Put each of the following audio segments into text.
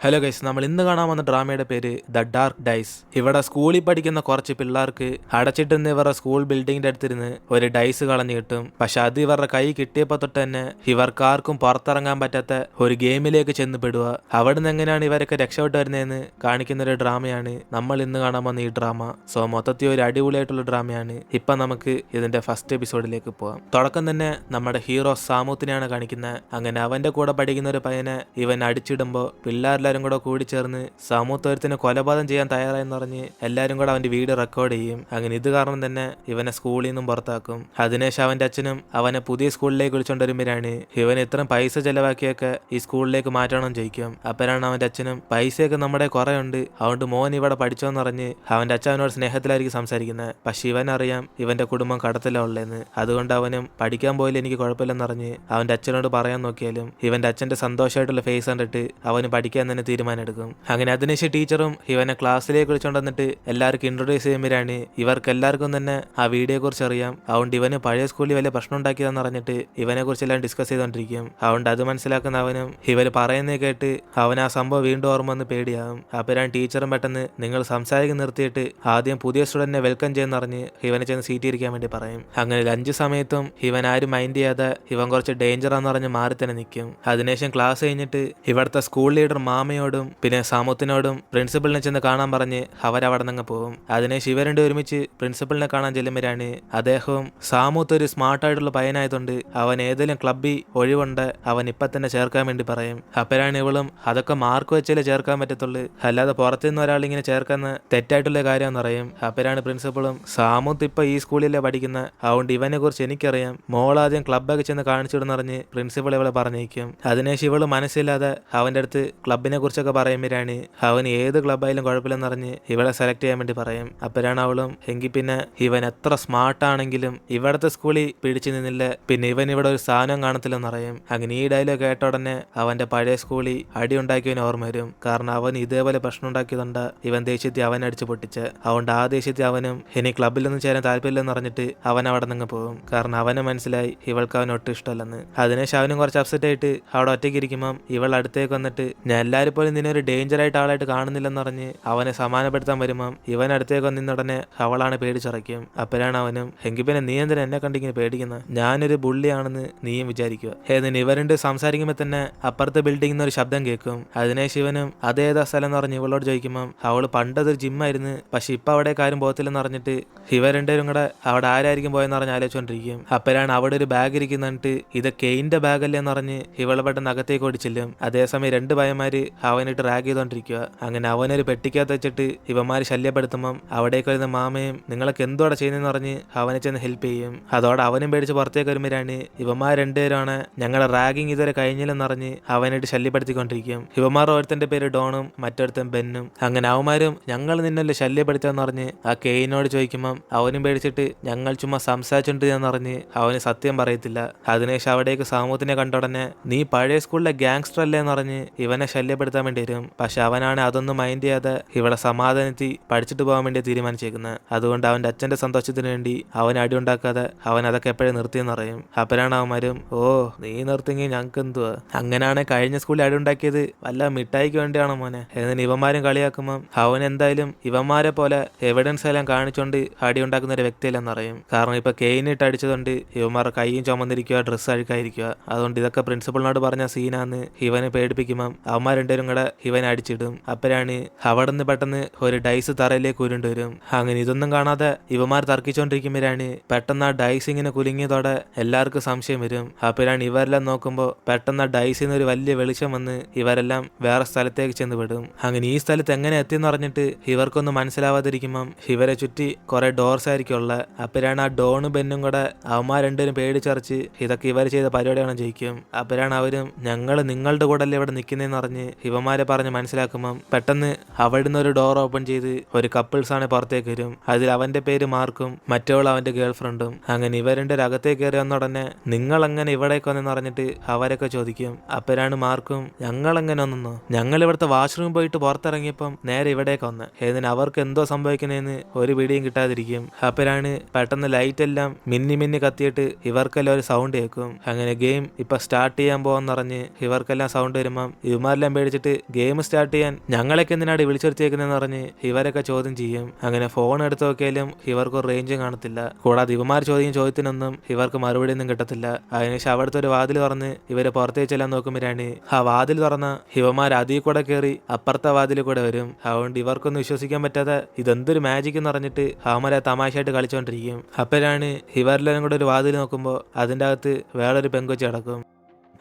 Hello guys, നമ്മൾ ഇന്ന് കാണാൻ വന്ന ഡ്രാമയുടെ പേര് ദ ഡാർക്ക് ഡൈസ്. ഇവിടെ സ്കൂളിൽ പഠിക്കുന്ന കുറച്ച് പിള്ളേർക്ക് അടച്ചിട്ടുന്ന ഇവരുടെ സ്കൂൾ ബിൽഡിങ്ങിന്റെ അടുത്തിരുന്ന് ഒരു ഡൈസ് കളഞ്ഞു കിട്ടും. പക്ഷെ അത് ഇവരുടെ കൈ കിട്ടിയപ്പോൾ തൊട്ട് തന്നെ ഇവർക്കാർക്കും പുറത്തിറങ്ങാൻ പറ്റാത്ത ഒരു ഗെയിമിലേക്ക് ചെന്ന് പെടുക. അവിടുന്ന് എങ്ങനെയാണ് ഇവരൊക്കെ രക്ഷപ്പെട്ട് വരുന്നതെന്ന് കാണിക്കുന്ന ഒരു ഡ്രാമയാണ് നമ്മൾ ഇന്ന് കാണാൻ വന്ന ഈ ഡ്രാമ. സോ മൊത്തത്തിൽ ഒരു അടിപൊളിയായിട്ടുള്ള ഡ്രാമയാണ്. ഇപ്പൊ നമുക്ക് ഇതിന്റെ ഫസ്റ്റ് എപ്പിസോഡിലേക്ക് പോകാം. തുടക്കം തന്നെ നമ്മുടെ ഹീറോ സാമൂത്തിനെയാണ് കാണിക്കുന്നത്. അങ്ങനെ അവന്റെ കൂടെ പഠിക്കുന്ന ഒരു പയ്യനെ ഇവൻ അടിച്ചിടുമ്പോൾ പിള്ളേരെല്ലാരും കൂടെ കൂടി ചേർന്ന് സമൂഹത്തിന് കൊലപാതകം ചെയ്യാൻ തയ്യാറായെന്ന് പറഞ്ഞ് എല്ലാരും കൂടെ അവന്റെ വീഡിയോ റെക്കോർഡ് ചെയ്യും. അങ്ങനെ ഇത് കാരണം തന്നെ ഇവനെ സ്കൂളിൽ നിന്നും പുറത്താക്കും. അതിനുശേഷം അവന്റെ അച്ഛനും അവനെ പുതിയ സ്കൂളിലേക്ക് വിളിച്ചുകൊണ്ടുവരുമ്പോഴാണ് ഇവൻ ഇത്രയും പൈസ ചെലവാക്കിയൊക്കെ ഈ സ്കൂളിലേക്ക് മാറ്റണമെന്ന് ചോദിക്കും. അപ്പോഴാണ് അവന്റെ അച്ഛനും പൈസയൊക്കെ നമ്മുടെ കുറെ ഉണ്ട്, അതുകൊണ്ട് മോൻ ഇവിടെ പഠിച്ചോന്ന് പറഞ്ഞ് അവന്റെ അച്ഛൻ അവനോട് സ്നേഹത്തിലായിരിക്കും സംസാരിക്കുന്നത്. പക്ഷെ ഇവനറിയാം ഇവന്റെ കുടുംബം കടത്തിലാ ഉള്ളതെന്ന്. അതുകൊണ്ട് അവനും പഠിക്കാൻ പോയാലും എനിക്ക് കുഴപ്പമില്ലെന്ന് പറഞ്ഞ് അവന്റെ അച്ഛനോട് പറയാൻ നോക്കിയാലും ഇവന്റെ അച്ഛന്റെ സന്തോഷമായിട്ടുള്ള ഫേസ് കണ്ടിട്ട് അവന് പഠിക്കാൻ തന്നെ തീരുമാനം എടുക്കും. അങ്ങനെ അതിനുശേഷം ടീച്ചറും ഇവനെ ക്ലാസ്സിലേക്ക് വിളിച്ചോണ്ട് വന്നിട്ട് എല്ലാവർക്കും ഇൻട്രൊഡ്യൂസ് ചെയ്യുമ്പോഴാണ് ഇവർക്ക് എല്ലാവർക്കും തന്നെ ആ വീഡിയോയെ കുറിച്ച് അറിയാം. അതുകൊണ്ട് ഇവന് പഴയ സ്കൂളിൽ വലിയ പ്രശ്നം ഉണ്ടാക്കിയതെന്ന് പറഞ്ഞിട്ട് ഇവനെ കുറിച്ച് എല്ലാം ഡിസ്കസ് ചെയ്തോണ്ടിരിക്കും. അതുകൊണ്ട് അത് മനസ്സിലാക്കുന്ന അവനും ഇവർ പറയുന്നത് കേട്ട് അവൻ ആ സംഭവം വീണ്ടും ഓർമ്മ വന്ന് പേടിയാകും. അപ്പോഴാണ് ടീച്ചറും പെട്ടെന്ന് നിങ്ങൾ സംസാരിക്കാൻ നിർത്തിയിട്ട് ആദ്യം പുതിയ സ്റ്റുഡന്റിനെ വെൽക്കം ചെയ്യുന്ന പറഞ്ഞ് ഇവനെ ചെന്ന് സീറ്റ് ഇരിക്കാൻ വേണ്ടി പറയും. അങ്ങനെ ലഞ്ച് സമയത്തും ഇവൻ ആരും മൈൻഡ് ചെയ്യാതെ ഇവൻ കുറച്ച് ഡേഞ്ചറാന്ന് പറഞ്ഞ് മാറി തന്നെ നിൽക്കും. അതിനുശേഷം ക്ലാസ് കഴിഞ്ഞിട്ട് ഇവിടുത്തെ സ്കൂൾ ലീഡർ മാമയോടും പിന്നെ സാമൂത്തിനോടും പ്രിൻസിപ്പലിനെ ചെന്ന് കാണാൻ പറഞ്ഞ് അവരവിടെ നിന്ന് പോകും. അതിനുശേഷം ഇവരുടെ ഒരുമിച്ച് പ്രിൻസിപ്പലിനെ കാണാൻ ചെല്ലുമ്പോഴാണ് അദ്ദേഹവും സാമൂത്ത് ഒരു സ്മാർട്ടായിട്ടുള്ള പയ്യനായതുകൊണ്ട് അവൻ ഏതെങ്കിലും ക്ലബ്ബിൽ ഒഴിവുണ്ട് അവൻ ഇപ്പം തന്നെ ചേർക്കാൻ വേണ്ടി പറയും. അപ്പോഴാണ് ഇവളും അതൊക്കെ മാർക്ക് വെച്ചാലേ ചേർക്കാൻ പറ്റത്തുള്ളൂ, അല്ലാതെ പുറത്തുനിന്ന് ഒരാളിങ്ങനെ ചേർക്കുന്ന തെറ്റായിട്ടുള്ള കാര്യമെന്ന് പറയും. അപ്പോഴാണ് പ്രിൻസിപ്പളും സാമൂത്ത് ഇപ്പം ഈ സ്കൂളിലേ പഠിക്കുന്ന, അതുകൊണ്ട് ഇവനെ കുറിച്ച് എനിക്കറിയാം, മോളാദ്യം ക്ലബ്ബൊക്കെ ചെന്ന് കാണിച്ചു വിടുന്നറിഞ്ഞ് പ്രിൻസിപ്പൾ ഇവളെ പറഞ്ഞേക്കും. അതിനുശേഷം ഇവള് മനസ്സില്ലാതെ അവൻ്റെ അടുത്ത് ക്ലബിനെ കുറിച്ചൊക്കെ പറയുമ്പോഴാണ് അവൻ ഏത് ക്ലബ്ബായാലും കുഴപ്പമില്ലെന്ന് പറഞ്ഞ് ഇവളെ സെലക്ട് ചെയ്യാൻ വേണ്ടി പറയും. അപ്പോഴാണ് അവളും എങ്കിൽ പിന്നെ ഇവൻ എത്ര സ്മാർട്ടാണെങ്കിലും ഇവിടുത്തെ സ്കൂളിൽ പിടിച്ചു നിന്നില്ല, പിന്നെ ഇവൻ ഇവിടെ ഒരു സ്ഥാനം കാണത്തില്ലെന്ന് പറയും. അങ്ങനെ ഈ ഡയലോഗ് കേട്ട ഉടനെ അവന്റെ പഴയ സ്കൂളിൽ അടി ഉണ്ടാക്കിയവന് ഓർമ്മ വരും. കാരണം അവൻ ഇതേപോലെ പ്രശ്നം ഉണ്ടാക്കിയതുകൊണ്ട് ഇവൻ ദേഷ്യത്തിൽ അവൻ അടിച്ചു പൊട്ടിച്ച്. അതുകൊണ്ട് ആ ദേഷ്യത്തിൽ അവനും ഇനി ക്ലബിലൊന്നും ചേരാൻ താല്പര്യമില്ലെന്ന് പറഞ്ഞിട്ട് അവൻ അവിടെ നിന്ന് പോകും. കാരണം അവന് മനസ്സിലായി ഇവൾക്ക് അവൻ ഒട്ടും ഇഷ്ടമല്ലെന്ന്. അതിനുശേഷം അവനും കുറച്ച് അപ്സെറ്റ് ആയിട്ട് അവിടെ ഒറ്റയ്ക്ക് ഇരിക്കുമ്പം ഇവൾ അടുത്തേക്ക് വന്നിട്ട് ഞാൻ എല്ലാവരും പോലും നിന്നെ ഒരു ഡേഞ്ചറായിട്ട് ആളായിട്ട് കാണുന്നില്ലെന്ന് പറഞ്ഞ് അവനെ സമാനപ്പെടുത്താൻ വരുമ്പം ഇവൻ അടുത്തേക്ക് വന്നിന്നുടനെ അവളാണ് പേടിച്ചിറക്കും. അപ്പോഴാണ് അവനും എങ്കിൽ പിന്നെ നീ എന്തിനാ എന്നെ കണ്ടിങ്ങനെ പേടിക്കുന്നത്, ഞാനൊരു ബുള്ളിയാണെന്ന് നീയും വിചാരിക്കുക. ഏതിന് ഇവരുണ്ട് സംസാരിക്കുമ്പോൾ തന്നെ അപ്പുറത്തെ ബിൽഡിംഗിൽ നിന്ന് ഒരു ശബ്ദം കേൾക്കും. അതിനെ ശിവനും അതേതാ സ്ഥലം എന്ന് പറഞ്ഞ് ഇവളോട് ചോദിക്കുമ്പം അവള് പണ്ടതൊരു ജിമ്മായിരുന്നു, പക്ഷെ ഇപ്പൊ അവിടെ കാര്യം പോകത്തില്ലെന്ന് പറഞ്ഞിട്ട് ഇവരുണ്ടേരും കൂടെ അവിടെ ആരായിരിക്കും പോയെന്ന് പറഞ്ഞ് ആലോചിച്ചോണ്ടിരിക്കും. അപ്പോഴാണ് അവിടെ ഒരു ബാഗ് ഇരിക്കുന്നിട്ട് ഇത് കെയിന്റെ ബാഗല്ലേ എന്ന് പറഞ്ഞ് ഇവളെ പെട്ടെന്ന് അകത്തേക്ക് ഓടിച്ചില്ലും. അതേസമയം രണ്ട് ഭയന്മാര് അവനിട്ട് റാഗ് ചെയ്തോണ്ടിരിക്കുക. അങ്ങനെ അവനൊരു പെട്ടിക്കകത്ത് വെച്ചിട്ട് ഇവന്മാര് ശല്യപ്പെടുത്തുമ്പം അവിടേക്ക് വരുന്ന മാമയും നിങ്ങളൊക്കെ എന്തോടെ ചെയ്യുന്നതെന്ന് പറഞ്ഞ് അവനെ ചെന്ന് ഹെൽപ്പ് ചെയ്യും. അതോടെ അവനും പേടിച്ച് പുറത്തേക്ക് വരുമ്പോഴാണ് ഇവന്മാർ രണ്ടുപേരാണ് ഞങ്ങളുടെ റാഗിങ് ഇതുവരെ കഴിഞ്ഞില്ലെന്ന് പറഞ്ഞ് അവനായിട്ട് ശല്യപ്പെടുത്തിക്കൊണ്ടിരിക്കും. ഇവന്മാർ ഒരുത്തന്റെ പേര് ഡോണും മറ്റൊരുത്തൻ ബെന്നും. അങ്ങനെ അവന്മാരും ഞങ്ങൾ നിന്നല്ലേ ശല്യപ്പെടുത്തുകയെന്ന് പറഞ്ഞ് ആ കെയിനോട് ചോദിക്കുമ്പം അവനും പേടിച്ചിട്ട് ഞങ്ങൾ ചുമ്മാ സംസാരിച്ചോണ്ടിരിക്കാന്ന് പറഞ്ഞ് അവന് സത്യം പറയത്തില്ല. അതിനുശേഷം അവിടേക്ക് സാമൂത്തിനെ കണ്ട ഉടനെ നീ പഴയ സ്കൂളിലെ ഗാങ്സ്റ്റർ അല്ലേ എന്ന് പറഞ്ഞ് ഇവനെ ശല്യപ്പെടുത്താൻ വേണ്ടി വരും. പക്ഷെ അവനാണ് അതൊന്നും മൈൻഡ് ചെയ്യാതെ ഇവിടെ സമാധാനത്തിൽ പഠിച്ചിട്ട് പോകാൻ വേണ്ടി തീരുമാനിച്ചേക്കുന്നത്. അതുകൊണ്ട് അവന്റെ അച്ഛന്റെ സന്തോഷത്തിന് വേണ്ടി അവൻ അടി ഉണ്ടാക്കാതെ അവൻ അതൊക്കെ എപ്പോഴും നിർത്തിയെന്ന് പറയും. അപ്പോഴാണ് അവന്മാരും ഓ നീ നിർത്തിയെങ്കിൽ ഞങ്ങൾക്ക് എന്തുവാ, അങ്ങനെയാണ് കഴിഞ്ഞ സ്കൂളിൽ അടി ഉണ്ടാക്കിയത് വല്ല മിഠായിക്ക് വേണ്ടിയാണോ മോനെ എന്നിട്ട് ഇവന്മാരും കളിയാക്കുമ്പം അവൻ എന്തായാലും ഇവന്മാരെ പോലെ എവിഡൻസ് എല്ലാം കാണിച്ചുകൊണ്ട് അടി ഉണ്ടാക്കുന്ന ഒരു വ്യക്തിയല്ലെന്ന് അറിയും. കാരണം ഇപ്പൊ കെയിനിട്ട് അടിച്ചതുകൊണ്ട് ഇവന്മാർ കൈയും ചുമന്നിരിക്കുക, ഡ്രസ്സ് അഴുക്കായിരിക്കുക. അതുകൊണ്ട് ഇതൊക്കെ പ്രിൻസിപ്പളിനോട് പറഞ്ഞ സീനാന്ന് ഇവനെ പേടിപ്പിക്കുമ്പം അവന്മാർ രണ്ടുപേരും കൂടെ ഇവനെ അടിച്ചിടും. അപ്പോഴാണ് അവിടെ നിന്ന് പെട്ടെന്ന് ഒരു ഡൈസ് തറയിലേക്ക് ഉരുണ്ടുവരും. അങ്ങനെ ഇതൊന്നും കാണാതെ ഇവന്മാർ തർക്കിച്ചോണ്ടിരിക്കുമ്പോഴാണ് പെട്ടെന്ന് ആ ഡൈസ് ഇങ്ങനെ കുലുങ്ങിയതോടെ എല്ലാവർക്കും സംശയം വരും. അപ്പോഴാണ് ഇവരെല്ലാം നോക്കുമ്പോൾ പെട്ടെന്ന് ആ ഡൈസിൽ നിന്ന് ഒരു വലിയ വെളിച്ചം വന്ന് ഇവരെല്ലാം വേറെ സ്ഥലത്തേക്ക് ചെന്ന് വിടും. അങ്ങനെ ഈ സ്ഥലത്ത് എങ്ങനെ എത്തിയെന്ന് പറഞ്ഞിട്ട് ഇവർക്കൊന്നും മനസ്സിലാവാതിരിക്കുമ്പം ഇവരെ ചുറ്റി കുറെ ഡോർസ് ആയിരിക്കും ഉള്ളത്. അപ്പോഴാണ് ആ ഡോണും ബെന്നും കൂടെ അവന്മാർ രണ്ടുപേരും പേടിച്ചറിച്ച് ഇതൊക്കെ ഇവർ ചെയ്ത പരിപാടിയാണ് ജയിക്കും. അപ്പോഴാണ് അവരും ഞങ്ങൾ നിങ്ങളുടെ കൂടെ അല്ലേ ഇവിടെ നിൽക്കുന്നതെന്ന് പറഞ്ഞ് ഇവന്മാരെ പറഞ്ഞ് മനസ്സിലാക്കുമ്പം പെട്ടെന്ന് അവിടുന്ന് ഒരു ഡോർ ഓപ്പൺ ചെയ്ത് ഒരു കപ്പിൾസ് ആണ് പുറത്തേക്ക് വരും. അതിൽ അവന്റെ പേര് മാർക്കും മറ്റവൾ അവന്റെ ഗേൾ ഫ്രണ്ടും. അങ്ങനെ ഇവരുടെ അകത്തേക്ക് കയറി വന്ന ഉടനെ നിങ്ങൾ എങ്ങനെ ഇവിടേക്ക് വന്നെന്ന് പറഞ്ഞിട്ട് അവരൊക്കെ ചോദിക്കും. അപ്പോഴാണ് മാർക്കും ഞങ്ങൾ എങ്ങനെ വന്നോ, ഞങ്ങൾ ഇവിടുത്തെ വാഷ്റൂം പോയിട്ട് പുറത്തിറങ്ങിയപ്പം നേരെ ഇവിടേക്ക് വന്ന് ഏതിന് അവർക്ക് എന്തോ സംഭവിക്കുന്നതെന്ന് ഒരു പിടിയും കിട്ടാതിരിക്കും. അപ്പോഴാണ് പെട്ടെന്ന് ലൈറ്റ് എല്ലാം മിന്നി മിന്നി കത്തിയിട്ട് ഇവർക്കെല്ലാം ഒരു സൗണ്ട് കേൾക്കും. അങ്ങനെ ഗെയിം ഇപ്പൊ സ്റ്റാർട്ട് ചെയ്യാൻ പോകാന്ന് പറഞ്ഞ് ഇവർക്കെല്ലാം സൗണ്ട് വരുമ്പം ഇവന്മാരെല്ലാം പേടിച്ച് പേടിച്ചിട്ട് ഗെയിം സ്റ്റാർട്ട് ചെയ്യാൻ ഞങ്ങളൊക്കെ എന്തിനാണ് വിളിച്ചെടുത്തേക്കുന്നതെന്ന് പറഞ്ഞ് ഇവരൊക്കെ ചോദ്യം ചെയ്യും. അങ്ങനെ ഫോൺ എടുത്ത് നോക്കിയാലും ഇവർക്ക് ഒരു റേഞ്ചും കാണത്തില്ല. കൂടാതെ ഇവന്മാർ ചോദ്യത്തിനൊന്നും ഇവർക്ക് മറുപടി ഒന്നും കിട്ടത്തില്ല. അതിനുശേഷം അവിടുത്തെ ഒരു വാതിൽ തുറന്ന് ഇവര് പുറത്തേക്ക് ചെല്ലാൻ നോക്കുമ്പോഴാണ് ആ വാതിൽ തുറന്ന ഇവന്മാർ അതിൽ കൂടെ കയറി അപ്പുറത്തെ വാതിൽ കൂടെ വരും. അതുകൊണ്ട് ഇവർക്കൊന്നും വിശ്വസിക്കാൻ പറ്റാതെ ഇതെന്തൊരു മാജിക് എന്ന് പറഞ്ഞിട്ട് അവന്മാരെ തമാശയായിട്ട് കളിച്ചോണ്ടിരിക്കും. അപ്പോഴാണ് ഇവരെല്ലാം കൂടെ ഒരു വാതിൽ നോക്കുമ്പോൾ അതിൻ്റെ അകത്ത് വേറൊരു പെങ്കൊച്ച് കിടക്കും.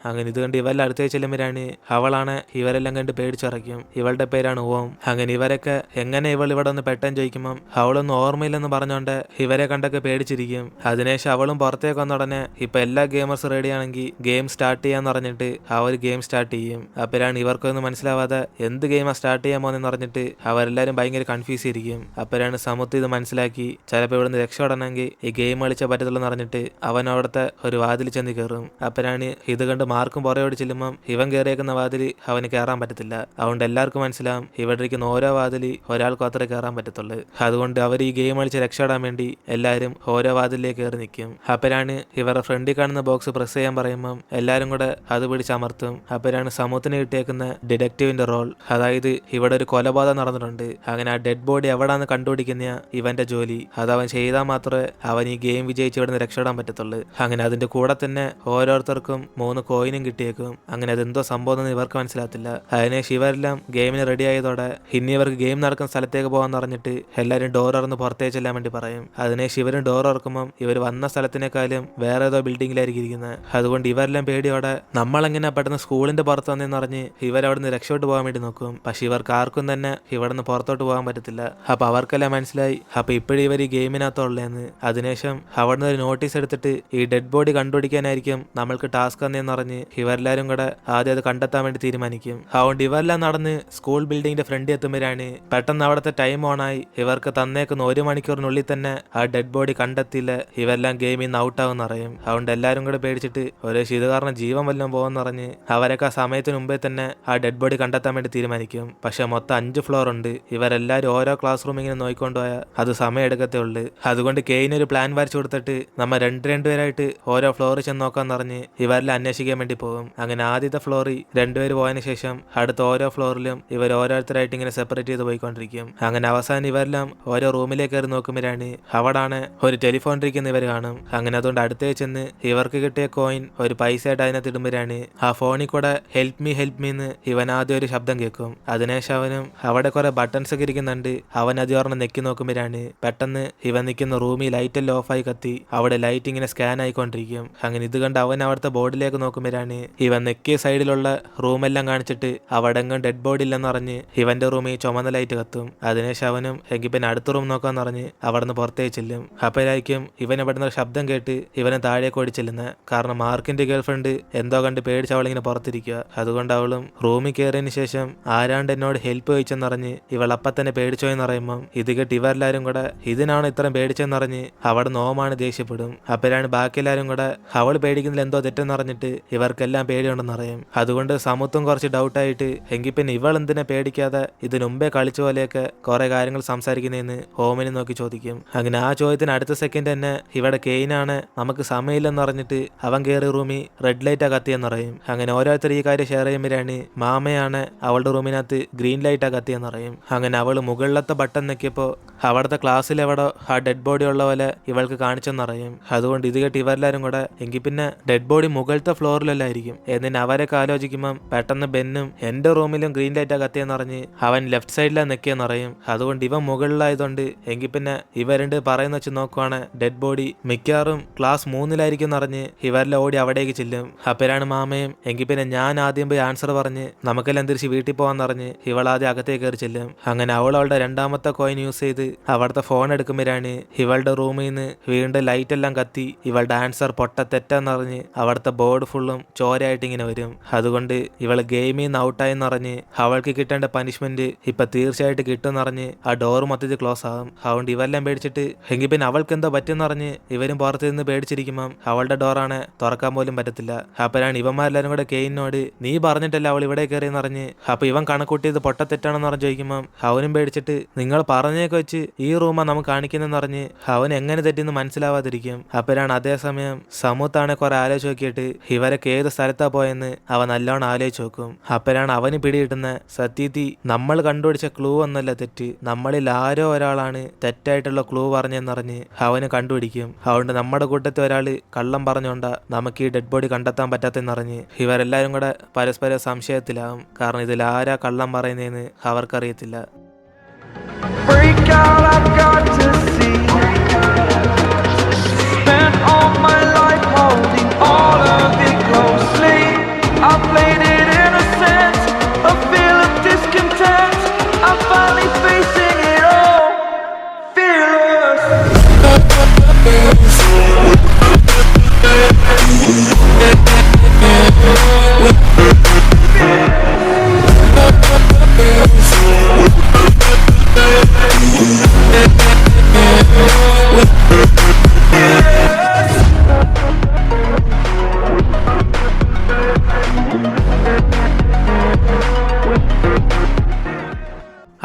അങ്ങനെ ഇത് കണ്ട് ഇവരെല്ലാം അടുത്തേക്ക് ചെല്ലുമ്പോഴാണ് അവളാണ് ഇവരെല്ലാം കണ്ട് പേടിച്ചിറക്കും. ഇവളുടെ പേരാണ് ഓം. അങ്ങനെ ഇവരൊക്കെ എങ്ങനെ ഇവൾ ഇവിടെ ഒന്ന് പെട്ടെന്ന് ചോദിക്കുമ്പം അവളൊന്നും ഓർമ്മയില്ലെന്ന് പറഞ്ഞുകൊണ്ട് ഇവരെ കണ്ടൊക്കെ പേടിച്ചിരിക്കും. അതിനുശേഷം അവളും പുറത്തേക്ക് വന്ന ഉടനെ ഇപ്പൊ എല്ലാ ഗെയിമേഴ്സ് റെഡിയാണെങ്കിൽ ഗെയിം സ്റ്റാർട്ട് ചെയ്യാന്ന് പറഞ്ഞിട്ട് ആ ഒരു ഗെയിം സ്റ്റാർട്ട് ചെയ്യും. അപ്പോഴാണ് ഇവർക്കൊന്നും മനസ്സിലാവാതെ എന്ത് ഗെയിമാണ് സ്റ്റാർട്ട് ചെയ്യാൻ പോകുന്നതെന്ന് പറഞ്ഞിട്ട് അവരെല്ലാവരും ഭയങ്കര കൺഫ്യൂസ് ചെയ്തിരിക്കും. അപ്പോഴാണ് സമുത്ത് ഇത് മനസ്സിലാക്കി ചിലപ്പോൾ ഇവിടുന്ന് രക്ഷപ്പെടണമെങ്കിൽ ഈ ഗെയിം കളിച്ചാൽ പറ്റത്തുള്ളൂ എന്ന് പറഞ്ഞിട്ട് അവൻ അവിടുത്തെ ഒരു വാതിൽ ചെന്ന് കയറും. അപ്പോഴാണ് ഇത് കണ്ട് മാർക്കും പുറയോട് ചെല്ലുമ്പം ഇവൻ കയറിയേക്കുന്ന വാതിൽ അവന് കയറാൻ പറ്റത്തില്ല. അതുകൊണ്ട് എല്ലാവർക്കും മനസ്സിലാവും ഇവിടെ ഇരിക്കുന്ന ഓരോ വാതിൽ ഒരാൾക്ക് മാത്രമേ കയറാൻ പറ്റത്തുള്ളൂ. അതുകൊണ്ട് അവർ ഈ ഗെയിം കളിച്ച് രക്ഷപ്പെടാൻ വേണ്ടി എല്ലാവരും ഓരോ വാതിലേക്ക് കയറി നിൽക്കും. അപ്പോഴാണ് ഇവരുടെ ഫ്രണ്ടിൽ കാണുന്ന ബോക്സ് പ്രസ് ചെയ്യാൻ പറയുമ്പം എല്ലാവരും കൂടെ അത് പിടിച്ചമർത്തും. അപ്പോഴാണ് സമൂഹത്തിന് കിട്ടിയേക്കുന്ന ഡിറ്റക്റ്റീവിന്റെ റോൾ. അതായത് ഇവിടെ ഒരു കൊലപാതകം നടന്നിട്ടുണ്ട്. അങ്ങനെ ആ ഡെഡ് ബോഡി എവിടാന്ന് കണ്ടുപിടിക്കുന്ന ഇവന്റെ ജോലി. അതവൻ ചെയ്താൽ മാത്രമേ അവൻ ഈ ഗെയിം വിജയിച്ച് ഇവിടുന്ന് രക്ഷപ്പെടാൻ പറ്റത്തുള്ളൂ. അങ്ങനെ അതിന്റെ കൂടെ തന്നെ ഓരോരുത്തർക്കും 3 കോയിനും കിട്ടിയേക്കും. അങ്ങനെ അതെന്തോ സംഭവം ഇവർക്ക് മനസ്സിലാകത്തില്ല. അതിനെ ഇവരെല്ലാം ഗെയിമിന് റെഡി ആയതോടെ ഇനി ഇവർക്ക് ഗെയിം നടക്കുന്ന സ്ഥലത്തേക്ക് പോകാന്ന് പറഞ്ഞിട്ട് എല്ലാവരും ഡോർ തുറന്ന് പുറത്തേക്ക് ചെല്ലാൻ വേണ്ടി പറയും. അതിനെ ഇവരും ഡോർ തുറക്കുമ്പം ഇവർ വന്ന സ്ഥലത്തിനേക്കാളും വേറെ ഏതോ ബിൽഡിങ്ങിലായിരിക്കും ഇരിക്കുന്നത്. അതുകൊണ്ട് ഇവരെല്ലാം പേടിയോടെ നമ്മളെങ്ങനെ പെട്ടെന്ന് സ്കൂളിന്റെ പുറത്ത് വന്നെന്ന് പറഞ്ഞ് ഇവരവിടുന്ന് രക്ഷപ്പെട്ട് പോകാൻ വേണ്ടി നോക്കും. പക്ഷെ ഇവർക്ക് ആർക്കും തന്നെ ഇവിടുന്ന് പുറത്തോട്ട് പോകാൻ പറ്റത്തില്ല. അപ്പൊ അവർക്കെല്ലാം മനസ്സിലായി അപ്പൊ ഇപ്പോഴും ഇവർ ഈ ഗെയിമിനകത്തുള്ളതെന്ന്. അതിനുശേഷം അവിടുന്ന് ഒരു നോട്ടീസ് എടുത്തിട്ട് ഈ ഡെഡ് ബോഡി കണ്ടുപിടിക്കാനായിരിക്കും നമ്മൾക്ക് ടാസ്ക് എന്നേന്ന് പറഞ്ഞ് ഇവരെല്ലാരും കൂടെ ആദ്യം അത് കണ്ടെത്താൻ വേണ്ടി തീരുമാനിക്കും. അതുകൊണ്ട് ഇവരെല്ലാം നടന്ന് സ്കൂൾ ബിൽഡിങ്ങിന്റെ ഫ്രണ്ടിൽ എത്തുമ്പോഴാണ് പെട്ടെന്ന് അവിടുത്തെ ടൈം ഓണായി ഇവർക്ക് തന്നേക്കുന്ന 1 മണിക്കൂറിനുള്ളിൽ തന്നെ ആ ഡെഡ് ബോഡി കണ്ടെത്തിയില്ല ഇവരെല്ലാം ഗെയിമിൽ നിന്ന് ഔട്ടാവെന്ന് അറിയും. അതുകൊണ്ട് എല്ലാവരും കൂടെ പേടിച്ചിട്ട് ഒരു ഇത് കാരണം ജീവൻ വല്ലതും പോകുമെന്ന് പറഞ്ഞ് അവരൊക്കെ ആ സമയത്തിന് മുമ്പേ തന്നെ ആ ഡെഡ് ബോഡി കണ്ടെത്താൻ വേണ്ടി തീരുമാനിക്കും. പക്ഷെ മൊത്തം 5 ഫ്ലോർ ഉണ്ട്. ഇവരെല്ലാവരും ഓരോ ക്ലാസ് റൂം ഇങ്ങനെ നോക്കിക്കൊണ്ടുപോയാൽ അത് സമയം എടുക്കത്തേ ഉള്ളൂ. അതുകൊണ്ട് കെയിനൊരു പ്ലാൻ വരച്ചു കൊടുത്തിട്ട് നമ്മൾ രണ്ടുപേരായിട്ട് ഓരോ ഫ്ലോറിൽ ചെന്ന് നോക്കാന്ന് പറഞ്ഞ് ഇവരെല്ലാം അന്വേഷിക്കാൻ വേണ്ടി പോകും. അങ്ങനെ ആദ്യത്തെ ഫ്ലോറിൽ 2 പേര് പോയതിനു ശേഷം അടുത്ത ഓരോ ഫ്ലോറിലും ഇവർ ഓരോരുത്തരായിട്ട് ഇങ്ങനെ സെപ്പറേറ്റ് ചെയ്ത് പോയിക്കൊണ്ടിരിക്കും. അങ്ങനെ അവസാനം ഇവരെല്ലാം ഓരോ റൂമിലേക്ക് കയറി നോക്കുമ്പോഴാണ് അവിടാണ് ഒരു ടെലിഫോൺ ഇരിക്കുന്ന ഇവർ കാണും. അങ്ങനെ അതുകൊണ്ട് അടുത്തേക്ക് ചെന്ന് ഇവർക്ക് കിട്ടിയ കോയിൻ ഒരു പൈസയായിട്ട് അതിനകത്ത് ഇടുമ്പോഴാണ് ആ ഫോണിൽ കൂടെ ഹെൽപ്പ് മീ എന്ന് ഇവൻ ആദ്യം ഒരു ശബ്ദം കേൾക്കും. അതിനുശേഷം അവനും അവിടെ കുറെ ബട്ടൺസ് ഒക്കെ ഇരിക്കുന്നുണ്ട്. അവൻ അത് പറഞ്ഞ് നെക്കി നോക്കുമ്പോഴാണ് പെട്ടെന്ന് ഇവൻ നിൽക്കുന്ന റൂമിൽ ലൈറ്റ് എല്ലാം ഓഫായി കത്തി അവിടെ ലൈറ്റ് ഇങ്ങനെ സ്കാൻ ആയിക്കൊണ്ടിരിക്കും. അങ്ങനെ ഇത് കണ്ട് അവൻ അവിടുത്തെ ബോർഡിലേക്ക് നോക്കുമ്പോഴാണ് ഇവൻ നെക്കിയ സൈഡിലുള്ള റൂമെല്ലാം കാണിച്ചിട്ട് അവിടെങ്ങും ഡെഡ് ബോഡി ഇല്ലെന്ന് പറഞ്ഞ് ഇവന്റെ റൂമിൽ ചുമന്ന ലൈറ്റ് കത്തും. അതിനുശേഷം അവനും എങ്കിൽ പിന്നെ അടുത്ത റൂം നോക്കാന്ന് പറഞ്ഞ് അവിടുന്ന് പുറത്തേക്ക് ചെല്ലും. അപ്പോഴായിരിക്കും ഇവൻ ഇവിടുന്ന് ഒരു ശബ്ദം കേട്ട് ഇവനെ താഴേക്ക് ഓടി ചെല്ലുന്നത്. കാരണം മാർക്കിന്റെ ഗേൾഫ്രണ്ട് എന്തോ കണ്ട് പേടിച്ച് അവളിങ്ങനെ പുറത്തിരിക്കുക. അതുകൊണ്ട് അവളും റൂമിൽ കയറിയതിന് ശേഷം ആരാണ്ട് എന്നോട് ഹെൽപ്പ് ചോദിച്ചെന്നറിഞ്ഞ് ഇവൾ അപ്പം തന്നെ പേടിച്ചോയെന്ന് പറയുമ്പം ഇത് കേട്ട് ഇവരെല്ലാരും കൂടെ ഇതിനാണ് ഇത്രയും പേടിച്ചെന്നറിഞ്ഞ് അവിടെ നോമാണ് ദേഷ്യപ്പെടും. അപ്പോഴാണ് ബാക്കി എല്ലാവരും കൂടെ അവൾ പേടിക്കുന്നതിൽ എന്തോ തെറ്റെന്ന് പറഞ്ഞിട്ട് ഇവർക്കെല്ലാം പേടിയുണ്ടെന്ന് അറിയും. അതുകൊണ്ട് സമുത്തും കുറച്ച് ഡൗട്ടായിട്ട് എങ്കിൽ പിന്നെ ഇവൾ എന്തിനെ പേടിക്കാതെ ഇതിനു മുമ്പേ കളിച്ച പോലെയൊക്കെ കുറെ കാര്യങ്ങൾ സംസാരിക്കുന്നതെന്ന് ഓമിനെ നോക്കി ചോദിക്കും. അങ്ങനെ ആ ചോദ്യത്തിന് അടുത്ത സെക്കൻഡ് തന്നെ ഇവിടെ കെയിനാണ് നമുക്ക് സമയമില്ലെന്ന് പറഞ്ഞിട്ട് അവൻ കയറി റൂമിൽ റെഡ് ലൈറ്റാ കത്തിയെന്ന് പറയും. അങ്ങനെ ഓരോരുത്തർ ഈ കാര്യം ഷെയർ ചെയ്യുമ്പോഴാണ് മാമയാണ് അവളുടെ റൂമിനകത്ത് ഗ്രീൻ ലൈറ്റാ കത്തിയെന്ന് പറയും. അങ്ങനെ അവൾ മുകളിലത്തെ ബട്ടൺ നെക്കിയപ്പോൾ അവിടുത്തെ ക്ലാസ്സിൽ എവിടെ ആ ഡെഡ് ബോഡി ഉള്ള പോലെ ഇവൾക്ക് കാണിച്ചെന്നറിയും. അതുകൊണ്ട് ഇത് കേട്ട് ഇവരെല്ലാരും കൂടെ എങ്കിൽ പിന്നെ ഡെഡ് ബോഡി മുകളിലത്തെ ഫ്ലോറിലല്ലായിരിക്കും എന്നിട്ട് അവരൊക്കെ ആലോചിക്കുമ്പം പെട്ടെന്ന് ബെന്നും എന്റെ റൂമിലും ഗ്രീൻ ലൈറ്റാ കത്തിയെന്ന് പറഞ്ഞ് അവൻ ലെഫ്റ്റ് സൈഡിലാണ് നെക്കിയെന്ന് പറയും. അതുകൊണ്ട് ഇവൻ മുകളിലായതുകൊണ്ട് എങ്കിൽ പിന്നെ ഇവരുണ്ട് പറയുന്ന വെച്ച് നോക്കുവാണ് ഡെഡ് ബോഡി മിക്കവാറും ക്ലാസ് 3-ലായിരിക്കും എന്നറിഞ്ഞ് ഇവരെല്ലാം ഓടി അവിടേക്ക് ചെല്ലും. അപ്പോഴാണ് മാമയും എങ്കിൽ പിന്നെ ഞാൻ ആദ്യം പോയി ആൻസർ പറഞ്ഞ് നമുക്കെല്ലാം തിരിച്ച് വീട്ടിൽ പോകാന്ന് പറഞ്ഞ് ഇവൾ ആദ്യം അകത്തേക്ക് കയറി ചെല്ലും. അങ്ങനെ അവളുടെ രണ്ടാമത്തെ കോയിൻ യൂസ് ചെയ്ത് അവിടുത്തെ ഫോൺ എടുക്കുമ്പോഴാണ് ഇവളുടെ റൂമിൽ നിന്ന് വീണ്ടും ലൈറ്റ് എല്ലാം കത്തി ഇവളുടെ ആൻസർ പൊട്ട തെറ്റെന്നറിഞ്ഞ് അവിടുത്തെ ബോർഡ് ഫുള്ളും ചോരയായിട്ട് ഇങ്ങനെ വരും. അതുകൊണ്ട് ഇവള് ഗെയിമിൽ നിന്ന് ഔട്ടായെന്ന് പറഞ്ഞ് അവൾക്ക് കിട്ടേണ്ട പനിഷ്മെന്റ് ഇപ്പൊ തീർച്ചയായിട്ടും കിട്ടുമെന്നറിഞ്ഞ് ആ ഡോർ മൊത്തത്തിൽ ക്ലോസ് ആകും. അതുകൊണ്ട് ഇവരെല്ലാം പേടിച്ചിട്ട് എങ്കിൽ പിന്നെ അവൾക്ക് എന്തോ പറ്റുമെന്നറിഞ്ഞ് ഇവരും പുറത്തു നിന്ന് പേടിച്ചിരിക്കുമ്പം അവളുടെ ഡോറാണ് തുറക്കാൻ പോലും പറ്റത്തില്ല. അപ്പോഴാണ് ഇവന്മാരെല്ലാരും കൂടെ കെയിനോട് നീ പറഞ്ഞിട്ടല്ല അവൾ ഇവിടെ കയറിയെന്ന് പറഞ്ഞ് അപ്പൊ ഇവൻ കണക്കൂട്ടിയത് പൊട്ട തെറ്റാണെന്ന് പറഞ്ഞ് ചോദിക്കുമ്പം അവനും പേടിച്ചിട്ട് നിങ്ങൾ പറഞ്ഞേക്ക് വെച്ച് ഈ റൂമാണ് നമുക്ക് കാണിക്കുന്നതെന്ന് പറഞ്ഞ് അവൻ എങ്ങനെ തെറ്റിന്ന് മനസ്സിലാവാതിരിക്കും. അപ്പോഴാണ് അതേസമയം സമൂത്താണെ കുറെ ആലോചിച്ച് നോക്കിയിട്ട് ഇവരെ അവനൊക്കെ ഏത് സ്ഥലത്താ പോയെന്ന് അവൻ നല്ലോണം ആലോചിച്ച് നോക്കും. അപ്പോഴാണ് അവന് പിടികിട്ടുന്ന സത്യത്തിൽ നമ്മൾ കണ്ടുപിടിച്ച ക്ലൂ ഒന്നല്ല തെറ്റ്, നമ്മളിൽ ആരോ ഒരാളാണ് തെറ്റായിട്ടുള്ള ക്ലൂ പറഞ്ഞെന്നറിഞ്ഞ് അവന് കണ്ടുപിടിക്കും. അതുകൊണ്ട് നമ്മുടെ കൂട്ടത്തിൽ ഒരാള് കള്ളം പറഞ്ഞോണ്ടാ നമുക്ക് ഈ ഡെഡ് ബോഡി കണ്ടെത്താൻ പറ്റാത്തെന്നറിഞ്ഞ് ഇവരെല്ലാരും കൂടെ പരസ്പരം സംശയത്തിലാവും. കാരണം ഇതിൽ ആരാ കള്ളം പറയുന്നതെന്ന് അവർക്കറിയത്തില്ല.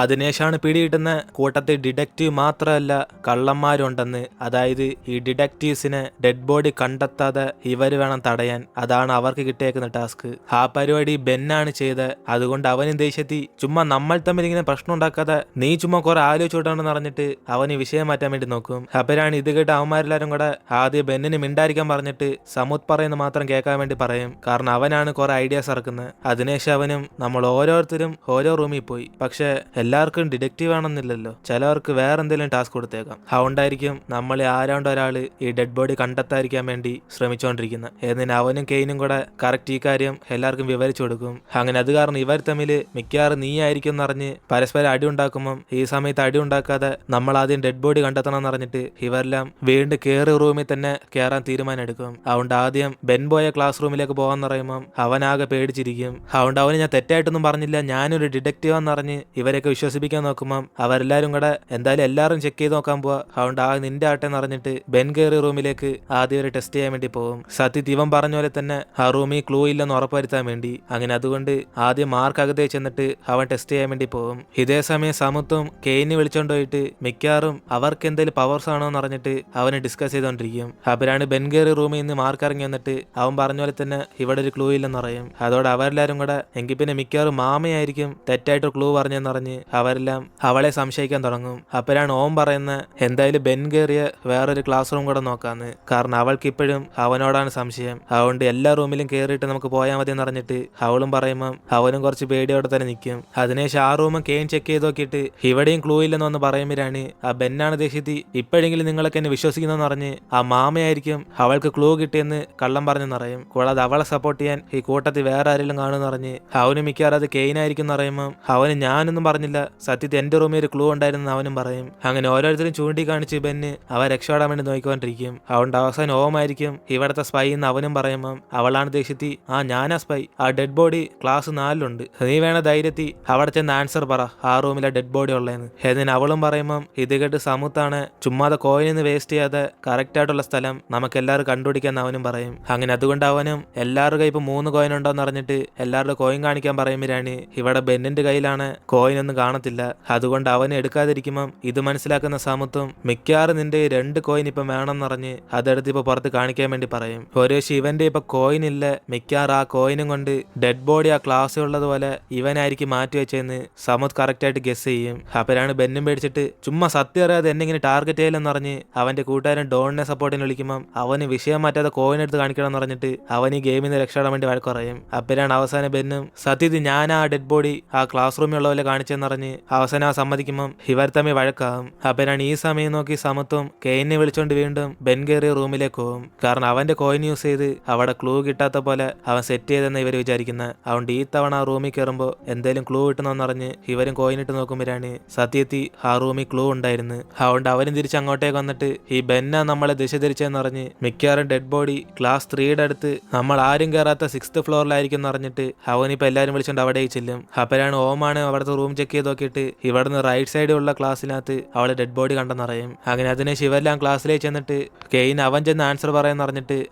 അതിനേശാണ് പിടികിട്ടുന്ന കൂട്ടത്തിൽ ഡിറ്റക്റ്റീവ് മാത്രമല്ല കള്ളന്മാരുണ്ടെന്ന്. അതായത് ഈ ഡിറ്റക്റ്റീവ്സിനെ ഡെഡ് ബോഡി കണ്ടെത്താതെ ഇവർ വേണം തടയാൻ. അതാണ് അവർക്ക് കിട്ടിയേക്കുന്ന ടാസ്ക്. ആ പരിപാടി ബെന്നാണ് ചെയ്ത്. അതുകൊണ്ട് അവനും ദേഷ്യത്തി ചുമ്മാ നമ്മൾ തമ്മിൽ ഇങ്ങനെ പ്രശ്നം ഉണ്ടാക്കാതെ നീ ചുമ്മാ കുറെ ആലോചിച്ചോട്ടാണെന്ന് പറഞ്ഞിട്ട് അവന് വിഷയം മാറ്റാൻ വേണ്ടി നോക്കും. അപ്പോഴാണ് ഇത് കേട്ട് അവന്മാരെല്ലാരും കൂടെ ആദ്യം ബെന്നിന് മിണ്ടായിരിക്കാൻ പറഞ്ഞിട്ട് സമുദ് പറയുന്നത് മാത്രം കേൾക്കാൻ വേണ്ടി പറയും. കാരണം അവനാണ് കുറെ ഐഡിയാസ് ഇറക്കുന്നത്. അതിനേശം അവനും നമ്മൾ ഓരോരുത്തരും ഓരോ റൂമിൽ പോയി. പക്ഷെ എല്ലാവർക്കും ഡിറ്റക്റ്റീവ് ആണെന്നില്ലല്ലോ, ചിലവർക്ക് വേറെ എന്തെങ്കിലും ടാസ്ക് കൊടുത്തേക്കാം. അതുകൊണ്ടായിരിക്കും നമ്മളെ ആരാണ്ട് ഒരാള് ഈ ഡെഡ് ബോഡി കണ്ടെത്താതിരിക്കാൻ വേണ്ടി ശ്രമിച്ചുകൊണ്ടിരിക്കുന്നത്. എന്നിട്ട് അവനും കെയിനും കൂടെ കറക്റ്റ് ഈ കാര്യം എല്ലാവർക്കും വിവരിച്ചു കൊടുക്കും. അങ്ങനെ അത് കാരണം ഇവർ തമ്മിൽ മിക്കവാറും നീ ആയിരിക്കും എന്നറിഞ്ഞ് പരസ്പരം അടി ഉണ്ടാക്കുമ്പം ഈ സമയത്ത് അടി ഉണ്ടാക്കാതെ നമ്മൾ ആദ്യം ഡെഡ് ബോഡി കണ്ടെത്തണം എന്നറിഞ്ഞിട്ട് ഇവരെല്ലാം വീണ്ടും കയറി റൂമിൽ തന്നെ കയറാൻ തീരുമാനം എടുക്കും. അതുകൊണ്ട് ആദ്യം ബെൻ പോയ ക്ലാസ് റൂമിലേക്ക് പോകാൻ പറയുമ്പം അവനാകെ പേടിച്ചിരിക്കും. അതുകൊണ്ട് അവന് ഞാൻ തെറ്റായിട്ടൊന്നും പറഞ്ഞില്ല, ഞാനൊരു ഡിറ്റക്റ്റീവാന്ന് പറഞ്ഞ് ഇവരെയൊക്കെ വിശ്വസിപ്പിക്കാൻ നോക്കുമ്പോൾ അവരെല്ലാരും കൂടെ എന്തായാലും എല്ലാവരും ചെക്ക് ചെയ്ത് നോക്കാൻ പോവാ. അതുകൊണ്ട് നിന്റെ ആട്ടെ നിറഞ്ഞിട്ട് ബെൻ കയറി റൂമിലേക്ക് ആദ്യം ഒരു ടെസ്റ്റ് ചെയ്യാൻ വേണ്ടി പോകും. സത്യത്തിൽ ഇവൻ പറഞ്ഞ പോലെ തന്നെ ആ റൂമിൽ ക്ലൂ ഇല്ലെന്ന് ഉറപ്പുവരുത്താൻ വേണ്ടി. അങ്ങനെ അതുകൊണ്ട് ആദ്യം മാർക്ക് അകത്തേ ചെന്നിട്ട് അവൻ ടെസ്റ്റ് ചെയ്യാൻ വേണ്ടി പോകും. ഇതേ സമയം സമുത്തും കെയിനെ വിളിച്ചോണ്ട് പോയിട്ട് മിക്കവാറും അവർക്ക് എന്തെങ്കിലും പവേഴ്സ് ആണോ എന്ന് പറഞ്ഞിട്ട് അവന് ഡിസ്കസ് ചെയ്തോണ്ടിരിക്കും. അപ്പോഴാണ് ബെൻ കയറി റൂമിൽ നിന്ന് മാർക്ക് ഇറങ്ങി വന്നിട്ട് അവൻ പറഞ്ഞ പോലെ തന്നെ ഇവിടെ ഒരു ക്ലൂ ഇല്ലെന്ന് പറയും. അതോടെ അവരെല്ലാരും കൂടെ എങ്കിൽ പിന്നെ മിക്കവാറും മാമയായിരിക്കും തെറ്റായിട്ട് ക്ലൂ പറഞ്ഞെന്നറിഞ്ഞ് അവരെല്ലാം അവളെ സംശയിക്കാൻ തുടങ്ങും. അപ്പോഴാണ് ഓം പറയുന്ന എന്തായാലും ബെൻ കയറിയ വേറൊരു ക്ലാസ് റൂം കൂടെ നോക്കാന്ന്. കാരണം അവൾക്ക് ഇപ്പോഴും അവനോടാണ് സംശയം. അതുകൊണ്ട് എല്ലാ റൂമിലും കയറിയിട്ട് നമുക്ക് പോയാൽ മതി എന്ന് പറഞ്ഞിട്ട് അവളും പറയുമ്പം അവനും കുറച്ച് പേടിയോടെ തന്നെ നിൽക്കും. അതിനുശേഷം ആ റൂമും കെയിൻ ചെക്ക് ചെയ്ത് നോക്കിയിട്ട് ഇവിടെയും ക്ലൂ ഇല്ലെന്ന് വന്ന് പറയുമ്പോഴാണ് ആ ബെന്നാണ് ദേഷ്യത്തി ഇപ്പോഴെങ്കിലും നിങ്ങളൊക്കെ എന്നെ വിശ്വസിക്കുന്നെന്ന് പറഞ്ഞ് ആ മാമയായിരിക്കും അവൾക്ക് ക്ലൂ കിട്ടിയെന്ന് കള്ളം പറഞ്ഞെന്ന് പറയും. കൂടാതെ അവളെ സപ്പോർട്ട് ചെയ്യാൻ ഈ കൂട്ടത്തിൽ വേറെ ആരെങ്കിലും കാണുമെന്ന് പറഞ്ഞ് അവന് മിക്കവാറും അത് കെയിനായിരിക്കും എന്ന് പറയുമ്പോൾ അവന് ഞാനൊന്നും പറഞ്ഞില്ല, സത്യത്തിൽ എന്റെ റൂമിൽ ഒരു ക്ലൂ ഉണ്ടായിരുന്നു അവനും പറയും. അങ്ങനെ ഓരോരുത്തരും ചൂണ്ടിക്കാണിച്ച് ബെന്ന് അവ രക്ഷപ്പെടാൻ വേണ്ടി നോക്കിക്കൊണ്ടിരിക്കും. അതുകൊണ്ട് അവസാനം ഓമായിരിക്കും ഇവിടത്തെ സ്പൈ എന്ന് അവനും പറയുമ്പം അവളാണ് ദേഷ്യത്തി ഞാനാ സ്പൈ, ആ ഡെഡ് ബോഡി ക്ലാസ് 4 നീ വേണ ധൈര്യത്തി അവിടെ ചെന്ന് ആൻസർ പറ ആ റൂമിലെ ഡെഡ് ബോഡി ഉള്ളതെന്ന്. എന്നിന് അവളും പറയുമ്പം ഇത് കേട്ട് സമുത്താണ് ചുമ്മാതെ കോയിന് വേസ്റ്റ് ചെയ്യാതെ കറക്റ്റ് ആയിട്ടുള്ള സ്ഥലം നമുക്ക് എല്ലാവരും കണ്ടുപിടിക്കാൻ അവനും പറയും. അങ്ങനെ അതുകൊണ്ട് അവനും എല്ലാവരുടെ കൈ ഇപ്പൊ 3 കോയിൻ ഉണ്ടോന്ന് അറിഞ്ഞിട്ട് എല്ലാവരുടെ കോയിൻ കാണിക്കാൻ പറയുമ്പോഴാണ് ഇവിടെ ബെന്നിന്റെ കയ്യിലാണ് കോയിൻ ഒന്നും കാണത്തില്ല. അതുകൊണ്ട് അവനെ എടുക്കാതിരിക്കുമ്പം ഇത് മനസ്സിലാക്കുന്ന സമുത്തും മിക്കവാറും നിന്റെ 2 കോയിൻ ഇപ്പം വേണമെന്നറിഞ്ഞ് അതെടുത്ത് ഇപ്പൊ പുറത്ത് കാണിക്കാൻ വേണ്ടി പറയും. ഒരു ശിവന്റെ ഇപ്പൊ കോയിൻ ഇല്ല, മിക്കവാറും ആ കോയിനും കൊണ്ട് ഡെഡ് ബോഡി ആ ക്ലാസ് ഉള്ളതുപോലെ ഇവനായിരിക്കും മാറ്റി വെച്ചെന്ന് സമുദ് കറക്റ്റ് ആയിട്ട് ഗസ് ചെയ്യും. അപ്പോഴാണ് ബെന്നും പേടിച്ചിട്ട് ചുമ്മാ സത്യം അറിയാതെ എന്നെ ഇങ്ങനെ ടാർഗറ്റ് ചെയ്യില്ലെന്ന് പറഞ്ഞ് അവന്റെ കൂട്ടുകാരൻ ഡോണിനെ സപ്പോർട്ടിന് വിളിക്കുമ്പം അവന് വിഷയം മാറ്റാതെ കോയിൻ എടുത്ത് കാണിക്കണം എന്ന് പറഞ്ഞിട്ട് അവൻ ഈ ഗെയിമിൽ നിന്ന് രക്ഷപ്പെടാൻ വേണ്ടി വഴക്ക് പറയും. അപ്പോഴാണ് അവസാനം ബെന്നും സത്യത്തിൽ ഞാൻ ആ ഡെഡ് ബോഡി ആ ക്ലാസ് റൂമിൽ ഉള്ള പോലെ കാണിച്ചെന്ന് പറഞ്ഞ് അവസാനം സമ്മതിക്കുമ്പം ഇവർ തമ്മിൽ വഴക്കാവും. അപ്പോഴാണ് ഈ സമയം നോക്കി സമുത്തും കെയിനെ വിളിച്ചോണ്ട് വീണ്ടും ബെൻ കയറിയ റൂമിലേക്ക് പോകും. കാരണം അവന്റെ കോയിൻ യൂസ് ചെയ്ത് അവിടെ ക്ലൂ കിട്ടാത്ത പോലെ അവൻ സെറ്റ് ചെയ്തെന്ന് ഇവർ വിചാരിക്കുന്നത്. അതുകൊണ്ട് ഈ തവണ ആ റൂമിൽ കയറുമ്പോൾ എന്തെങ്കിലും ക്ലൂ കിട്ടണമെന്നറിഞ്ഞ് ഇവരും കോയിൻ ഇട്ട് നോക്കുമ്പോഴാണ് സത്യത്തിൽ ആ റൂമിൽ ക്ലൂ ഉണ്ടായിരുന്നു. അതുകൊണ്ട് അവരും തിരിച്ച് അങ്ങോട്ടേക്ക് വന്നിട്ട് ഈ ബെന്ന നമ്മളെ ദിശ തിരിച്ചെന്നറിഞ്ഞ് മിക്കവാറും ഡെഡ് ബോഡി ക്ലാസ് 3 അടുത്ത് നമ്മൾ ആരും കയറാത്ത 6th ഫ്ലോറിലായിരിക്കും എന്നറിഞ്ഞിട്ട് അവനിപ്പോൾ എല്ലാവരും വിളിച്ചോണ്ട് അവിടെ ചെല്ലും. അപ്പോഴാണ് ഓമാണ് അവിടുത്തെ റൂം ചെക്ക് ചെയ്ത് നോക്കിയിട്ട് ഇവിടുന്ന് റൈറ്റ് സൈഡിലുള്ള ക്ലാസ്സിനകത്ത് അവള് ഡെഡ് ബോഡി കണ്ടെന്നറിയും. അങ്ങനെ അതിനുശേഷം ഇവരെല്ലാം ക്ലാസ്സിലേക്ക് ചെന്നിട്ട് കെയിൻ അവൻ ചെന്ന് ആൻസർ പറയാന്ന് പറഞ്ഞിട്ട്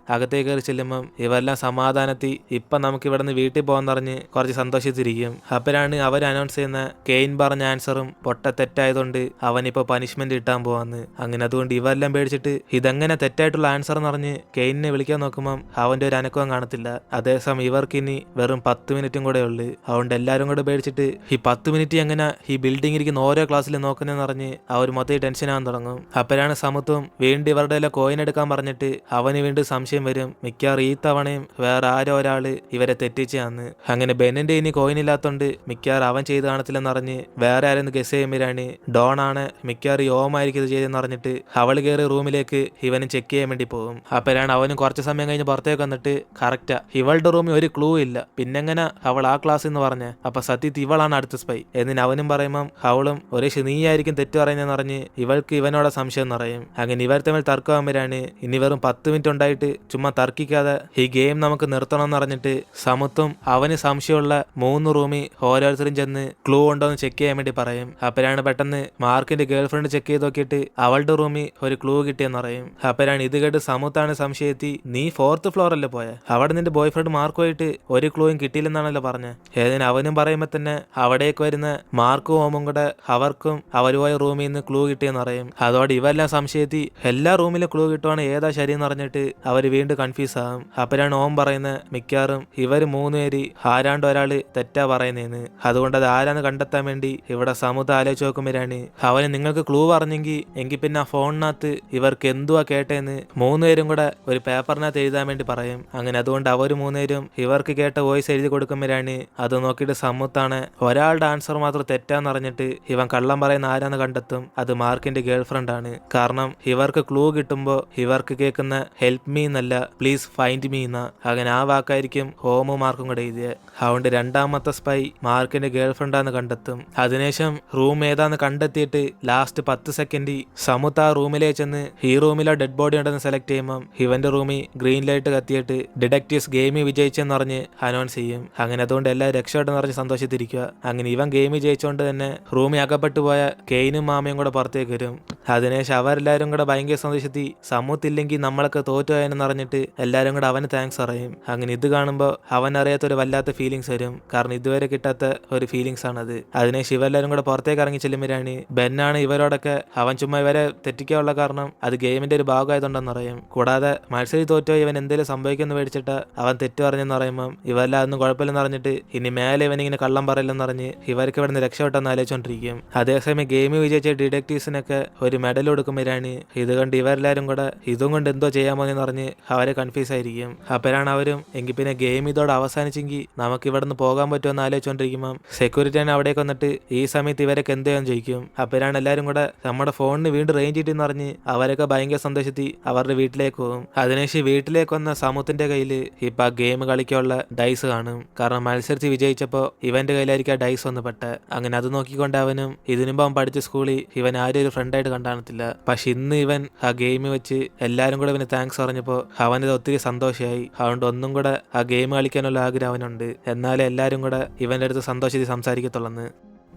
അകത്തേക്ക് കയറി ചെല്ലുമ്പം ഇവരെല്ലാം സമാധാനത്തി ഇപ്പം നമുക്ക് ഇവിടുന്ന് വീട്ടിൽ പോകാന്നറിഞ്ഞ് കുറച്ച് സന്തോഷിച്ചിരിക്കും. അപ്പോഴാണ് അവർ അനൗൺസ് ചെയ്യുന്ന കെയിൻ പറഞ്ഞ ആൻസറും പൊട്ട തെറ്റായതുകൊണ്ട് അവനിപ്പോൾ പനിഷ്മെന്റ് കിട്ടാൻ പോവാന്ന്. അങ്ങനെ അതുകൊണ്ട് ഇവരെല്ലാം പേടിച്ചിട്ട് ഇതെങ്ങനെ തെറ്റായിട്ടുള്ള ആൻസർ എന്ന് പറഞ്ഞ് കെയിനെ വിളിക്കാൻ നോക്കുമ്പം അവന്റെ ഒരു അനക്കവും കാണത്തില്ല. അതേസമയം ഇവർക്ക് ഇനി വെറും 10 മിനിറ്റും കൂടെ ഉള്ളു. അതുകൊണ്ട് എല്ലാവരും കൂടെ പേടിച്ചിട്ട് ഈ 10 മിനിറ്റ് എങ്ങനെ ഈ ബിൽഡിംഗ് ഇരിക്കുന്ന ഓരോ ക്ലാസ്സിൽ നോക്കുന്നതെന്ന് പറഞ്ഞ് അവർ മൊത്തം ടെൻഷൻ ആവാൻ തുടങ്ങും. അപ്പോഴാണ് സമുത്തും വീണ്ടും ഇവരുടെ എല്ലാം കോയിൻ എടുക്കാൻ പറഞ്ഞിട്ട് അവന് വീണ്ടും സംശയം വരും, മിക്കവാറും ഈ തവണയും വേറെ ആരോ ഒരാള് ഇവരെ തെറ്റിച്ചാന്ന്. അങ്ങനെ ബെന്നിന്റെ ഇനി കോയിൻ ഇല്ലാത്തോണ്ട് മിക്കവാറും അവൻ ചെയ്ത് കാണത്തില്ലെന്ന് പറഞ്ഞ് വേറെ ആരെന്ന് ഗസ് ചെയ്യുമ്പോഴാണ് ഡോൺ ആണ് മിക്കവാറും യോമായിരിക്കും ഇത് ചെയ്തെന്ന് പറഞ്ഞിട്ട് അവള് കയറി റൂമിലേക്ക് ഇവനും ചെക്ക് ചെയ്യാൻ വേണ്ടി പോകും. അപ്പോഴാണ് അവനും കുറച്ച് സമയം കഴിഞ്ഞ് പുറത്തേക്ക് വന്നിട്ട് കറക്റ്റാ ഇവളുടെ റൂമിൽ ഒരു ക്ലൂ ഇല്ല, പിന്നെങ്ങനെ അവൾ ആ ക്ലാസ് എന്ന് പറഞ്ഞ് അപ്പൊ സത്യത്തിൽ ഇവളാണ് അടുത്ത സ്പൈ എന്നിന് അവനും പറയുമ്പം അവളും ഒരേ നീയായിരിക്കും തെറ്റ് പറയുന്നതെന്ന് പറഞ്ഞ് ഇവൾക്ക് ഇവനോട് സംശയം നിറയും. അങ്ങനെ ഇവർ തമ്മിൽ തർക്കമാകുമ്പോഴാണ് ഇനി വെറും 10 മിനിറ്റ് ഉണ്ടായിട്ട് ചുമ്മാ തർക്കിക്കാതെ ഈ ഗെയിം നമുക്ക് നിർത്തണം എന്ന് പറഞ്ഞിട്ട് സമുത്തും അവന് സംശയമുള്ള 3 റൂമിൽ ഓരോരുത്തരും ചെന്ന് ക്ലൂ ഉണ്ടോ എന്ന് ചെക്ക് ചെയ്യാൻ വേണ്ടി പറയും. അപ്പോഴാണ് പെട്ടെന്ന് മാർക്കിന്റെ ഗേൾ ഫ്രണ്ട് ചെക്ക് ചെയ്ത് നോക്കിയിട്ട് അവളുടെ റൂമിൽ ഒരു ക്ലൂ കിട്ടിയെന്ന് പറയും. അപ്പോഴാണ് ഇത് കേട്ട് സമുത്താണ് സംശയത്തി നീ 4th ഫ്ലോറല്ലേ പോയ, അവിടെ നിന്റെ ബോയ് ഫ്രണ്ട് മാർക്കുമായിട്ട് ഒരു ക്ലൂയും കിട്ടിയില്ലെന്നാണല്ലോ പറഞ്ഞത്. ഏതിന് അവനും പറയുമ്പോ തന്നെ അവിടേക്ക് വരുന്ന മാർക്കും ഓമും കൂടെ അവർക്കും അവർ പോയ റൂമിൽ നിന്ന് ക്ലൂ കിട്ടിയെന്ന് പറയും. അതോടെ ഇവരെല്ലാം സംശയത്തി എല്ലാ റൂമിലും ക്ലൂ കിട്ടുവാണ് ഏതാ ശരിയെന്ന് പറഞ്ഞിട്ട് അവര് വീണ്ടും കൺഫ്യൂസ് ആകും. അപ്പോഴാണ് ഓം പറയുന്നത് മിക്കവാറും ഇവര് 3 പേര് ആരാണ്ട് ഒരാള് തെറ്റാ പറയുന്നതെന്ന്. അതുകൊണ്ട് അത് ആരാന്ന് കണ്ടെത്താൻ വേണ്ടി ഇവിടെ സമുദ്രം ആലോചിച്ച് നോക്കുമ്പോഴാണ് അവന് നിങ്ങൾക്ക് ക്ലൂ പറഞ്ഞെങ്കിൽ എങ്കിൽ പിന്നെ ആ ഫോണിനകത്ത് ഇവർക്ക് എന്തുവാ കേട്ടേന്ന് 3 പേരും കൂടെ ഒരു പേപ്പറിനകത്ത് എഴുതാൻ വേണ്ടി പറയും. അങ്ങനെ അതുകൊണ്ട് അവർ 3 പേരും ഇവർക്ക് കേട്ട വോയിസ് എഴുതി കൊടുക്കുമ്പോഴാണ് അത് നോക്കിയിട്ട് സമുത്താണ് ഒരാളുടെ ആൻസർ മാത്രം തെറ്റാന്ന് അറിഞ്ഞിട്ട് ഇവൻ കള്ളം പറയുന്ന ആരാന്ന് കണ്ടെത്തും. അത് മാർക്കിന്റെ ഗേൾ ഫ്രണ്ട് ആണ്. കാരണം ഇവർക്ക് ക്ലൂ കിട്ടുമ്പോൾ ഇവർക്ക് കേൾക്കുന്ന ഹെൽപ്പ് മീ എന്നല്ല പ്ലീസ് ഫൈൻഡ് മീ എന്ന അങ്ങനെ ആ വാക്കായിരിക്കും ഹോമും മാർക്കും കൂടെ എഴുതിയത്. അതുകൊണ്ട് രണ്ടാമത്തെ സ്പൈ മാർക്കിന്റെ ഗേൾ ഫ്രണ്ടാന്ന് കണ്ടെത്തും. അതിനുശേഷം റൂം ഏതാന്ന് കണ്ടെത്തിയിട്ട് ലാസ്റ്റ് 10 സെക്കൻഡ് സമുത്ത് ആ റൂമിലേക്ക് ചെന്ന് ഈ റൂമിലെ ഡെഡ് ബോഡി ഉണ്ടെന്ന് സെലക്ട് ചെയ്യുമ്പം ഇവന്റെ റൂമിൽ ഗ്രീൻ ലൈറ്റ് കത്തിയിട്ട് ഡിഡക്റ്റീവ്സ് ഗെയിമിൽ വിജയിച്ചെന്ന് പറഞ്ഞ് അനൗൺസ് ചെയ്യും. അങ്ങനെ അതുകൊണ്ട് എല്ലാവരും രക്ഷപ്പെട്ടെന്ന് പറഞ്ഞ് സന്തോഷത്തിരിക്കുക. അങ്ങനെ ഇവൻ ഗെയിമിൽ ജയിച്ചുകൊണ്ട് തന്നെ റൂമിൽ അകപ്പെട്ടു പോയ കെയിനും മാമയും കൂടെ പുറത്തേക്ക് വരും. അതിനുശേഷം അവരെല്ലാവരും കൂടെ ഭയങ്കര സന്തോഷത്തി സമുത്തില്ലെങ്കിൽ നമ്മളൊക്കെ തോറ്റുപോയെന്ന് അറിഞ്ഞിട്ട് എല്ലാവരും കൂടെ അവന് താങ്ക്സ് പറയും. അങ്ങനെ ഇത് കാണുമ്പോൾ അവൻ അറിയാത്ത ഒരു വല്ലാത്ത ഫീലിങ്സ് വരും. കാരണം ഇതുവരെ കിട്ടാത്ത ഒരു ഫീലിങ്സ് ആണത്. അതിനുശേഷം ഇവരെല്ലാവരും കൂടെ പുറത്തേക്ക് ഇറങ്ങി ചെല്ലുമ്പോഴാണ് ബെന്നാണ് ഇവരോടൊക്കെ അവൻ ചുമ്മാ ഇവരെ തെറ്റിക്കാനുള്ള കാരണം അത് ഗെയിമിന്റെ ഒരു ഭാഗമായതുകൊണ്ടെന്ന് പറയും. കൂടാതെ മത്സരി തോറ്റോ ഇവൻ എന്തെങ്കിലും സംഭവിക്കുമെന്ന് മേടിച്ചിട്ട് അവൻ തെറ്റ് പറഞ്ഞെന്ന് പറയുമ്പം ഇവരെല്ലാം അതൊന്നും കുഴപ്പമില്ലെന്ന് പറഞ്ഞിട്ട് ഇനി മേലെ ഇവനിങ്ങനെ കള്ളം പറയില്ലെന്ന് പറഞ്ഞ് ഇവർക്ക് ഇവിടുന്ന് രക്ഷപ്പെട്ടെന്ന് ആലോചിച്ചോണ്ടിരിക്കും. അതേസമയം ഗെയിമിൽ വിജയിച്ച ഡിഡക്റ്റീവ്സിനൊക്കെ ഒരു മെഡൽ കൊടുക്കുമ്പോഴാണ് ഇത് കണ്ട് ഇവരെല്ലാവരും കൂടെ ഇതും കൊണ്ട് എന്തോ ചെയ്യാമോ എന്ന് പറഞ്ഞ് അവരെ കൺഫ്യൂസ് ആയിരിക്കും. അപ്പോഴാണ് അവരും എങ്കിൽ പിന്നെ ഗെയിം ഇതോടെ അവസാനിച്ചെങ്കിൽ നമുക്ക് ഇവിടുന്ന് പോകാൻ പറ്റുമെന്ന് ആലോചിച്ചുകൊണ്ടിരിക്കുമ്പം സെക്യൂരിറ്റിയാണ് അവിടേക്ക് വന്നിട്ട് ഈ സമയത്ത് ഇവരൊക്കെ എന്ത് ചെയ്യാൻ ചോദിക്കും. അപ്പോഴാണ് എല്ലാവരും കൂടെ നമ്മുടെ ഫോണിന് വീണ്ടും റേഞ്ച് കിട്ടിയെന്ന് പറഞ്ഞ് അവരൊക്കെ ഭയങ്കര സന്തോഷത്തി അവരുടെ വീട്ടിലേക്ക് പോകും. അതിനുശേഷം വീട്ടിലേക്ക് വന്ന സമുത്തിന്റെ കയ്യിൽ ഇപ്പൊ ആ ഗെയിം കളിക്കാനുള്ള ഡൈസ് കാണും. കാരണം മത്സരിച്ച് വിജയിച്ചപ്പോൾ ഇവന്റെ കയ്യിലായിരിക്കും ആ ഡൈസ് വന്ന് പെട്ടെ. അങ്ങനെ അത് നോക്കിക്കൊണ്ട് അവനും ഇതിനുമ്പോ അവൻ പഠിച്ച സ്കൂളിൽ ഇവൻ ആരും ഒരു ഫ്രണ്ടായിട്ട് കണ്ടാണത്തില്ല. പക്ഷെ ഇന്ന് ഇവൻ ആ ഗെയിം വെച്ച് എല്ലാരും കൂടെ ഇവന് താങ്ക്സ് പറഞ്ഞപ്പോൾ അവനത് ഒത്തിരി സന്തോഷമായി. അതുകൊണ്ട് ഒന്നും കൂടെ ആ ഗെയിം കളിക്കാനുള്ള ആഗ്രഹം അവനുണ്ട്. എന്നാലേ എല്ലാരും കൂടെ ഇവന്റെ അടുത്ത് സന്തോഷത്തിൽ സംസാരിക്കത്തുള്ളന്ന്.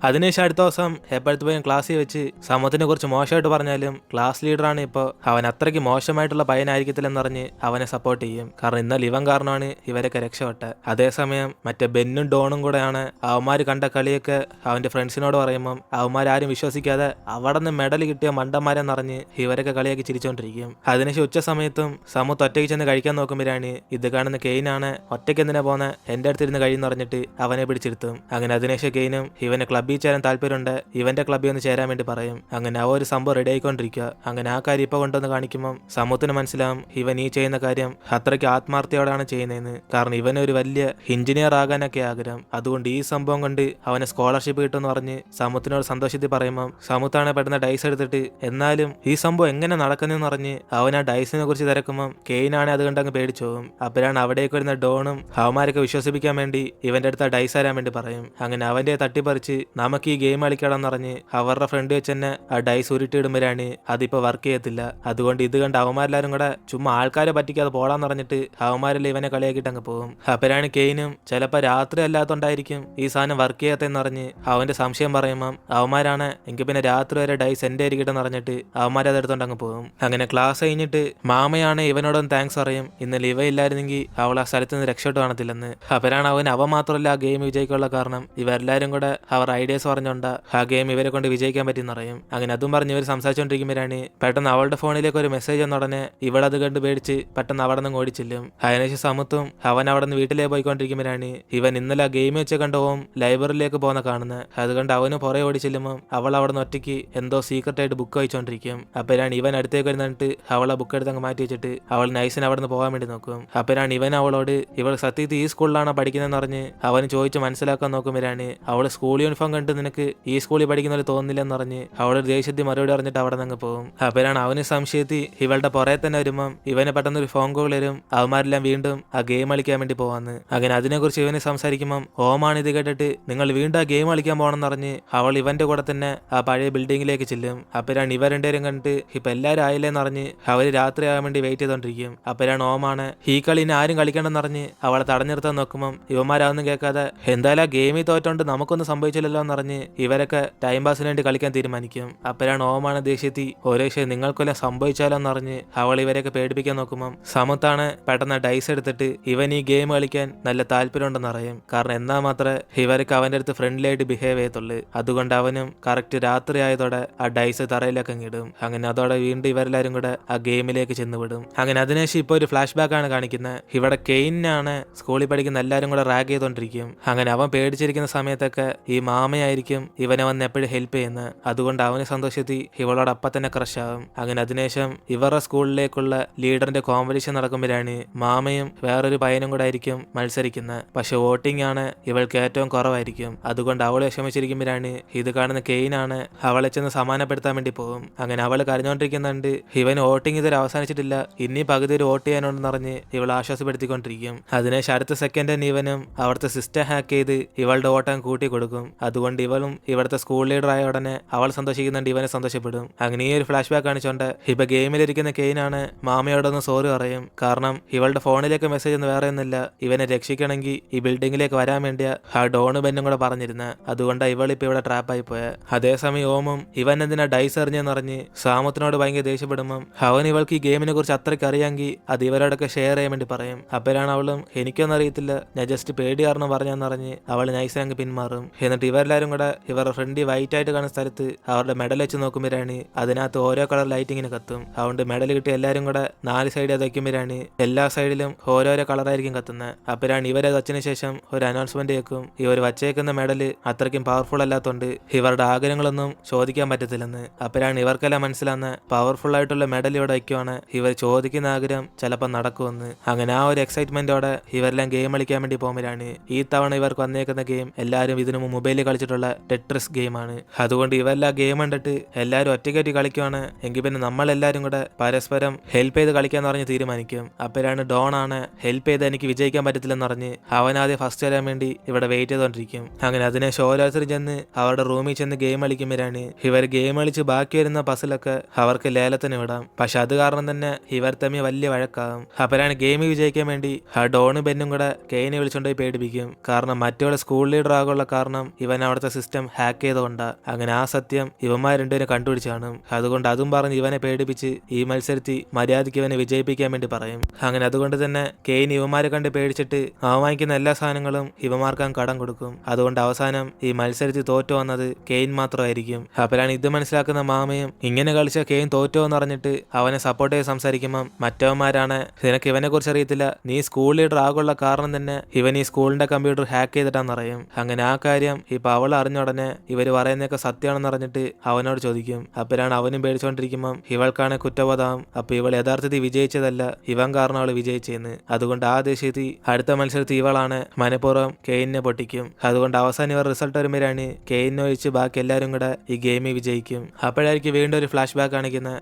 അതിനുശേഷം അടുത്ത ദിവസം എപ്പോഴത്തെ പോയും ക്ലാസ്സിൽ വെച്ച് സമൂഹത്തിനെ കുറിച്ച് മോശമായിട്ട് പറഞ്ഞാലും ക്ലാസ് ലീഡറാണ് ഇപ്പോൾ അവൻ അത്രയ്ക്ക് മോശമായിട്ടുള്ള പയ്യനായിരിക്കത്തില്ലെന്ന് പറഞ്ഞ് അവനെ സപ്പോർട്ട് ചെയ്യും. കാരണം ഇന്നലെ ഇവൻ കാരണമാണ് ഇവരൊക്കെ രക്ഷപ്പെട്ടെ. അതേസമയം മറ്റേ ബെന്നും ഡോണും കൂടെയാണ് അവന്മാർ കണ്ട കളിയൊക്കെ അവന്റെ ഫ്രണ്ട്സിനോട് പറയുമ്പം അവന്മാരും വിശ്വസിക്കാതെ അവിടെ നിന്ന് മെഡൽ കിട്ടിയ മണ്ടന്മാരെന്നറിഞ്ഞ് ഇവരൊക്കെ കളിയാക്കി ചിരിച്ചോണ്ടിരിക്കും. അതിനുശേഷം ഉച്ച സമയത്തും സമൂഹത്ത് ഒറ്റയ്ക്ക് ചെന്ന് കഴിക്കാൻ നോക്കുമ്പോഴാണ് ഇത് കാണുന്ന കെയിനാണ് ഒറ്റയ്ക്ക് എന്തിനാ പോകുന്ന എന്റെ അടുത്തിരുന്ന് കഴിയെന്ന് പറഞ്ഞിട്ട് അവനെ പിടിച്ചിരുത്തും. അങ്ങനെ അതിനുശേഷം കെയിനും ഇവനെ ക്ലബ്ബിൽ ചേരാൻ താല്പര്യമുണ്ട്, ഇവന്റെ ക്ലബ്ബിൽ ഒന്ന് ചേരാൻ വേണ്ടി പറയും. അങ്ങനെ ആ ഒരു സംഭവം റെഡി ആയിക്കൊണ്ടിരിക്കുക. അങ്ങനെ ആ കാര്യം ഇപ്പൊ കൊണ്ടുവന്ന് കാണിക്കുമ്പോൾ സമൂഹത്തിന് മനസ്സിലാവും ഇവൻ ഈ ചെയ്യുന്ന കാര്യം അത്രയ്ക്ക് ആത്മാർത്ഥയോടാണ് ചെയ്യുന്നതെന്ന്. കാരണം ഇവനൊരു വലിയ എഞ്ചിനീയർ ആകാനൊക്കെ ആഗ്രഹം. അതുകൊണ്ട് ഈ സംഭവം കൊണ്ട് അവന് സ്കോളർഷിപ്പ് കിട്ടുമെന്ന് പറഞ്ഞ് സമൂഹത്തിനോട് സന്തോഷത്തിൽ പറയുമ്പോൾ സമൂഹത്താണ് പെട്ടെന്ന് ഡൈസ് എടുത്തിട്ട് എന്നാലും ഈ സംഭവം എങ്ങനെ നടക്കുന്നതെന്ന് പറഞ്ഞ് അവൻ ആ ഡൈസിനെ കുറിച്ച് തിരക്കുമ്പോൾ കെയിനാണ് അത് കണ്ടങ്ങ് പേടിച്ചു പോകും. അപ്പോഴാണ് അവിടേക്ക് വരുന്ന ഡോണും അവന്മാരൊക്കെ വിശ്വസിപ്പിക്കാൻ വേണ്ടി ഇവന്റെ അടുത്ത് ആ ഡൈസ് തരാൻ വേണ്ടി പറയും. അങ്ങനെ അവന്റെ തട്ടിപ്പറിച്ച് നമുക്ക് ഈ ഗെയിം കളിക്കണമെന്ന് പറഞ്ഞ് അവരുടെ ഫ്രണ്ട് വെച്ച് തന്നെ ആ ഡൈസ് ഉരുട്ടിയിടുമ്പോഴാണ് അതിപ്പോ വർക്ക് ചെയ്യത്തില്ല. അതുകൊണ്ട് ഇത് കണ്ട് അവന്മാരെല്ലാരും കൂടെ ചുമ്മാ ആൾക്കാരെ പറ്റിക്കാതെ പോടാന്ന് പറഞ്ഞിട്ട് അവന്മാരെല്ലാം ഇവനെ കളിയാക്കിയിട്ട് അങ്ങ് പോകും. അപ്പോഴാണ് കെയിനും ചിലപ്പോൾ രാത്രി അല്ലാത്തോണ്ടായിരിക്കും ഈ സാധനം വർക്ക് ചെയ്യാത്തെന്ന് പറഞ്ഞ് അവന്റെ സംശയം പറയുമ്പം അവന്മാരാണ് എനിക്ക് പിന്നെ രാത്രി വരെ ഡൈസ് എന്റെ ആയിരിക്കട്ടെന്ന് പറഞ്ഞിട്ട് അവന്മാരെ അതെടുത്തോണ്ട് അങ്ങ് പോകും. അങ്ങനെ ക്ലാസ് കഴിഞ്ഞിട്ട് മാമയാണ് ഇവനോടൊന്ന് താങ്ക്സ് പറയും, ഇന്നലെ ഇവ ഇല്ലായിരുന്നെങ്കിൽ അവൾ ആ സ്ഥലത്ത് നിന്ന് രക്ഷപ്പെട്ട് കാണത്തില്ലെന്ന്. അപ്പോഴാണ് അവൻ മാത്രമല്ല ആ ഗെയിം വിജയിക്കാനുള്ള കാരണം ഇവരെല്ലാരും കൂടെ അവർ ഐഡിയാസ് പറഞ്ഞോണ്ട ആ ഗെയിം ഇവരെ കൊണ്ട് വിജയിക്കാൻ പറ്റിയെന്ന് പറയും. അങ്ങനെ അതും പറഞ്ഞ് ഇവർ സംസാരിച്ചുകൊണ്ടിരിക്കുമ്പോഴാണ് പെട്ടെന്ന് അവളുടെ ഫോണിലേക്ക് ഒരു മെസ്സേജ് വന്ന ഉടനെ ഇവളത് കണ്ട് പേടിച്ച് പെട്ടെന്ന് അവിടെ നിന്ന് ഓടിച്ചില്ലും. അതിനുശേഷം സമുത്തും അവൻ അവിടെ നിന്ന് വീട്ടിലേക്ക് പോയിക്കൊണ്ടിരിക്കുമ്പോഴാണ് ഇവൻ ഇന്നലെ ആ ഗെയിം വെച്ച് കണ്ട ഓം ലൈബ്രറിയിലേക്ക് പോകുന്ന കാണുന്നത്. അതുകൊണ്ട് അവന് പുറകെ ഓടിച്ചില്ലുമ്പോൾ അവൾ അവിടെ നിന്ന് ഒറ്റയ്ക്ക് എന്തോ സീക്രട്ട് ആയിട്ട് ബുക്ക് വായിച്ചുകൊണ്ടിരിക്കും. അപ്പോഴാണ് ഇവൻ അടുത്തേക്ക് വരുന്നിട്ട് അവളെ ബുക്ക് എടുത്ത് അങ്ങ് മാറ്റി വെച്ചിട്ട് അവൾ നൈസിന് അവിടെ നിന്ന് പോകാൻ വേണ്ടി നോക്കും. അപ്പോഴാണ് ഇവൻ അവളോട് ഇവൾ സത്യത്തിൽ ഈ സ്കൂളിലാണോ പഠിക്കുന്നതെന്ന് പറഞ്ഞ് അവന് ചോദിച്ച് മനസ്സിലാക്കാൻ നോക്കുമ്പോഴാണ് അവൾ സ്കൂൾ യൂണിഫോം കണ്ട് നിനക്ക് ഈ സ്കൂളിൽ പഠിക്കുന്നവർ തോന്നുന്നില്ലെന്ന് പറഞ്ഞ് അവളൊരു ദേഷ്യത്തിൽ മറുപടി പറഞ്ഞിട്ട് അവിടെ നിന്ന് പോകും. അപ്പോഴാണ് അവന് സംശയത്തിൽ ഇവളുടെ പുറകെ തന്നെ വരുമ്പം ഇവന് പെട്ടെന്ന് ഒരു ഫോൺ കോൾ വരും, അവന്മാരെല്ലാം വീണ്ടും ആ ഗെയിം കളിക്കാൻ വേണ്ടി പോവാന്ന്. അങ്ങനെ അതിനെക്കുറിച്ച് ഇവന് സംസാരിക്കുമ്പം ഓമാണ് ഇത് കേട്ടിട്ട് നിങ്ങൾ വീണ്ടും ആ ഗെയിം കളിക്കാൻ പോകണമെന്ന് പറഞ്ഞ് അവൾ ഇവന്റെ കൂടെ തന്നെ ആ പഴയ ബിൽഡിങ്ങിലേക്ക് ചെല്ലും. അപ്പോഴാണ് ഇവർ രണ്ടുപേരും കണ്ടിട്ട് ഇപ്പൊ എല്ലാവരും ആയില്ലേന്ന് പറഞ്ഞ് അവര് രാത്രി ആകാൻ വേണ്ടി വെയിറ്റ് ചെയ്തോണ്ടിരിക്കും. അപ്പോഴാണ് ഓമാണ് ഈ കളി ഇനി ആരും കളിക്കണമെന്ന് പറഞ്ഞ് അവളെ തടഞ്ഞിർത്താൻ നോക്കുമ്പം ഇവന്മാരൊന്നും കേൾക്കാതെ എന്തായാലും ആ ഗെയിമിൽ തോറ്റോണ്ട് നമുക്കൊന്നും സംഭവിച്ചില്ലല്ലോ എന്ന് പറഞ്ഞ് ഇവരൊക്കെ ടൈം പാസിന് വേണ്ടി കളിക്കാൻ തീരുമാനിക്കും. അപ്പോഴാണ് ഓമാണ് ദേഷ്യത്തി ഓരോ നിങ്ങൾക്കൊല്ലാം സംഭവിച്ചാലോ എന്ന് പറഞ്ഞ് അവൾ ഇവരെയൊക്കെ പേടിപ്പിക്കാൻ നോക്കുമ്പം സമുത്താണ് പെട്ടെന്ന് ഡൈസ് എടുത്തിട്ട് ഇവൻ ഈ ഗെയിം കളിക്കാൻ നല്ല താല്പര്യം ഉണ്ടെന്ന് അറിയും. കാരണം എന്നാൽ മാത്രമേ ഇവർക്ക് അവന്റെ അടുത്ത് ഫ്രണ്ട്ലി ആയിട്ട് ബിഹേവ് ചെയ്യത്തുള്ളൂ. അതുകൊണ്ട് അവനും കറക്റ്റ് രാത്രി ആയതോടെ ആ ഡൈസ് തറയിലൊക്കെ ഇടും. അങ്ങനെ അതോടെ വീണ്ടും ഇവരെല്ലാരും കൂടെ ആ ഗെയിമിലേക്ക് ചെന്നുവിടും. അങ്ങനെ അതിനുശേഷം ഇപ്പൊ ഒരു ഫ്ലാഷ് ബാക്ക് ആണ് കാണിക്കുന്നത്. ഇവിടെ കെയിനാണ് സ്കൂളിൽ പഠിക്കുന്ന എല്ലാരും കൂടെ റാഗ് ചെയ്തോണ്ടിരിക്കും. അങ്ങനെ അവൻ പേടിച്ചിരിക്കുന്ന സമയത്തൊക്കെ ഈ മാമയായിരിക്കും ഇവനെ വന്ന് എപ്പോഴും ഹെൽപ്പ് ചെയ്യുന്നത്. അതുകൊണ്ട് അവന് സന്തോഷത്തിൽ ഇവളോട് അപ്പം തന്നെ ക്രഷ് ആവും. അങ്ങനെ അതിനുശേഷം ഇവരുടെ സ്കൂളിലേക്കുള്ള ലീഡറിന്റെ കോമ്പറ്റീഷൻ നടക്കുമ്പോഴാണ് മാമയും വേറൊരു പയ്യനും കൂടെ ആയിരിക്കും മത്സരിക്കുന്നത്. പക്ഷെ വോട്ടിംഗ് ആണ് ഇവൾക്ക് ഏറ്റവും കുറവായിരിക്കും. അതുകൊണ്ട് അവൾ വിഷമിച്ചിരിക്കുമ്പോഴാണ് ഇത് കാണുന്ന കെയിനാണ് അവളെ ചെന്ന് സമാനപ്പെടുത്താൻ വേണ്ടി പോകും. അങ്ങനെ അവൾ കരഞ്ഞോണ്ടിരിക്കുന്നുണ്ട് ഇവൻ വോട്ടിംഗ് ഇതുവരെ അവസാനിച്ചിട്ടില്ല, ഇനി പകുതി ഒരു വോട്ട് ചെയ്യാനുണ്ടെന്ന് പറഞ്ഞ് ഇവൾ ആശ്വാസപ്പെടുത്തിക്കൊണ്ടിരിക്കും. അതിനുശേഷം അടുത്ത സെക്കൻഡ് തന്നെ ഇവനും അവിടുത്തെ സിസ്റ്റം ഹാക്ക് ചെയ്ത് ഇവളുടെ വോട്ടം കൂട്ടി കൊടുക്കും. അതുകൊണ്ട് ഇവളും ഇവിടുത്തെ സ്കൂൾ ലീഡർ ആയ ഉടനെ അവൾ സന്തോഷിക്കുന്നുണ്ട്, ഇവനെ സന്തോഷപ്പെടും. അങ്ങനെ ഈ ഒരു ഫ്ലാഷ് ബാക്ക് കാണിച്ചോണ്ട് ഇപ്പൊ ഗെയിമിലിരിക്കുന്ന കെയിനാണ് മാമയോടൊന്ന് സോറി പറയും. കാരണം ഇവളുടെ ഫോണിലേക്ക് മെസ്സേജ് ഒന്നും വേറെ ഒന്നുമില്ല, ഇവനെ രക്ഷിക്കണമെങ്കിൽ ഈ ബിൽഡിങ്ങിലേക്ക് വരാൻ വേണ്ടിയ ആ ഡോണ് ബെന്നും കൂടെ പറഞ്ഞിരുന്ന. അതുകൊണ്ട് ഇവളിപ്പോ ഇവിടെ ട്രാപ്പായി പോയ. അതേസമയം ഓമും ഇവൻ എന്തിനാ ഡൈസ് എറിഞ്ഞെന്ന് പറഞ്ഞ് സാമത്തിനോട് ഭയങ്കര ദേഷ്യപ്പെടുമ്പം അവൻ ഇവൾക്ക് ഈ ഗെയിമിനെ കുറിച്ച് അത്രയ്ക്ക് അറിയാമെങ്കിൽ അത് ഇവരോടൊക്കെ ഷെയർ ചെയ്യാൻ വേണ്ടി പറയും. അപ്പോഴാണ് അവളും എനിക്കൊന്നും അറിയത്തില്ല, ഞാൻ ജസ്റ്റ് പേടി കാരണം പറഞ്ഞെന്ന് പറഞ്ഞ് അവൾ നൈസിനങ്ങ് പിന്മാറും. എന്നിട്ട് ഇവരെല്ലാരും കൂടെ ഇവരുടെ ഫ്രണ്ട് വൈറ്റ് ആയിട്ട് കാണുന്ന സ്ഥലത്ത് അവരുടെ മെഡൽ വെച്ച് നോക്കുമ്പോഴാണ് അതിനകത്ത് ഓരോ കളർ ലൈറ്റിങ്ങിന് കത്തും. അതുകൊണ്ട് മെഡൽ കിട്ടി എല്ലാരും കൂടെ 4 സൈഡ് അത് വയ്ക്കുമ്പോഴാണ് എല്ലാ സൈഡിലും ഓരോരോ കളറായിരിക്കും കത്തുന്നത്. അപ്പോഴാണ് ഇവരത് വച്ചതിന് ശേഷം ഒരു അനൗൺസ്മെന്റ് കേൾക്കും, ഈ ഒരു വച്ചേക്കുന്ന മെഡൽ അത്രയ്ക്കും പവർഫുൾ അല്ലാത്തതുകൊണ്ട് ഇവരുടെ ആഗ്രഹങ്ങളൊന്നും ചോദിക്കാൻ പറ്റത്തില്ലെന്ന്. അപ്പോഴാണ് ഇവർക്കെല്ലാം മനസ്സിലാവുന്ന പവർഫുൾ ആയിട്ടുള്ള മെഡൽ ഇവിടെ വയ്ക്കുവാണ് ഇവർ ചോദിക്കുന്ന ആഗ്രഹം ചിലപ്പോൾ നടക്കുമെന്ന്. അങ്ങനെ ആ ഒരു എക്സൈറ്റ്മെന്റോടെ ഇവരെല്ലാം ഗെയിം കളിക്കാൻ വേണ്ടി പോകുമ്പോഴാണ് ഈ തവണ ഇവർക്ക് വന്നേക്കുന്ന ഗെയിം എല്ലാവരും ഇതിനു മുമ്പ് മൊബൈലിൽ കളിച്ചിട്ടുള്ള ടെട്രിസ് ഗെയിമാണ്. അതുകൊണ്ട് ഇവരെല്ലാം ഗെയിം കണ്ടിട്ട് എല്ലാവരും ഒറ്റയ്ക്കൊറ്റ കളിക്കുവാണ്. എങ്കിൽ പിന്നെ നമ്മളെല്ലാവരും കൂടെ പരസ്പരം ഹെൽപ്പ് ചെയ്ത് കളിക്കാന്ന് പറഞ്ഞ് തീരുമാനിക്കും. അപ്പോഴാണ് ഡോൺ ആണ് ഹെൽപ്പ് ചെയ്ത് എനിക്ക് വിജയിക്കാൻ പറ്റത്തില്ലെന്ന് പറഞ്ഞ് അവൻ ആദ്യം ഫസ്റ്റ് വരാൻ വേണ്ടി ഇവിടെ വെയിറ്റ് ചെയ്തോണ്ടിരിക്കും. അങ്ങനെ അതിനെ ഓരോരുത്തർ ചെന്ന് അവരുടെ റൂമിൽ ചെന്ന് ഗെയിം കളിക്കുമ്പോഴാണ് ഇവർ ഗെയിം കളിച്ച് ബാക്കി വരുന്ന പസിലൊക്കെ അവർക്ക് ലേലത്തിന് വിടാം. പക്ഷെ അത് കാരണം തന്നെ ഇവർ തമ്മിൽ വലിയ വഴക്കാകും. അപ്പോഴാണ് ഗെയിം വിജയിക്കാൻ വേണ്ടി ആ ഡോണും ബെന്നും കൂടെ കെയിനെ വിളിച്ചുകൊണ്ടുപോയി പേടിപ്പിക്കും. കാരണം മറ്റുള്ള സ്കൂൾ ലീഡർ ആകുള്ള കാരണം ഇവൻ അവിടുത്തെ സിസ്റ്റം ഹാക്ക് ചെയ്തുകൊണ്ടാ. അങ്ങനെ ആ സത്യം ഇവന്മാർ രണ്ടുപേരും കണ്ടുപിടിച്ച് കാണും. അതുകൊണ്ട് അതും പറഞ്ഞ് ഇവനെ പേടിപ്പിച്ച് ഈ മത്സരത്തിൽ മര്യാദയ്ക്ക് ഇവനെ വിജയിപ്പിക്കാൻ വേണ്ടി പറയും. അങ്ങനെ അതുകൊണ്ട് തന്നെ കെയിൻ ഇവന്മാരെ കണ്ട് പേടിച്ചിട്ട് അവൻ വാങ്ങിക്കുന്ന എല്ലാ സാധനങ്ങളും ഇവന്മാർക്കാൻ കടം കൊടുക്കും. അതുകൊണ്ട് അവസാനം ഈ മത്സരത്തിൽ തോറ്റു വന്നത് കെയിൻ മാത്രമായിരിക്കും. അപ്പോഴാണ് ഇത് മനസ്സിലാക്കുന്ന മാമയും ഇങ്ങനെ കളിച്ച കെയിൻ തോറ്റോ എന്ന് പറഞ്ഞിട്ട് അവനെ സപ്പോർട്ട് ചെയ്ത് സംസാരിക്കുമ്പം മറ്റവന്മാരാണ് നിനക്ക് ഇവനെ കുറിച്ച് അറിയത്തില്ല, നീ സ്കൂൾ ലീഡർ ആകുള്ള കാരണം തന്നെ ഇവൻ ഈ സ്കൂളിന്റെ കമ്പ്യൂട്ടർ ഹാക്ക് ചെയ്തിട്ടാന്ന് പറയും. അങ്ങനെ ആ കാര്യം ഇപ്പൊ അവൾ അറിഞ്ഞ ഉടനെ ഇവര് പറയുന്നതൊക്കെ സത്യമാണെന്ന് അറിഞ്ഞിട്ട് അവനോട് ചോദിക്കും. അപ്പോഴാണ് അവനും പേടിച്ചോണ്ടിരിക്കുമ്പം ഇവൾക്കാണ് കുറ്റബോധം. അപ്പൊ ഇവൾ യഥാർത്ഥത്തിൽ വിജയിച്ചതല്ല, ഇവൻ കാരണം അവൾ വിജയിച്ചെന്ന്. അതുകൊണ്ട് ആ ദേശത്തിൽ അടുത്ത മത്സരത്തിൽ ഇവളാണ് മനഃപൂർവ്വം കെയിനെ പൊട്ടിക്കും. അതുകൊണ്ട് അവസാനം ഇവർ റിസൾട്ട് വരുമ്പോഴാണ് കെയിനെ ഒഴിച്ച് ബാക്കി എല്ലാവരും കൂടെ ഈ ഗെയിമിൽ വിജയിക്കും. അപ്പോഴായിരിക്കും വീണ്ടും ഒരു ഫ്ലാഷ് ബാക്ക് കാണിക്കുന്നത്.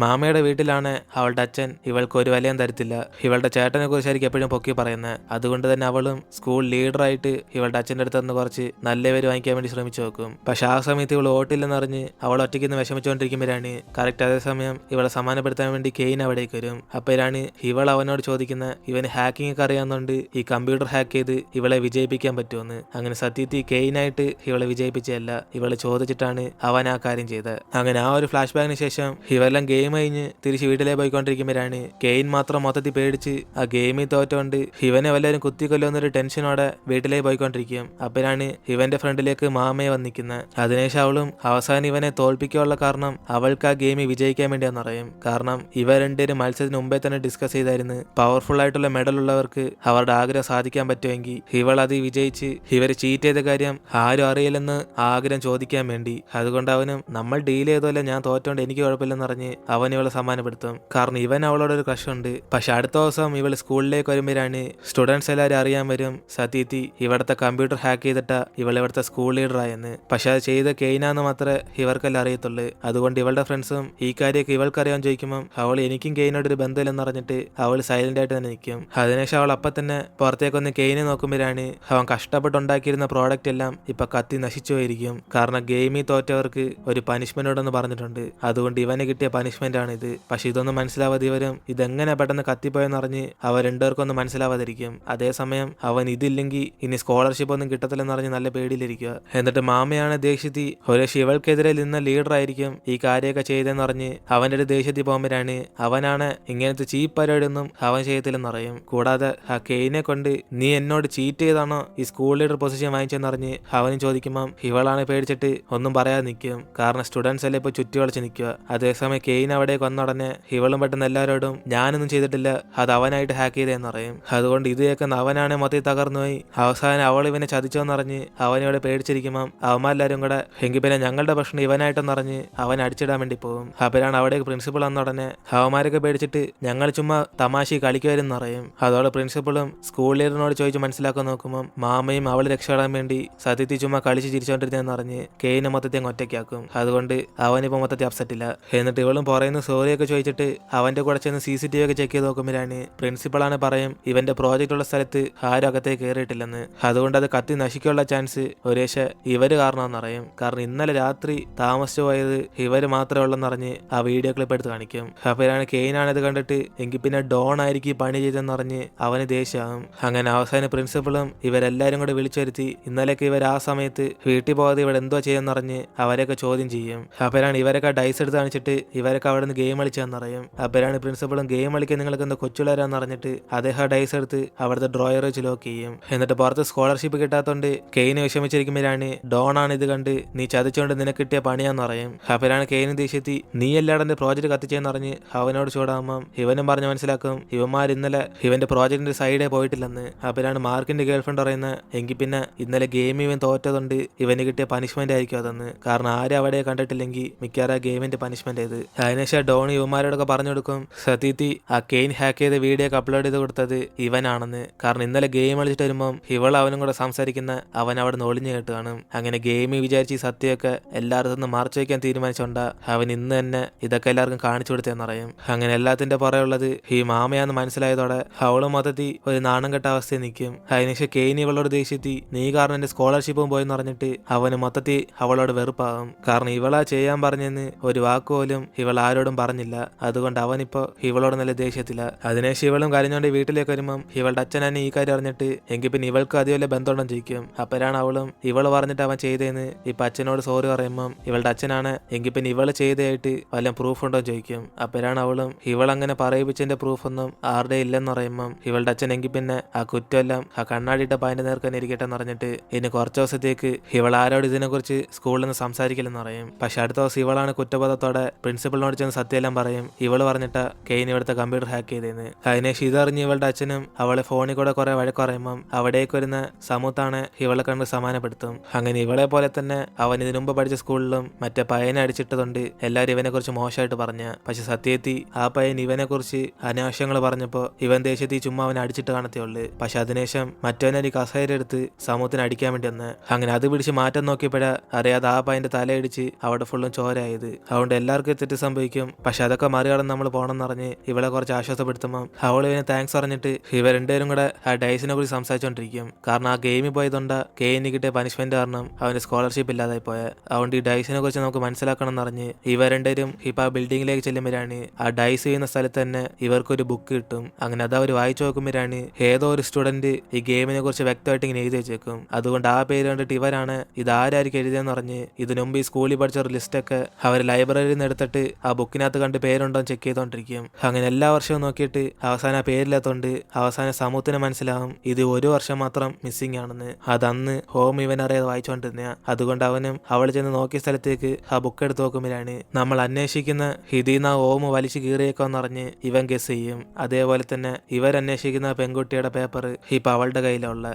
മാമയുടെ വീട്ടിലാണ് അവളുടെ അച്ഛൻ ഇവൾക്ക് ഒരു വിലയും തരത്തില്ല. ഇവളുടെ ചേട്ടനെ കുറിച്ചായിരിക്കും എപ്പോഴും പൊക്കി പറയുന്നത്. അതുകൊണ്ട് തന്നെ അവളും സ്കൂൾ ലീഡറായിട്ട് ഇവളുടെ അച്ഛൻ്റെ അടുത്ത് നിന്ന് കുറച്ച് നല്ല പേര് വാങ്ങിക്കാൻ വേണ്ടി ശ്രമിച്ചു നോക്കും. പക്ഷെ ആ സമയത്ത് ഇവൾ ഓട്ടില്ലെന്നറിഞ്ഞ് അവൾ ഒറ്റയ്ക്ക് നിന്ന് വിഷമിച്ചുകൊണ്ടിരിക്കുമ്പോഴാണ് കറക്റ്റ് അതേസമയം ഇവളെ സമാധാനപ്പെടുത്താൻ വേണ്ടി കെയിൻ അവിടേക്ക് വരും. അപ്പോഴാണ് ഇവൾ അവനോട് ചോദിക്കുന്ന ഇവന് ഹാക്കിംഗ് ഒക്കെ അറിയാവുന്നതുകൊണ്ട് ഈ കമ്പ്യൂട്ടർ ഹാക്ക് ചെയ്ത് ഇവളെ വിജയിപ്പിക്കാൻ പറ്റുമെന്ന്. അങ്ങനെ സത്യത്തിൽ കെയിനായിട്ട് ഇവളെ വിജയിപ്പിച്ചതല്ല, ഇവളെ ചോദിച്ചിട്ടാണ് അവൻ ആ കാര്യം ചെയ്തത്. അങ്ങനെ ആ ഒരു ഫ്ലാഷ് ബാക്കിന് ശേഷം ഇവരെല്ലാം ഗെയിം കഴിഞ്ഞ് തിരിച്ച് വീട്ടിലേക്ക് പോയിക്കൊണ്ടിരിക്കുമ്പോഴാണ് കെയിൻ മാത്രം മൊത്തത്തിൽ പേടിച്ച് ആ ഗെയിമിൽ തോറ്റോണ്ട് ഇവനെ വല്ലവരും കുത്തിക്കൊല്ലുന്നൊരു ടെൻഷനോടെ വീട്ടിലേക്ക് പോയിക്കൊണ്ടിരിക്കും. അപ്പോഴാണ് ഇവന്റെ ഫ്രണ്ടിലേക്ക് മാമയെ വന്നിക്കുന്നത്. അതിനുശേഷം അവളും അവസാനം ഇവനെ തോൽപ്പിക്കാനുള്ള കാരണം അവൾക്ക് ആ ഗെയിമിൽ വിജയിക്കാൻ വേണ്ടിയാണെന്നറിയും. കാരണം ഇവ രണ്ടുപേരും മത്സരത്തിന് മുമ്പേ തന്നെ ഡിസ്കസ് ചെയ്തായിരുന്നു പവർഫുൾ ആയിട്ടുള്ള മെഡൽ ഉള്ളവർക്ക് അവരുടെ ആഗ്രഹം സാധിക്കാൻ പറ്റുമെങ്കിൽ ഇവൾ അത് വിജയിച്ച് ഇവര് ചീറ്റ് ചെയ്ത കാര്യം ആരും അറിയില്ലെന്ന് ആഗ്രഹം ചോദിക്കാൻ വേണ്ടി. അതുകൊണ്ട് അവനും നമ്മൾ ഡീൽ ചെയ്തോല്ല, ഞാൻ തോറ്റോണ്ട് എനിക്ക് കുഴപ്പമില്ലെന്ന് പറഞ്ഞ് അവൻ ഇവളെ സമ്മാനപ്പെടുത്തും. കാരണം ഇവൻ അവളോട് ഒരു ക്രഷ് ഉണ്ട്. പക്ഷെ അടുത്ത ദിവസം ഇവൾ സ്കൂളിലേക്ക് വരുമ്പോഴാണ് സ്റ്റുഡൻസ് എല്ലാവരും അറിയാൻ വരും സത്യത്തി ഇവിടുത്തെ കമ്പ്യൂട്ടർ ഹാക്ക് ചെയ്തിട്ടാ ഇവൾ ഇവിടുത്തെ സ്കൂൾ ലീഡർ ആയെന്ന്. പക്ഷെ അത് ചെയ്ത കെയിനാന്ന് മാത്രമേ ഇവർക്കെല്ലാം അറിയത്തുള്ളൂ. അതുകൊണ്ട് ഇവളുടെ ഫ്രണ്ട്സും ഈ കാര്യമൊക്കെ ഇവൾക്കറിയാൻ ചോദിക്കുമ്പോൾ അവൾ എനിക്കും കെയിനോടൊരു ബന്ധമില്ലെന്ന് പറഞ്ഞിട്ട് അവൾ സൈലന്റ് ആയിട്ട് തന്നെ നിൽക്കും. അതിനുശേഷം അവൾ അപ്പം തന്നെ പുറത്തേക്കൊന്ന് കെയിനെ നോക്കുമ്പോഴാണ് അവൻ കഷ്ടപ്പെട്ടുണ്ടാക്കിയിരുന്ന പ്രോഡക്റ്റ് എല്ലാം ഇപ്പൊ കത്തി നശിച്ചു പോയിരിക്കും. കാരണം ഗെയിമിൽ തോറ്റവർക്ക് ഒരു പനിഷ്മെന്റ് ഉണ്ടെന്ന് പറഞ്ഞിട്ടുണ്ട്. അതുകൊണ്ട് ഇവന് കിട്ടിയ പനിഷ്മെന്റ് ആണ് ഇത്. പക്ഷെ ഇതൊന്നും മനസ്സിലാവാതെ ഇവരും ഇതെങ്ങനെ പെട്ടെന്ന് കത്തിപ്പോയെന്ന് അറിഞ്ഞ് അവർ രണ്ടുപേർക്കൊന്നും മനസ്സിലാവാതിരിക്കും. അതേസമയം അവൻ ഇതില്ലെങ്കിൽ ഇനി സ്കോളർഷിപ്പ് ഒന്നും കിട്ടത്തില്ലെന്ന് അറിഞ്ഞ് നല്ല പേടിയിലിരിക്കുക. എന്നിട്ട് മാമയാണ് ദേഷ്യത്തി ഒരു ശിവൾക്കെതിരെ നിന്ന ലീഡർ ആയിരിക്കും ഈ കാര്യമൊക്കെ ചെയ്തെന്ന് അറിഞ്ഞ് അവന്റെ ഒരു ദേഷ്യത്തിൽ പോകുമ്പോഴാണ് അവനാണ് ഇങ്ങനത്തെ ചീപ്പ് പരിപാടിയൊന്നും അവൻ ചെയ്യത്തില്ലെന്നറിയും. കൂടാതെ ആ കെയിനെ കൊണ്ട് നീ എന്നോട് ചീറ്റ് ചെയ്താണോ ഈ സ്കൂൾ ലീഡർ പൊസിഷൻ വാങ്ങിച്ചെന്നറിഞ്ഞ് അവനും ചോദിക്കുമ്പോൾ ഇവളാണ് പേടിച്ചിട്ട് ഒന്നും പറയാതെ നിൽക്കും. കാരണം സ്റ്റുഡൻസ് എല്ലാം ഇപ്പൊ ചുറ്റി വളച്ച് നിൽക്കുക. അതേസമയം കെയിൻ അവിടേക്ക് വന്നുടനെ ഇവളും പെട്ടെന്ന് എല്ലാവരോടും ഞാനൊന്നും ചെയ്തിട്ടില്ല, അത് അവനായിട്ട് ഹാക്ക് ചെയ്തതെന്ന് പറയും. അതുകൊണ്ട് ഇത് കേൾക്കുന്ന അവനാണ് മൊത്തത്തിൽ തകർന്നുപോയി. അവസാനം അവൾ ഇവനെ ചതിച്ചോന്നറിഞ്ഞ് അവനിവിടെ പേടിച്ചിരിക്കുമ്പോൾ അവന്മാരെല്ലാരും കൂടെ എങ്കിൽ പിന്നെ ഞങ്ങളുടെ പ്രശ്നം ഇവനായിട്ടെന്നറിഞ്ഞ് അവൻ അടിച്ചിടാൻ വേണ്ടി പോകും. അപ്പോഴാണ് അവിടേക്ക് പ്രിൻസിപ്പൾ വന്നുടനെ അവന്മാരൊക്കെ പേടിച്ചിട്ട് ഞങ്ങൾ ചുമ്മാ തമാശ കളിക്കുമായിരുന്നു പറയും. അതോടെ പ്രിൻസിപ്പളും സ്കൂൾ ലീഡറിനോട് ചോദിച്ച് മനസ്സിലാക്കാൻ നോക്കുമ്പോൾ മാമയും അവൾ രക്ഷപ്പെടാൻ വേണ്ടി സത്യത്തിൽ ചുമ്മാ കളിച്ച് ചിരിച്ചോണ്ടിരുന്നെന്ന് അറിഞ്ഞ് കെയിനെ മൊത്തത്തിൽ അങ്ങ് ഒറ്റയ്ക്കാക്കും. അതുകൊണ്ട് അവനിപ്പോൾ മൊത്തത്തിൽ അപ്സെറ്റില്ല. എന്നിട്ട് ഇവളും പറയുന്ന സോറിയൊക്കെ ചോദിച്ചിട്ട് അവന്റെ കൂടെ ചെന്ന് CCTV ഒക്കെ ചെക്ക് ചെയ്ത് നോക്കുമ്പോഴാണ് പ്രിൻസിപ്പളാണ് പറയും ഇവന്റെ പ്രോജക്റ്റ് ഉള്ള സ്ഥലത്ത് ആരും അകത്തേക്ക് കയറിയിട്ടില്ലെന്ന്. അതുകൊണ്ട് അത് കത്തി നശിക്കാനുള്ള ചാൻസ് ഒരേശെ ഇവര് കാരണമെന്നറിയും. കാരണം ഇന്നലെ രാത്രി താമസിച്ചു പോയത് ഇവര് മാത്രമേ ഉള്ളെന്നറിഞ്ഞ് ആ വീഡിയോ ക്ലിപ്പ് എടുത്ത് കാണിക്കും. അപ്പോഴാണ് കെയിനാണിത് കണ്ടിട്ട് എങ്കിൽ പിന്നെ ഡോൺ ആയിരിക്കും ഈ പണി ചെയ്തെന്നറിഞ്ഞ് അവന് ദേഷ്യമാകും. അങ്ങനെ അവസാനം പ്രിൻസിപ്പളും ഇവരെല്ലാരും കൂടെ വിളിച്ചു വരുത്തി ഇന്നലെയൊക്കെ ഇവർ ആ സമയത്ത് വീട്ടിൽ പോകാതെ ഇവിടെ എന്തോ ചെയ്യുന്നറിഞ്ഞ് അവരെയൊക്കെ ചോദ്യം ചെയ്യും. അപ്പോഴാണ് ഇവരൊക്കെ ഡൈസ് എടുത്ത് കാണിച്ചിട്ട് ഇവരൊക്കെ അവിടെ നിന്ന് ഗെയിം കളിച്ചാന്നറിയും. അപ്പോഴാണ് പ്രിൻസിപ്പളും ഗെയിം കളിക്കാൻ നിങ്ങൾക്ക് എന്താ കൊച്ചുള്ളവരാന്ന് പറഞ്ഞിട്ട് അദ്ദേഹം ഡൈസ് എടുത്ത് അവിടുത്തെ ഡ്രോയർ വെച്ച് ലോക്ക് ചെയ്യും. എന്നിട്ട് പുറത്ത് സ്കോളർഷിപ്പ് കിട്ടാത്തോണ്ട് കെയിന് വിഷമിച്ചിരിക്കുമ്പോഴാണ് ഡോൺ ആണ് ഇത് കണ്ട് നീ ചതിച്ചോണ്ട് നിനക്ക് കിട്ടിയ പണിയാന്ന് പറയും. അപ്പോഴാണ് കെയിന് ദേഷ്യത്തി നീ എല്ലാവരുടെ പ്രോജക്റ്റ് കത്തിച്ചെന്ന് പറഞ്ഞ് അവനോട് ചൂടാകുമ്പം ഇവനും പറഞ്ഞ് മനസ്സിലാക്കും ഇവന്മാർ ഇന്നലെ ഇവന്റെ പ്രോജക്റ്റിന്റെ സൈഡേ പോയിട്ടില്ലെന്ന്. അപ്പോഴാണ് മാർക്കിന്റെ ഗേൾഫ്രണ്ട് പറയുന്നത് എങ്കിൽ പിന്നെ ഇന്നലെ ഗെയിം ഇവൻ തോറ്റതുകൊണ്ട് ഇവന് കിട്ടിയ പനിഷ്മെന്റ് ആയിരിക്കും അതെന്ന്. കാരണം ആരും അവിടെ കണ്ടിട്ടില്ലെങ്കിൽ മിക്കവാറും ഗെയിമിന്റെ പനിഷ്മെന്റ് ചെയ്ത്. അതിനുശേഷം ഡോൺ ഇവന്മാരോടൊക്കെ പറഞ്ഞു കൊടുക്കും സത്യത്തി ആ കെയിൻ ഹാക്ക് ചെയ്ത വീഡിയോ ഒക്കെ അപ്ലോഡ് ചെയ്ത് കൊടുത്തത് ഇവനാണെന്ന്. കാരണം ഇന്നലെ ഗെയിം കളിച്ചിട്ട് വരുമ്പം ഇവൾ അവനും കൂടെ സംസാരിക്കുന്ന അവൻ അവിടെ നിന്ന് ഒളിഞ്ഞു കേട്ട് കാണും. അങ്ങനെ ഗെയിമിൽ വിചാരിച്ച് ഈ സത്യമൊക്കെ എല്ലായിടത്തും നിന്ന് മറച്ചു വയ്ക്കാൻ തീരുമാനിച്ചോണ്ടാ അവൻ ഇന്ന് തന്നെ ഇതൊക്കെ എല്ലാവർക്കും കാണിച്ചു കൊടുത്തേന്ന് പറയും. അങ്ങനെ എല്ലാത്തിന്റെ പുറയുള്ളത് ഈ മാമയാന്ന് മനസ്സിലായതോടെ അവള് മൊത്തത്തിൽ ഒരു നാണം കെട്ട അവസ്ഥയിൽ നിൽക്കും. അതിനുശേഷം കെയിൻ ഇവളോട് ദേഷ്യത്തി നീ കാരണം എന്റെ സ്കോളർഷിപ്പും പോയെന്ന് പറഞ്ഞിട്ട് അവന് മൊത്തത്തിൽ അവളോട് വെറുപ്പാകും. കാരണം ഇവളാ ചെയ്യാൻ പറഞ്ഞെന്ന് ഒരു വാക്കുപോലും ഇവൾ ആരോടും പറഞ്ഞില്ല. അതുകൊണ്ട് അവനിപ്പോ ഇവളോട് നല്ല ദേഷ്യത്തില്ല. അതിനുശേഷം ഇവളും കരഞ്ഞോണ്ട് വീട്ടിലേക്ക് വരുമ്പം ഇവളുടെ അച്ഛൻ തന്നെ ഈ കാര്യം അറിഞ്ഞിട്ട് എങ്കിൽ പിന്നെ ഇവൾക്ക് അതുപോലെ ബന്ധമുണ്ടെന്ന് ചോദിക്കും. അപ്പോഴാണ് അവളും ഇവള് പറഞ്ഞിട്ട് അവൻ ചെയ്തേന്ന് ഇപ്പൊ അച്ഛനോട് സോറി പറയുമ്പം ഇവളുടെ അച്ഛനാണ് എങ്കിൽ പിന്നെ ഇവള് ചെയ്തതായിട്ട് വല്ല പ്രൂഫ് ഉണ്ടോ ചോദിക്കും. അപ്പോഴാണ് അവളും ഇവളങ്ങനെ പറയിപ്പിച്ചതിന്റെ പ്രൂഫ് ഒന്നും ആരുടെ ഇല്ലെന്ന് പറയുമ്പം ഇവളുടെ അച്ഛൻ എങ്കിൽ പിന്നെ ആ കുറ്റമെല്ലാം ആ കണ്ണാടിയിട്ട പായന്റെ നേർക്ക് തന്നെ ഇരിക്കട്ടെ എന്ന് പറഞ്ഞിട്ട് ഇനി കുറച്ച് ദിവസത്തേക്ക് ഇവൾ ആരോട് ഇതിനെക്കുറിച്ച് സ്കൂളിൽ നിന്ന് സംസാരിക്കില്ലെന്ന് പറയും. പക്ഷെ അടുത്ത ദിവസം ഇവളാണ് കുറ്റബോധത്തോടെ പ്രിൻസിപ്പളിനോട് ചെന്ന് സത്യമെല്ലാം പറയും ഇവള് പറഞ്ഞിട്ട് കെയിൻ ഇവിടുത്തെ കമ്പ്യൂട്ടർ ഹാക്ക് ചെയ്തേന്ന്. അതിനുശേഷം ഇതറിഞ്ഞ് ഇവളുടെ അച്ഛനും അവളെ ഫോണിൽ കൂടെ കുറെ വഴക്ക് പറയുമ്പം അവിടേക്ക് വരുന്ന സമൂത്താണ് ഇവളെ കണ്ട് സമാധാനപ്പെടുത്തും. അങ്ങനെ ഇവളെ പോലെ തന്നെ അവൻ ഇതിനു മുമ്പ് പഠിച്ച സ്കൂളിലും മറ്റേ പയ്യനെ അടിച്ചിട്ടതുകൊണ്ട് എല്ലാവരും ഇവനെ കുറിച്ച് മോശമായിട്ട് പറഞ്ഞ. പക്ഷെ സത്യത്തിൽ ആ പയ്യൻ ഇവനെ കുറിച്ച് അനാവശ്യങ്ങൾ പറഞ്ഞപ്പോ ഇവൻ ദേഷ്യത്തിൽ ചുമ്മാ അവനെ അടിച്ചിട്ട് കാണത്തേ ഉള്ളു. പക്ഷെ അതിനുശേഷം മറ്റവനൊരു കസേര എടുത്ത് സമൂഹത്തിന് അടിക്കാൻ വേണ്ടി വന്ന്. അങ്ങനെ അത് പിടിച്ച് മാറ്റം നോക്കിയപ്പോഴാ അറിയാതെ ആ പയ്യന്റെ തലയിടിച്ച് അവിടെ ഫുള്ളും ചോരായത്. അതുകൊണ്ട് എല്ലാവർക്കും തെറ്റ് സംഭവിക്കും. ചോദിക്കും. പക്ഷെ അതൊക്കെ മറികടന്ന് നമ്മൾ പോകണമെന്ന് പറഞ്ഞ് ഇവളെ കുറച്ച് ആശ്വാസപ്പെടുത്തുമ്പോൾ അവൾ ഇവന് താങ്ക്സ് പറഞ്ഞിട്ട് ഇവർ രണ്ടുപേരും കൂടെ ആ ഡൈസിനെ കുറിച്ച് സംസാരിച്ചുകൊണ്ടിരിക്കും. കാരണം ആ ഗെയിമിൽ പോയതുകൊണ്ട് കെയിന് കിട്ടിയ പനിഷ്മെന്റ് കാരണം അവന് സ്കോളർഷിപ്പ് ഇല്ലാതായി പോയ. അതുകൊണ്ട് ഈ ഡൈസിനെ കുറിച്ച് നമുക്ക് മനസ്സിലാക്കണം എന്ന് പറഞ്ഞ് ഇവർ രണ്ടുപേരും ഇപ്പൊ ആ ബിൽഡിങ്ങിലേക്ക് ചെല്ലുമ്പോഴാണ് ആ ഡൈസ് ചെയ്യുന്ന സ്ഥലത്ത് തന്നെ ഇവർക്കൊരു ബുക്ക് കിട്ടും. അങ്ങനെ അത് അവർ വായിച്ചു നോക്കുമ്പോഴാണ് ഏതോ ഒരു സ്റ്റുഡന്റ് ഈ ഗെയിമിനെ കുറിച്ച് വ്യക്തമായിട്ട് ഇങ്ങനെ എഴുതി വെച്ചേക്കും. അതുകൊണ്ട് ആ പേര് കണ്ടിട്ട് ഇവരാണ് ഇത് ആരായിരിക്കും എഴുതിയെന്ന് പറഞ്ഞ് ഇതിനു മുമ്പ് ഈ സ്കൂളിൽ പഠിച്ച ഒരു ലിസ്റ്റൊക്കെ അവർ ലൈബ്രറിയിൽ നിന്ന് എടുത്തിട്ട് ആ ബുക്കിനകത്ത് കണ്ട് പേരുണ്ടോ എന്ന് ചെക്ക് ചെയ്തോണ്ടിരിക്കും. അങ്ങനെ എല്ലാ വർഷവും നോക്കിയിട്ട് അവസാനം ആ പേരില്ലാത്തോണ്ട് അവസാനം സമൂഹത്തിന് മനസ്സിലാവും ഇത് ഒരു വർഷം മാത്രം മിസ്സിംഗ് ആണെന്ന്. അതന്ന് ഹോം ഇവൻ അറിയാതെ വായിച്ചുകൊണ്ടിരുന്ന. അതുകൊണ്ട് അവനും അവൾ ചെന്ന് നോക്കിയ സ്ഥലത്തേക്ക് ആ ബുക്ക് എടുത്ത് നോക്കുമ്പോഴാണ് നമ്മൾ അന്വേഷിക്കുന്ന ഹിദീന ഹോം വലിച്ചു കീറിയേക്കോന്ന് പറഞ്ഞ് ഇവൻ ഗസ് ചെയ്യും. അതേപോലെ തന്നെ ഇവരന്വേഷിക്കുന്ന പെൺകുട്ടിയുടെ പേപ്പർ ഇപ്പൊ അവളുടെ കയ്യിലുള്ള.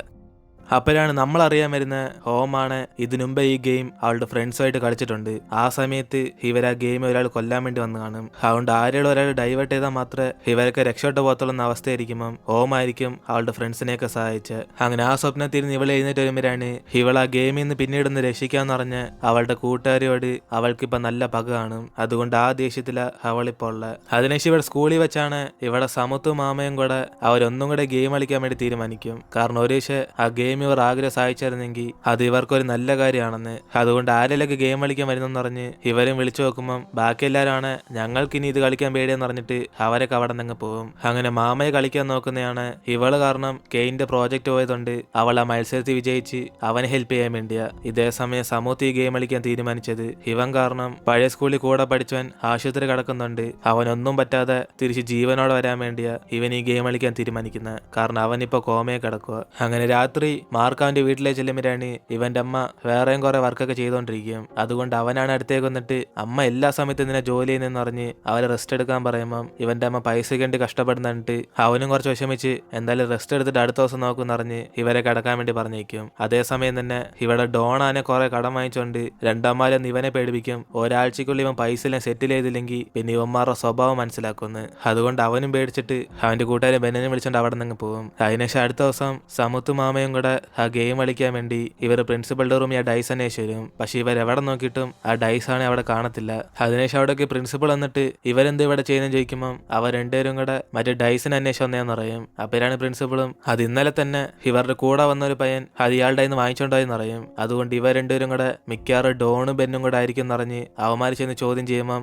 അപ്പോഴാണ് നമ്മൾ അറിയാൻ വരുന്ന ഹോമാണ് ഇതിനു മുമ്പ് ഈ ഗെയിം അവളുടെ ഫ്രണ്ട്സുമായിട്ട് കളിച്ചിട്ടുണ്ട്. ആ സമയത്ത് ഇവർ ആ ഗെയിം ഒരാൾ കൊല്ലാൻ വേണ്ടി വന്ന് കാണും. അതുകൊണ്ട് ആരെങ്കിലും ഒരാൾ ഡൈവേർട്ട് ചെയ്താൽ മാത്രമേ ഇവരൊക്കെ രക്ഷപ്പെട്ടു പോകത്തുള്ള അവസ്ഥയായിരിക്കുമ്പം ഹോമായിരിക്കും അവളുടെ ഫ്രണ്ട്സിനെയൊക്കെ സഹായിച്ച്. അങ്ങനെ ആ സ്വപ്നത്തിൽ നിന്ന് ഇവൾ എഴുന്നേറ്റ് വരുമ്പോഴാണ് ഇവൾ ആ ഗെയിമിൽ നിന്ന് പിന്നീടൊന്ന് രക്ഷിക്കാന്ന് പറഞ്ഞ് അവളുടെ കൂട്ടുകാരിയോട് അവൾക്കിപ്പോൾ നല്ല പക കാണും. അതുകൊണ്ട് ആ ദേഷ്യത്തില അവളിപ്പോൾ ഉള്ള. അതിനുശേഷം ഇവിടെ സ്കൂളിൽ വെച്ചാണ് ഇവിടെ സമത്വ മാമയും കൂടെ അവരൊന്നും കൂടെ ഗെയിം കളിക്കാൻ വേണ്ടി തീരുമാനിക്കും. കാരണം ഒരു ആ ഗെയിം ഇവർ ആഗ്രഹം സഹായിച്ചായിരുന്നെങ്കിൽ അത് ഇവർക്കൊരു നല്ല കാര്യമാണെന്ന്. അതുകൊണ്ട് ആരെങ്കിലൊക്കെ ഗെയിം കളിക്കാൻ വരുന്നെന്ന് പറഞ്ഞ് ഇവരും വിളിച്ചു നോക്കുമ്പം ബാക്കി എല്ലാവരാണ് ഞങ്ങൾക്കിനി ഇത് കളിക്കാൻ പേടിയെന്ന് പറഞ്ഞിട്ട് അവരൊക്കെ അവിടെ നിന്ന് പോകും. അങ്ങനെ മാമയെ കളിക്കാൻ നോക്കുന്നതാണ്. ഇവള് കാരണം കെയിന്റെ പ്രോജക്റ്റ് പോയതുകൊണ്ട് അവൾ ആ മത്സരത്തിൽ വിജയിച്ച് അവനെ ഹെൽപ്പ് ചെയ്യാൻ വേണ്ടിയാ. ഇതേ സമയം സമൂഹത്തിൽ ഗെയിം കളിക്കാൻ തീരുമാനിച്ചത് ഇവൻ കാരണം പഴയ സ്കൂളിൽ കൂടെ പഠിച്ചവൻ ആശുപത്രി കിടക്കുന്നുണ്ട്. അവനൊന്നും പറ്റാതെ തിരിച്ച് ജീവനോടെ വരാൻ വേണ്ടിയാ ഇവൻ ഈ ഗെയിം കളിക്കാൻ തീരുമാനിക്കുന്നത്. കാരണം അവൻ ഇപ്പൊ കോമയെ കിടക്കുക. അങ്ങനെ രാത്രി മാർക്ക് അവന്റെ വീട്ടിലേക്ക് ചെല്ലുമ്പോഴാണ് ഇവന്റെ അമ്മ വേറെയും കുറെ വർക്കൊക്കെ ചെയ്തോണ്ടിരിക്കും. അതുകൊണ്ട് അവനാണ് അടുത്തേക്ക് വന്നിട്ട് അമ്മ എല്ലാ സമയത്തും ഇതിനെ ജോലി ചെയ്യുന്നതെന്ന് പറഞ്ഞ് അവരെ റെസ്റ്റ് എടുക്കാൻ പറയുമ്പം ഇവന്റെ അമ്മ പൈസയ്ക്ക് വേണ്ടി കഷ്ടപ്പെടുന്നിട്ട് അവനും കുറച്ച് വിഷമിച്ച് എന്തായാലും റെസ്റ്റ് എടുത്തിട്ട് അടുത്ത ദിവസം നോക്കുമെന്ന് പറഞ്ഞ് ഇവരെ കിടക്കാൻ വേണ്ടി പറഞ്ഞേക്കും. അതേസമയം തന്നെ ഇവിടെ ഡോണാനെ കുറെ കടം വാങ്ങിച്ചുകൊണ്ട് രണ്ടമ്മമാരൊന്ന് ഇവനെ പേടിപ്പിക്കും. ഒരാഴ്ചക്കുള്ളിൽ ഇവൻ പൈസ എല്ലാം സെറ്റിൽ ചെയ്തില്ലെങ്കിൽ പിന്നെ ഇവന്മാരുടെ സ്വഭാവം മനസ്സിലാക്കുന്നു. അതുകൊണ്ട് അവനും പേടിച്ചിട്ട് അവന്റെ കൂട്ടുകാരെ ബെന്നിനെ വിളിച്ചോണ്ട് അവിടെ നിന്ന് പോകും. അതിനുശേഷം അടുത്ത ദിവസം സമുത്ത് മാമയും കൂടെ ആ ഗെയിം കളിക്കാൻ വേണ്ടി ഇവർ പ്രിൻസിപ്പളുടെ റൂമിൽ ആ ഡൈസ് അന്വേഷിച്ച് വരും. പക്ഷെ ഇവരെവിടെ നോക്കിയിട്ടും ആ ഡൈസ് ആണെങ്കിൽ അവിടെ കാണത്തില്ല. അതിനുശേഷം അവിടേക്ക് പ്രിൻസിപ്പൾ വന്നിട്ട് ഇവരെന്ത് ഇവിടെ ചെയ്യുന്നതെന്ന് ചോദിക്കുമ്പോൾ അവർ രണ്ടുപേരും കൂടെ മറ്റേ ഡൈസിനെ അന്വേഷിച്ച് വന്നേന്ന് പറയും. അപ്പോഴാണ് പ്രിൻസിപ്പളും അത് ഇന്നലെ തന്നെ ഇവരുടെ കൂടെ വന്ന ഒരു പയ്യൻ അത് ഇയാളുടെ നിന്ന് വാങ്ങിച്ചോണ്ടായെന്ന് പറയും. അതുകൊണ്ട് ഇവർ രണ്ടുപേരും കൂടെ മിക്കവാറും ഡോണും ബെന്നും കൂടെ ആയിരിക്കും എന്നറിഞ്ഞ് അവന്മാർ ചെന്ന് ചോദ്യം ചെയ്യുമ്പം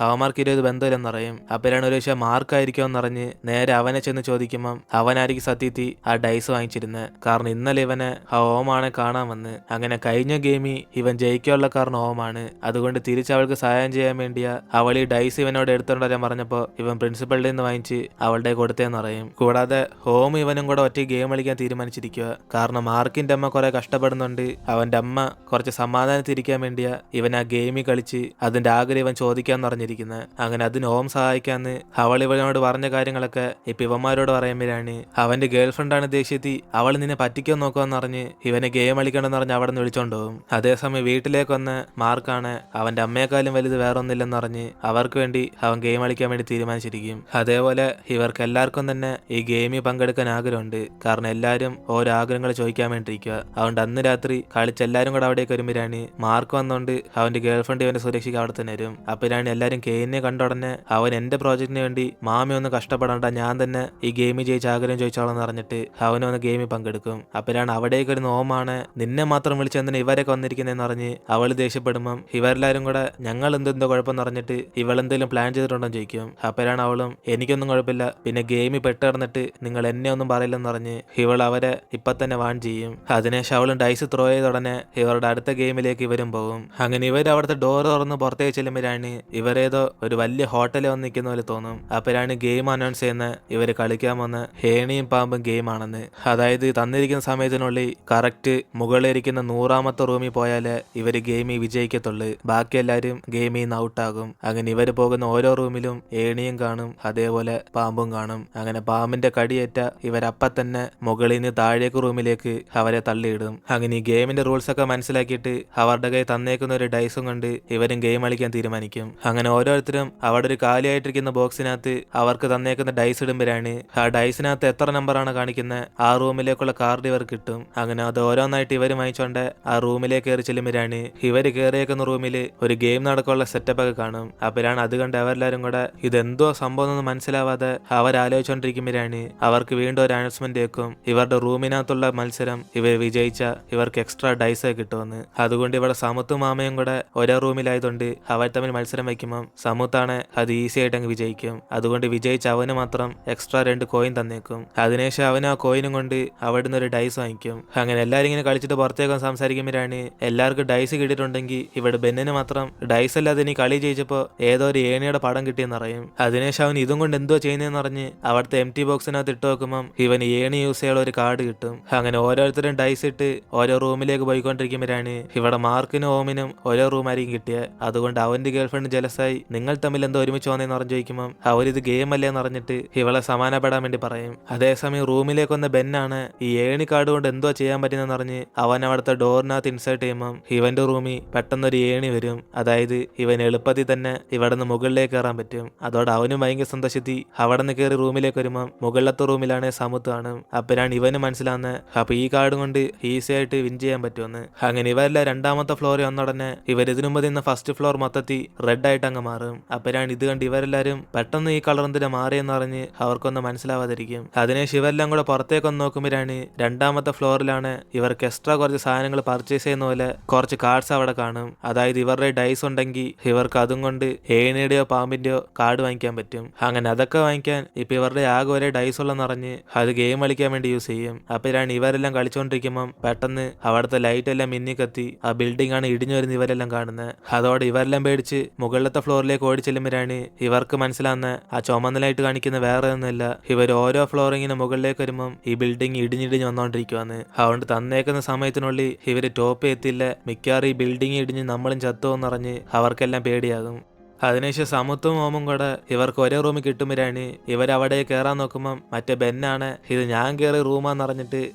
അവന്മാർക്ക് 20 ബന്ധമില്ലെന്ന് പറയും. അപ്പോഴാണ് ഒരു പക്ഷേ മാർക്കായിരിക്കും എന്നറിഞ്ഞ് നേരെ അവനെ ചെന്ന് ചോദിക്കുമ്പം അവനായിരിക്കും സത്യത്തിൽ ആ ഡൈസ് വാങ്ങിച്ചിരുന്നത്. കാരണം ഇന്നലെ ഇവനെ ആ ഓമാണ് കാണാൻ വന്ന്. അങ്ങനെ കഴിഞ്ഞ ഗെയിമിൽ ഇവൻ ജയിക്കാനുള്ള കാരണം ഓമാണ്. അതുകൊണ്ട് തിരിച്ച് അവൾക്ക് സഹായം ചെയ്യാൻ വേണ്ടിയാ അവൾ ഈ ഡൈസ് ഇവനോട് എടുത്തോണ്ട് വരാൻ പറഞ്ഞപ്പോൾ ഇവൻ പ്രിൻസിപ്പളുടെ നിന്ന് വാങ്ങിച്ച് അവളുടെ കൊടുത്തേന്ന് പറയും. കൂടാതെ ഹോം ഇവനും കൂടെ ഒറ്റ ഗെയിം കളിക്കാൻ തീരുമാനിച്ചിരിക്കുക. കാരണം മാർക്കിന്റെ അമ്മ കുറെ കഷ്ടപ്പെടുന്നുണ്ട്. അവന്റെ അമ്മ കുറച്ച് സമാധാനത്തിരിക്കാൻ വേണ്ടിയാ ഇവൻ ആ ഗെയിമിൽ കളിച്ച് അതിന്റെ ആഗ്രഹം ഇവൻ ചോദിക്കാന്ന് പറഞ്ഞിരിക്കുന്നത്. അങ്ങനെ അതിന് ഹോം സഹായിക്കാന്ന് അവൾ ഇവനോട് പറഞ്ഞ കാര്യങ്ങളൊക്കെ ഇപ്പൊ ഇവന്മാരോട് പറയുമ്പോഴാണ് അവന്റെ ഗേൾഫ്രണ്ടാണ് ദേഷ്യത്തി അവൾ നിന്നെ പറ്റിക്കാൻ നോക്കുമെന്ന് പറഞ്ഞ് ഇവനെ ഗെയിം കളിക്കണമെന്ന് പറഞ്ഞ് അവിടെ നിന്ന് വിളിച്ചോണ്ട് പോകും. അതേസമയം വീട്ടിലേക്ക് വന്ന് മാർക്കാണ് അവന്റെ അമ്മയെക്കാളും വലുത് വേറൊന്നില്ലെന്ന് പറഞ്ഞ് അവർക്ക് വേണ്ടി അവൻ ഗെയിം കളിക്കാൻ വേണ്ടി തീരുമാനിച്ചിരിക്കും. അതേപോലെ ഇവർക്ക് എല്ലാവർക്കും തന്നെ ഈ ഗെയിമിൽ പങ്കെടുക്കാൻ ആഗ്രഹമുണ്ട്. കാരണം എല്ലാവരും ഓരോ ആഗ്രഹങ്ങൾ ചോദിക്കാൻ വേണ്ടിയിരിക്കുക. അതുകൊണ്ട് അന്ന് രാത്രി കളിച്ചെല്ലാരും കൂടെ അവിടേക്ക് വരുമ്പോഴാണ് മാർക്ക് വന്നോണ്ട് അവന്റെ ഗേൾഫ്രണ്ട് ഇവന്റെ സുരക്ഷയ്ക്ക് അവിടെ തന്നെ വരും. അപ്പോഴാണ് എല്ലാവരും കെയിനെ കണ്ട ഉടനെ അവൻ എന്റെ പ്രോജക്റ്റിന് വേണ്ടി മാമി ഒന്ന് കഷ്ടപ്പെടണ്ട, ഞാൻ തന്നെ ഈ ഗെയിമിൽ ജയിച്ച ആഗ്രഹം ചോദിച്ചോളെന്ന് പറഞ്ഞിട്ട് അവനൊന്ന് ഗെയിമിൽ പങ്കെടുക്കും. അപ്പോഴാണ് അവിടേക്ക് ഒരു നോമാണ് നിന്നെ മാത്രം വിളിച്ചെന്തിന് ഇവരൊക്കെ വന്നിരിക്കുന്നതെന്ന് പറഞ്ഞ് അവൾ ദേഷ്യപ്പെടുമ്പം ഇവരെല്ലാരും കൂടെ ഞങ്ങൾ എന്തെന്തോ കുഴപ്പമെന്ന് പറഞ്ഞിട്ട് ഇവളെന്തെങ്കിലും പ്ലാൻ ചെയ്തിട്ടുണ്ടോ ചോദിക്കും. അപ്പോഴാണ് അവളും എനിക്കൊന്നും കുഴപ്പമില്ല, പിന്നെ ഗെയിമിൽ പെട്ട് കിടന്നിട്ട് നിങ്ങൾ എന്നെ ഒന്നും പറയില്ലെന്ന് പറഞ്ഞ് ഇവൾ അവരെ ഇപ്പൊ തന്നെ വാൺ ചെയ്യും. അതിനുശേഷം അവളും ഡൈസ് ത്രോ ചെയ്ത ഉടനെ ഇവരുടെ അടുത്ത ഗെയിമിലേക്ക് ഇവരും പോകും. അങ്ങനെ ഇവർ അവിടുത്തെ ഡോർ തുറന്ന് പുറത്തേക്ക് ചെല്ലുമ്പോഴാണ് ഇവരേതോ ഒരു വലിയ ഹോട്ടലിൽ വന്ന് നിൽക്കുന്ന പോലെ തോന്നും. അപ്പോഴാണ് ഗെയിം അനൗൺസ് ചെയ്യുന്ന ഇവര് കളിക്കാൻ വന്ന ഹേണിയും പാമ്പും ഗെയിം ആണെന്ന്. അതായത് തന്നിരിക്കുന്ന സമയത്തിനുള്ളിൽ കറക്റ്റ് മുകളിലിരിക്കുന്ന 100ാമത്തെ റൂമിൽ പോയാലേ ഇവര് ഗെയിമിൽ വിജയിക്കത്തുള്ളൂ. ബാക്കി എല്ലാവരും ഗെയിമിൽ നിന്ന് ഔട്ടാകും. അങ്ങനെ ഇവര് പോകുന്ന ഓരോ റൂമിലും ഏണിയും കാണും, അതേപോലെ പാമ്പും കാണും. അങ്ങനെ പാമ്പിന്റെ കടിയേറ്റ ഇവരപ്പം തന്നെ മുകളിൽ നിന്ന് താഴേക്ക് റൂമിലേക്ക് അവരെ തള്ളിയിടും. അങ്ങനെ ഈ ഗെയിമിന്റെ റൂൾസ് ഒക്കെ മനസ്സിലാക്കിയിട്ട് അവരുടെ കൈ തന്നേക്കുന്ന ഒരു ഡൈസും കൊണ്ട് ഇവരും ഗെയിം കളിക്കാൻ തീരുമാനിക്കും. അങ്ങനെ ഓരോരുത്തരും അവിടെ ഒരു കാലിയായിട്ടിരിക്കുന്ന ബോക്സിനകത്ത് അവർക്ക് തന്നേക്കുന്ന ഡൈസ് ഇടുമ്പോഴാണ് ആ ഡൈസിനകത്ത് എത്ര നമ്പറാണ് കാണിക്കുന്നത് ആ റൂമിലേക്കുള്ള ആവശ്യത്തിനുള്ള കാർഡ് ഇവർ കിട്ടും. അങ്ങനെ അത് ഓരോന്നായിട്ട് ഇവർ വാങ്ങിച്ചോണ്ട് ആ റൂമിലേക്ക് കയറി ചെല്ലുമ്പോഴാണ് ഇവർ കയറിയേക്കുന്ന റൂമിൽ ഒരു ഗെയിം നടക്കാനുള്ള സെറ്റപ്പ് ഒക്കെ കാണും. അപ്പോഴാണ് അത് കണ്ട് അവരെല്ലാരും കൂടെ ഇതെന്തോ സംഭവം ഒന്നും മനസ്സിലാവാതെ അവരാലോചിച്ചോണ്ടിരിക്കുമ്പോഴാണ് അവർക്ക് വീണ്ടും ഒരു അനൗൺസ്മെന്റ് കേൾക്കും. ഇവരുടെ റൂമിനകത്തുള്ള മത്സരം ഇവർ വിജയിച്ച ഇവർക്ക് എക്സ്ട്രാ ഡൈസ് കിട്ടുമെന്ന്. അതുകൊണ്ട് ഇവിടെ സമുത്തും മാമയും കൂടെ ഒരേ റൂമിലായതുകൊണ്ട് അവർ തമ്മിൽ മത്സരം വയ്ക്കുമ്പോൾ സമുത്താണ് അത് ഈസി ആയിട്ട് അങ്ങ് വിജയിക്കും. അതുകൊണ്ട് വിജയിച്ച അവന് മാത്രം എക്സ്ട്രാ 2 കോയിൻ തന്നേക്കും. അതിനുശേഷം അവൻ ആ കോയിനും കൊണ്ട് അവിടുന്ന് ഒരു ഡൈസ് വാങ്ങിക്കും. അങ്ങനെ എല്ലാവരും ഇങ്ങനെ കളിച്ചിട്ട് പുറത്തേക്ക് സംസാരിക്കുമ്പോഴാണ് എല്ലാവർക്കും ഡൈസ് കിട്ടിയിട്ടുണ്ടെങ്കിൽ ഇവിടെ ബെന്നിന് മാത്രം ഡൈസ് അല്ലാതെ ഇനി കളി ജയിച്ചപ്പോൾ ഏതോ ഒരു ഏണിയുടെ പടം കിട്ടിയെന്ന് അറിയും. അതിനുശേഷം അവൻ ഇതും കൊണ്ട് എന്തോ ചെയ്യുന്നതെന്ന് പറഞ്ഞ് അവിടുത്തെ എംറ്റി ബോക്സിനകത്ത് ഇട്ട് നോക്കുമ്പോൾ ഇവന് ഏണി യൂസ് ചെയ്യാനുള്ള ഒരു കാർഡ് കിട്ടും. അങ്ങനെ ഓരോരുത്തരും ഡൈസ് ഇട്ട് ഓരോ റൂമിലേക്ക് പോയിക്കൊണ്ടിരിക്കുമ്പോഴാണ് ഇവിടെ മാർക്കിനും ഓമിനും ഓരോ റൂമായിരിക്കും കിട്ടിയത്. അതുകൊണ്ട് അവന്റെ ഗേൾഫ്രണ്ട് ജലസായി നിങ്ങൾ തമ്മിൽ എന്തോ ഒരുമിച്ച് വന്നേന്ന് പറഞ്ഞു ചോദിക്കുമ്പോൾ അവരിത് ഗെയിം അല്ലേന്ന് പറഞ്ഞിട്ട് ഇവളെ സമാനപ്പെടാൻ വേണ്ടി പറയും. അതേസമയം റൂമിലേക്ക് വന്ന ബെന്നാണ് ഈ ഏണി കാർഡ് കൊണ്ട് എന്തോ ചെയ്യാൻ പറ്റുന്നതെന്ന് പറഞ്ഞ് അവൻ അവിടുത്തെ ഡോറിനകത്ത് ഇൻസേർട്ട് ചെയ്യുമ്പോൾ ഇവന്റെ റൂമിൽ പെട്ടെന്നൊരു ഏണി വരും. അതായത് ഇവൻ എളുപ്പത്തിൽ തന്നെ ഇവിടെ നിന്ന് മുകളിലേക്ക് കയറാൻ പറ്റും. അതോടെ അവനും ഭയങ്കര സന്തോഷത്തി അവിടെ നിന്ന് കയറി റൂമിലേക്ക് വരുമ്പോൾ മുകളിലത്തെ റൂമിലാണ് സമുത്ത് കാണും. അപ്പോഴാണ് ഇവന് മനസ്സിലാവുന്നത് അപ്പൊ ഈ കാർഡ് കൊണ്ട് ഈസി ആയിട്ട് വിൻ ചെയ്യാൻ പറ്റുമെന്ന്. അങ്ങനെ ഇവരെല്ലാം രണ്ടാമത്തെ ഫ്ലോറിൽ വന്നുടനെ ഇവർ ഇതിനു മുമ്പ് നിന്ന് ഫസ്റ്റ് ഫ്ലോർ മൊത്തത്തിൽ റെഡ് ആയിട്ട് അങ്ങ് മാറും. അപ്പോഴാണ് ഇത് കണ്ട് ഇവരെല്ലാരും പെട്ടെന്ന് ഈ കളർ എന്തിനാ മാറിയെന്ന് പറഞ്ഞ് അവർക്കൊന്നും മനസ്സിലാവാതിരിക്കും. അതിനുശേഷം ഇവരെല്ലാം കൂടെ പുറത്തേക്കൊന്ന് നോക്കുമ്പോഴാണ് രണ്ടാമത്തെ ഫ്ലോറിലാണ് ഇവർക്ക് എക്സ്ട്രാ കുറച്ച് സാധനങ്ങൾ പർച്ചേസ് ചെയ്യുന്ന പോലെ കുറച്ച് കാർഡ്സ് അവിടെ കാണും. അതായത് ഇവരുടെ ഡൈസ് ഉണ്ടെങ്കിൽ ഇവർക്ക് അതും കൊണ്ട് ഏണിയുടെയോ പാമ്പിന്റെയോ കാർഡ് വാങ്ങിക്കാൻ പറ്റും. അങ്ങനെ അതൊക്കെ വാങ്ങിക്കാൻ ഇപ്പൊ ഇവരുടെ ആകെ ഒരേ ഡൈസ് ഉള്ളെന്ന് പറഞ്ഞ് അത് ഗെയിം കളിക്കാൻ വേണ്ടി യൂസ് ചെയ്യും. അപ്പോഴാണ് ഇവരെല്ലാം കളിച്ചുകൊണ്ടിരിക്കുമ്പോൾ പെട്ടെന്ന് അവിടുത്തെ ലൈറ്റ് എല്ലാം മിന്നി കത്തി ആ ബിൽഡിംഗ് ആണ് ഇടിഞ്ഞു വരുന്ന ഇവരെല്ലാം കാണുന്നത്. അതോടെ ഇവരെല്ലാം പേടിച്ച് മുകളിലത്തെ ഫ്ലോറിലേക്ക് ഓടി ചെല്ലുമ്പോഴാണ് ഇവർക്ക് മനസ്സിലാവുന്ന ആ ചുമന്ന ലൈറ്റ് കാണിക്കുന്ന വേറെ ഒന്നുമില്ല, ഇവർ ഓരോ ഫ്ലോർ ഇങ്ങനെ മുകളിലേക്ക് വരുമ്പോൾ ഈ ബിൽഡിംഗ് ഇടിഞ്ഞിടിഞ്ഞ് വന്നോണ്ടിരിക്കുവാന്ന്. അതുകൊണ്ട് തന്നേക്കുന്ന സമയത്തിനുള്ളിൽ ഇവര് ടോപ്പ് എത്തില്ല, മിക്കവാറും ഈ ബിൽഡിംഗ് ഇടിഞ്ഞ് നമ്മളും ചത്തുവെന്ന് പറഞ്ഞ് അവർക്കെല്ലാം പേടിയാകും. അതിനുശേഷം സമുത്തും ഓമും കൂടെ ഇവർക്ക് ഒരേ റൂമിൽ കിട്ടുമ്പോഴാണ് ഇവരവിടെ കയറാൻ നോക്കുമ്പം മറ്റേ ബെന്നാണ് ഇത് ഞാൻ കയറി റൂമാന്ന് പറഞ്ഞിട്ട്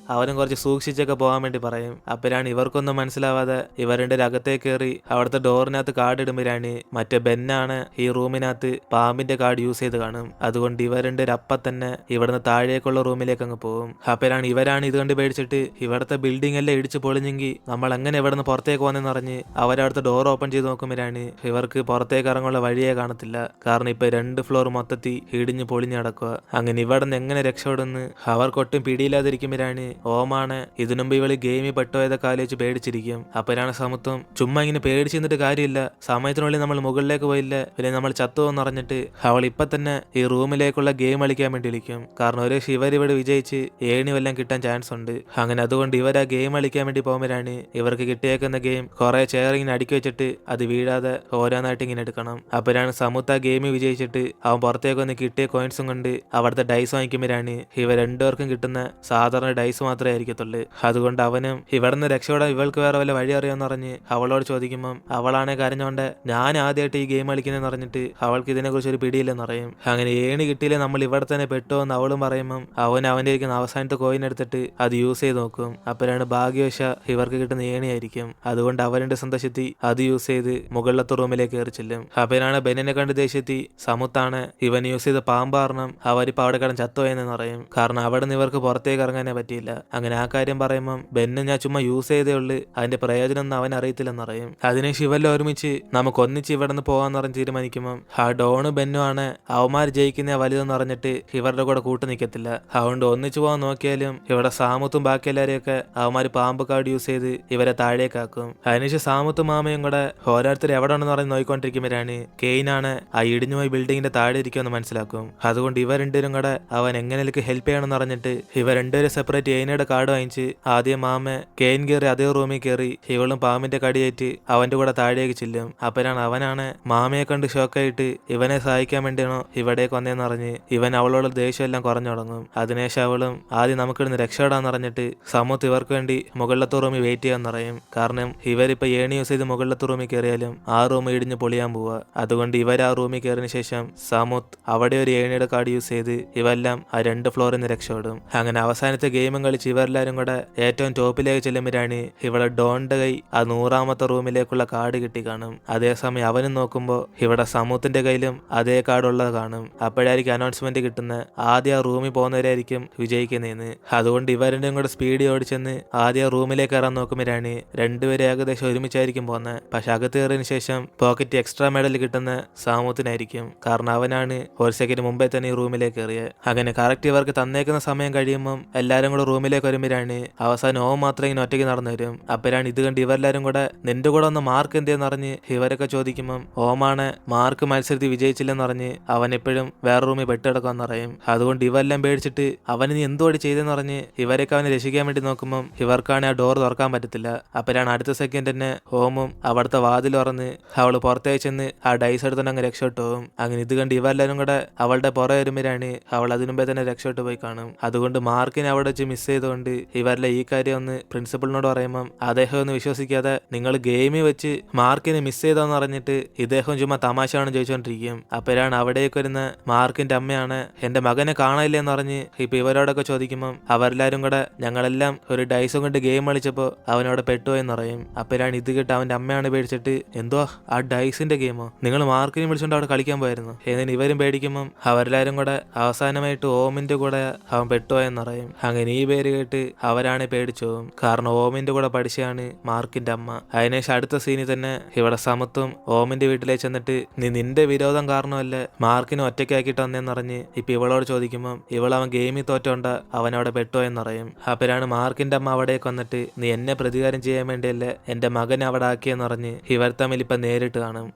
അവനും കുറച്ച് സൂക്ഷിച്ചൊക്കെ പോകാൻ വേണ്ടി പറയും. അപ്പോഴാണ് ഇവർക്കൊന്നും മനസ്സിലാവാതെ ഇവരുടെ അകത്തേക്ക് കയറി അവിടുത്തെ ഡോറിനകത്ത് കാർഡ് ഇടുമ്പോഴാണ് മറ്റേ ബെന്നാണ് ഈ റൂമിനകത്ത് പാമ്പിന്റെ കാർഡ് യൂസ് ചെയ്ത് കാണും. അതുകൊണ്ട് ഇവരുടെ അപ്പം തന്നെ ഇവിടുന്ന് താഴേക്കുള്ള റൂമിലേക്ക് അങ്ങ് പോകും. അപ്പോഴാണ് ഇവരാണ് ഇത് കണ്ട് പേടിച്ചിട്ട് ഇവിടുത്തെ ബിൽഡിംഗ് എല്ലാം ഇടിച്ച് പൊളിഞ്ഞെങ്കിൽ നമ്മൾ എങ്ങനെ ഇവിടുന്ന് പുറത്തേക്ക് പോകുന്നതെന്ന് പറഞ്ഞ് അവരവിടുത്തെ ഡോർ ഓപ്പൺ ചെയ്ത് നോക്കുമ്പോഴാണ് ഇവർക്ക് പുറത്തേക്ക് ഇറങ്ങുള്ള വഴിയെ കാണത്തില്ല. കാരണം ഇപ്പൊ 2 ഫ്ലോർ മൊത്തത്തിൽ ഇടിഞ്ഞ് പൊളിഞ്ഞ് നടക്കുക. അങ്ങനെ ഇവിടെ നിന്ന് എങ്ങനെ രക്ഷപ്പെടുന്ന് അവർക്കൊട്ടും പിടിയില്ലാതിരിക്കുമ്പോഴാണ് ഓമാണ് ഇതിനുമ്പ് ഇവള് ഗെയിമിൽ പെട്ടുപോയതൊക്കെ ആലോചിച്ച് പേടിച്ചിരിക്കും. അപ്പോഴാണ് സമുത്വം ചുമ്മാ ഇങ്ങനെ പേടിച്ച് നിന്നിട്ട് കാര്യമില്ല, സമയത്തിനുള്ളിൽ നമ്മൾ മുകളിലേക്ക് പോയില്ല പിന്നെ നമ്മൾ ചത്തുവെന്ന് പറഞ്ഞിട്ട് അവൾ ഇപ്പൊ തന്നെ ഈ റൂമിലേക്കുള്ള ഗെയിം കളിക്കാൻ വേണ്ടി വിളിക്കും. കാരണം ഒരു ഇവരിവിടെ വിജയിച്ച് ഏണി വല്ലതും കിട്ടാൻ ചാൻസ് ഉണ്ട്. അങ്ങനെ അതുകൊണ്ട് ഇവർ ആ ഗെയിം കളിക്കാൻ വേണ്ടി പോകുമ്പോഴാണ് ഇവർക്ക് കിട്ടിയേക്കുന്ന ഗെയിം കുറെ ചെയർ ഇങ്ങനെ അടുക്കി വെച്ചിട്ട് അത് വീഴാതെ ഓരോന്നായിട്ട് ഇങ്ങനെ എടുക്കണം. അപ്പോഴാണ് സമുത്ത് ആ ഗെയിമിൽ വിജയിച്ചിട്ട് അവൻ പുറത്തേക്ക് വന്ന് കിട്ടിയ കോയിൻസും കൊണ്ട് അവിടുത്തെ ഡൈസ് വാങ്ങിക്കുമ്പോഴാണ് ഇവർ രണ്ടുപേർക്കും കിട്ടുന്ന സാധാരണ ഡൈസ് മാത്രമേ ആയിരിക്കത്തുള്ളൂ. അതുകൊണ്ട് അവനും ഇവിടുന്ന് രക്ഷപ്പെടാൻ ഇവൾക്ക് വേറെ വല്ല വഴി അറിയാമെന്ന് പറഞ്ഞ് അവളോട് ചോദിക്കുമ്പം അവളാണെ കരഞ്ഞോണ്ട് ഞാൻ ആദ്യമായിട്ട് ഈ ഗെയിം കളിക്കുന്നതെന്ന് പറഞ്ഞിട്ട് അവൾക്ക് ഇതിനെക്കുറിച്ച് ഒരു പിടിയില്ലെന്ന് പറയും. അങ്ങനെ ഏണി കിട്ടിയില്ലേ നമ്മൾ ഇവിടെ തന്നെ പെട്ടുവെന്ന് അവളും പറയുമ്പം അവൻ്റെ ഇരിക്കുന്ന അവസാനത്തെ കോയിൻ എടുത്തിട്ട് അത് യൂസ് ചെയ്ത് നോക്കും. അപ്പോഴാണ് ഭാഗ്യവശ ഇവർക്ക് കിട്ടുന്ന ഏണിയായിരിക്കും. അതുകൊണ്ട് അവരുടെ സന്തോഷത്തിൽ അത് യൂസ് ചെയ്ത് മുകളിലത്തെ റൂമിലേക്ക് കയറി ചെല്ലും. അപ്പോഴാണ് ബെന്നിനെ കണ്ട് ദേഷ്യത്തി സമുത്താണ് ഇവൻ യൂസ് ചെയ്ത പാമ്പാരണം അവരിപ്പോ അവിടെ കിടന്ന് ചത്തുപോയെന്ന് പറയും. കാരണം അവിടെ നിന്ന് ഇവർക്ക് പുറത്തേക്ക് ഇറങ്ങാനേ പറ്റിയില്ല. അങ്ങനെ ആ കാര്യം പറയുമ്പം ബെന്ന് ഞാൻ ചുമ്മാ യൂസ് ചെയ്തേ ഉള്ളു, അതിന്റെ പ്രയോജനം ഒന്നും അവൻ അറിയത്തില്ലെന്ന് പറയും. അതിനെ ശിവല്ല ഒരുമിച്ച് നമുക്ക് ഒന്നിച്ച് ഇവിടെ നിന്ന് പോകാന്ന് പറഞ്ഞ് തീരുമാനിക്കുമ്പം ആ ഡോണ് ബെന്നു ആണ് അവന്മാർ ജയിക്കുന്ന വലുതെന്ന് പറഞ്ഞിട്ട് ഇവരുടെ കൂടെ കൂട്ടു നിൽക്കത്തില്ല. അതുകൊണ്ട് ഒന്നിച്ചു പോകാൻ നോക്കിയാലും ഇവിടെ സാമുത്തും ബാക്കി എല്ലാരെയൊക്കെ അവന്മാർ പാമ്പ് കാർഡ് യൂസ് ചെയ്ത് ഇവരെ താഴേക്കാക്കും. അതിനുശേഷം സാമുത്തും മാമയും കൂടെ ഓരോരുത്തർ എവിടെ ഉണ്ടെന്ന് പറഞ്ഞ് നോക്കിക്കൊണ്ടിരിക്കുമ്പോഴാണ് കെയിനാണ് ആ ഇടിഞ്ഞുപോയി ബിൽഡിങ്ങിന്റെ താഴെ ഇരിക്കുമെന്ന് മനസ്സിലാക്കും. അതുകൊണ്ട് ഇവർ രണ്ടുപേരും കൂടെ അവൻ എങ്ങനെയൊക്കെ ഹെൽപ്പ് ചെയ്യണമെന്ന് പറഞ്ഞിട്ട് ഇവർ രണ്ടുപേരും സെപ്പറേറ്റ് ഏനയുടെ കാർഡ് വാങ്ങിച്ച് ആദ്യം മാമ കെയിൻ കയറി അതേ റൂമിൽ കയറി ഇവളും പാമ്പിന്റെ കടിയേറ്റ് അവന്റെ കൂടെ താഴേക്ക് ചെല്ലും. അപ്പോഴാണ് അവനാണ് മാമയെ കണ്ട് ഷോക്കായിട്ട് ഇവനെ സഹായിക്കാൻ വേണ്ടിയാണോ ഇവിടേക്ക് വന്നതെന്ന് പറഞ്ഞ് ഇവൻ അവളോട് ദേഷ്യം എല്ലാം കുറഞ്ഞു തുടങ്ങും. അതിനുശേഷം അവളും ആദ്യം നമുക്കിടുന്ന് രക്ഷപ്പെടാന്ന് പറഞ്ഞിട്ട് സമുത്ത് ഇവർക്ക് വേണ്ടി മുകളിലത്തെ റൂമിൽ വെയിറ്റ് ചെയ്യാൻ പറയും. കാരണം ഇവരിപ്പോ ഏണി യൂസ് ചെയ്ത് മുകളിലത്തെ റൂമിൽ കയറിയാലും ആ റൂം ഇടിഞ്ഞ് പൊളിയാൻ പോവുക. അതുകൊണ്ട് ഇവർ ആ റൂമിൽ കയറിയ ശേഷം സമുത്ത് അവിടെ ഒരു ഏണിയുടെ കാർഡ് യൂസ് ചെയ്ത് ഇവെല്ലാം ആ 2 ഫ്ലോറിൽ നിന്ന് രക്ഷപ്പെടും. അങ്ങനെ അവസാനത്തെ ഗെയിമും കളിച്ച് ഇവരെല്ലാരും കൂടെ ഏറ്റവും ടോപ്പിലേക്ക് ചെല്ലുമ്പോഴാണ് ഇവിടെ ഡോണിന്റെ കൈ ആ 100ാമത്തെ റൂമിലേക്കുള്ള കാർഡ് കിട്ടി കാണും. അതേസമയം അവനും നോക്കുമ്പോൾ ഇവിടെ സമുത്തിന്റെ കയ്യിലും അതേ കാർഡ് ഉള്ളത് കാണും. അപ്പോഴായിരിക്കും അനൗൺസ്മെന്റ് കിട്ടുന്ന ആദ്യം ആ റൂമിൽ പോകുന്നവരായിരിക്കും വിജയിക്കുന്നതെന്ന്. അതുകൊണ്ട് ഇവരുടെയും കൂടെ സ്പീഡിൽ ഓടിച്ചെന്ന് ആദ്യം ആ റൂമിലേക്ക് കയറാൻ നോക്കുമ്പോഴാണ് രണ്ടുപേരും ഏകദേശം ഒരുമിച്ചായിരിക്കും പോകുന്നത്. പക്ഷെ അകത്ത് കയറിയതിനു ശേഷം പോക്കറ്റ് എക്സ്ട്രാ മെഡൽ കിട്ടുന്ന സാമുത്തിനായിരിക്കും. കാരണം അവനാണ് ഒരു സെക്കൻഡ് മുമ്പേ തന്നെ ഈ റൂമിലേക്ക് കയറിയത്. അങ്ങനെ കറക്റ്റ് ഇവർക്ക് തന്നേക്കുന്ന സമയം കഴിയുമ്പം എല്ലാരും കൂടെ റൂമിലേക്ക് വരുമ്പോഴാണ് അവസാനം ഓം മാത്രം ഇങ്ങനെ ഒറ്റയ്ക്ക് നടന്നു വരും. അപ്പോഴാണ് ഇത് കണ്ട് ഇവരെല്ലാരും കൂടെ നിന്റെ കൂടെ ഒന്ന് മാർക്ക് എന്തേന്ന് അറിഞ്ഞ് ഇവരൊക്കെ ചോദിക്കുമ്പം ഓമാണ് മാർക്ക് മത്സരത്തിൽ വിജയിച്ചില്ലെന്ന് പറഞ്ഞ് അവൻ എപ്പോഴും വേറെ റൂമിൽ പെട്ടെടുക്കാന്ന് പറയും. അതുകൊണ്ട് ഇവരെല്ലാം പേടിച്ചിട്ട് അവന് നീ എന്തുകൂടി ചെയ്തെന്ന് പറഞ്ഞ് ഇവരൊക്കെ അവനെ രക്ഷിക്കാൻ വേണ്ടി നോക്കുമ്പം ഇവർക്കാണ് ആ ഡോർ തുറക്കാൻ പറ്റത്തില്ല. അപ്പോഴാണ് അടുത്ത സെക്കൻഡ് തന്നെ ഓമും അവിടുത്തെ വാതിൽ തുറന്ന് അവള് പുറത്തേക്ക് ചെന്ന് ആ ഡൈസ് എടുത്തോണ്ട് അങ്ങ് രക്ഷപ്പെട്ടു പോകും. അങ്ങനെ ഇത് കണ്ട് ഇവരെല്ലാരും കൂടെ അവളുടെ പുറ വരുമ്പോഴാണ് അവൾ അതിനുമ്പേ തന്നെ രക്ഷപ്പെട്ടു പോയി കാണും. അതുകൊണ്ട് മാർക്കിനെ അവിടെ വെച്ച് മിസ് ചെയ്തുകൊണ്ട് ഇവരുടെ ഈ കാര്യം ഒന്ന് പ്രിൻസിപ്പളിനോട് പറയുമ്പം അദ്ദേഹം ഒന്ന് വിശ്വസിക്കാതെ നിങ്ങൾ ഗെയിമിൽ വെച്ച് മാർക്കിനെ മിസ് ചെയ്തോന്ന് പറഞ്ഞിട്ട് ഇദ്ദേഹം ചുമ്മാ തമാശയാണ് ചോദിച്ചുകൊണ്ടിരിക്കും. അപ്പോഴാണ് അവിടേക്ക് വരുന്ന മാർക്കിന്റെ അമ്മയാണ് എന്റെ മകനെ കാണാനില്ലെന്ന് പറഞ്ഞ് ഇപ്പൊ ഇവരോടൊക്കെ ചോദിക്കുമ്പം അവരെല്ലാരും കൂടെ ഞങ്ങളെല്ലാം ഒരു ഡൈസും കൊണ്ട് ഗെയിം കളിച്ചപ്പോ അവനവിടെ പെട്ടുപോയെന്ന് പറയും. അപ്പോഴാണ് ഇത് കേട്ട് അവന്റെ അമ്മയാണ് പേടിച്ചിട്ട് എന്തോ ആ ഡൈസിന്റെ ഗെയിമോ നിങ്ങൾ മാർക്കിനെ വിളിച്ചുകൊണ്ട് അവിടെ കളിക്കാൻ പോയിരുന്നു എന്നിന് ഇവരും പേടിക്കുമ്പം അവരെല്ലാരും കൂടെ അവസാനമായിട്ട് ഓമിന്റെ കൂടെ അവൻ പെട്ടുപോയെന്ന് പറയും. അങ്ങനെ ഈ പേര് കേട്ട് അവരാണ് പേടിച്ചു പോകും. കാരണം ഓമിന്റെ കൂടെ പഠിച്ചാണ് മാർക്കിന്റെ അമ്മ. അതിനുശേഷം അടുത്ത സീനിൽ തന്നെ ഇവിടെ സമത്വം ഓമിന്റെ വീട്ടിലേക്ക് ചെന്നിട്ട് നീ നിന്റെ വിരോധം കാരണമല്ല മാർക്കിനെ ഒറ്റയ്ക്കാക്കിയിട്ട് വന്നേന്ന് പറഞ്ഞ് ഇപ്പൊ ഇവളോട് ചോദിക്കുമ്പം അവൻ ഗെയിമിൽ തോറ്റോണ്ട അവൻ അവിടെ പെട്ടുപോയെന്ന് പറയും. അപ്പോഴാണ് മാർക്കിന്റെ അമ്മ അവിടേക്ക് വന്നിട്ട് നീ എന്നെ പ്രതികാരം ചെയ്യാൻ വേണ്ടിയല്ലേ എന്റെ മകനെ അവിടെ ആക്കിയെന്ന് പറഞ്ഞ് ഇവർ തമ്മിൽ ഇപ്പൊ നേരിട്ട് കാണും.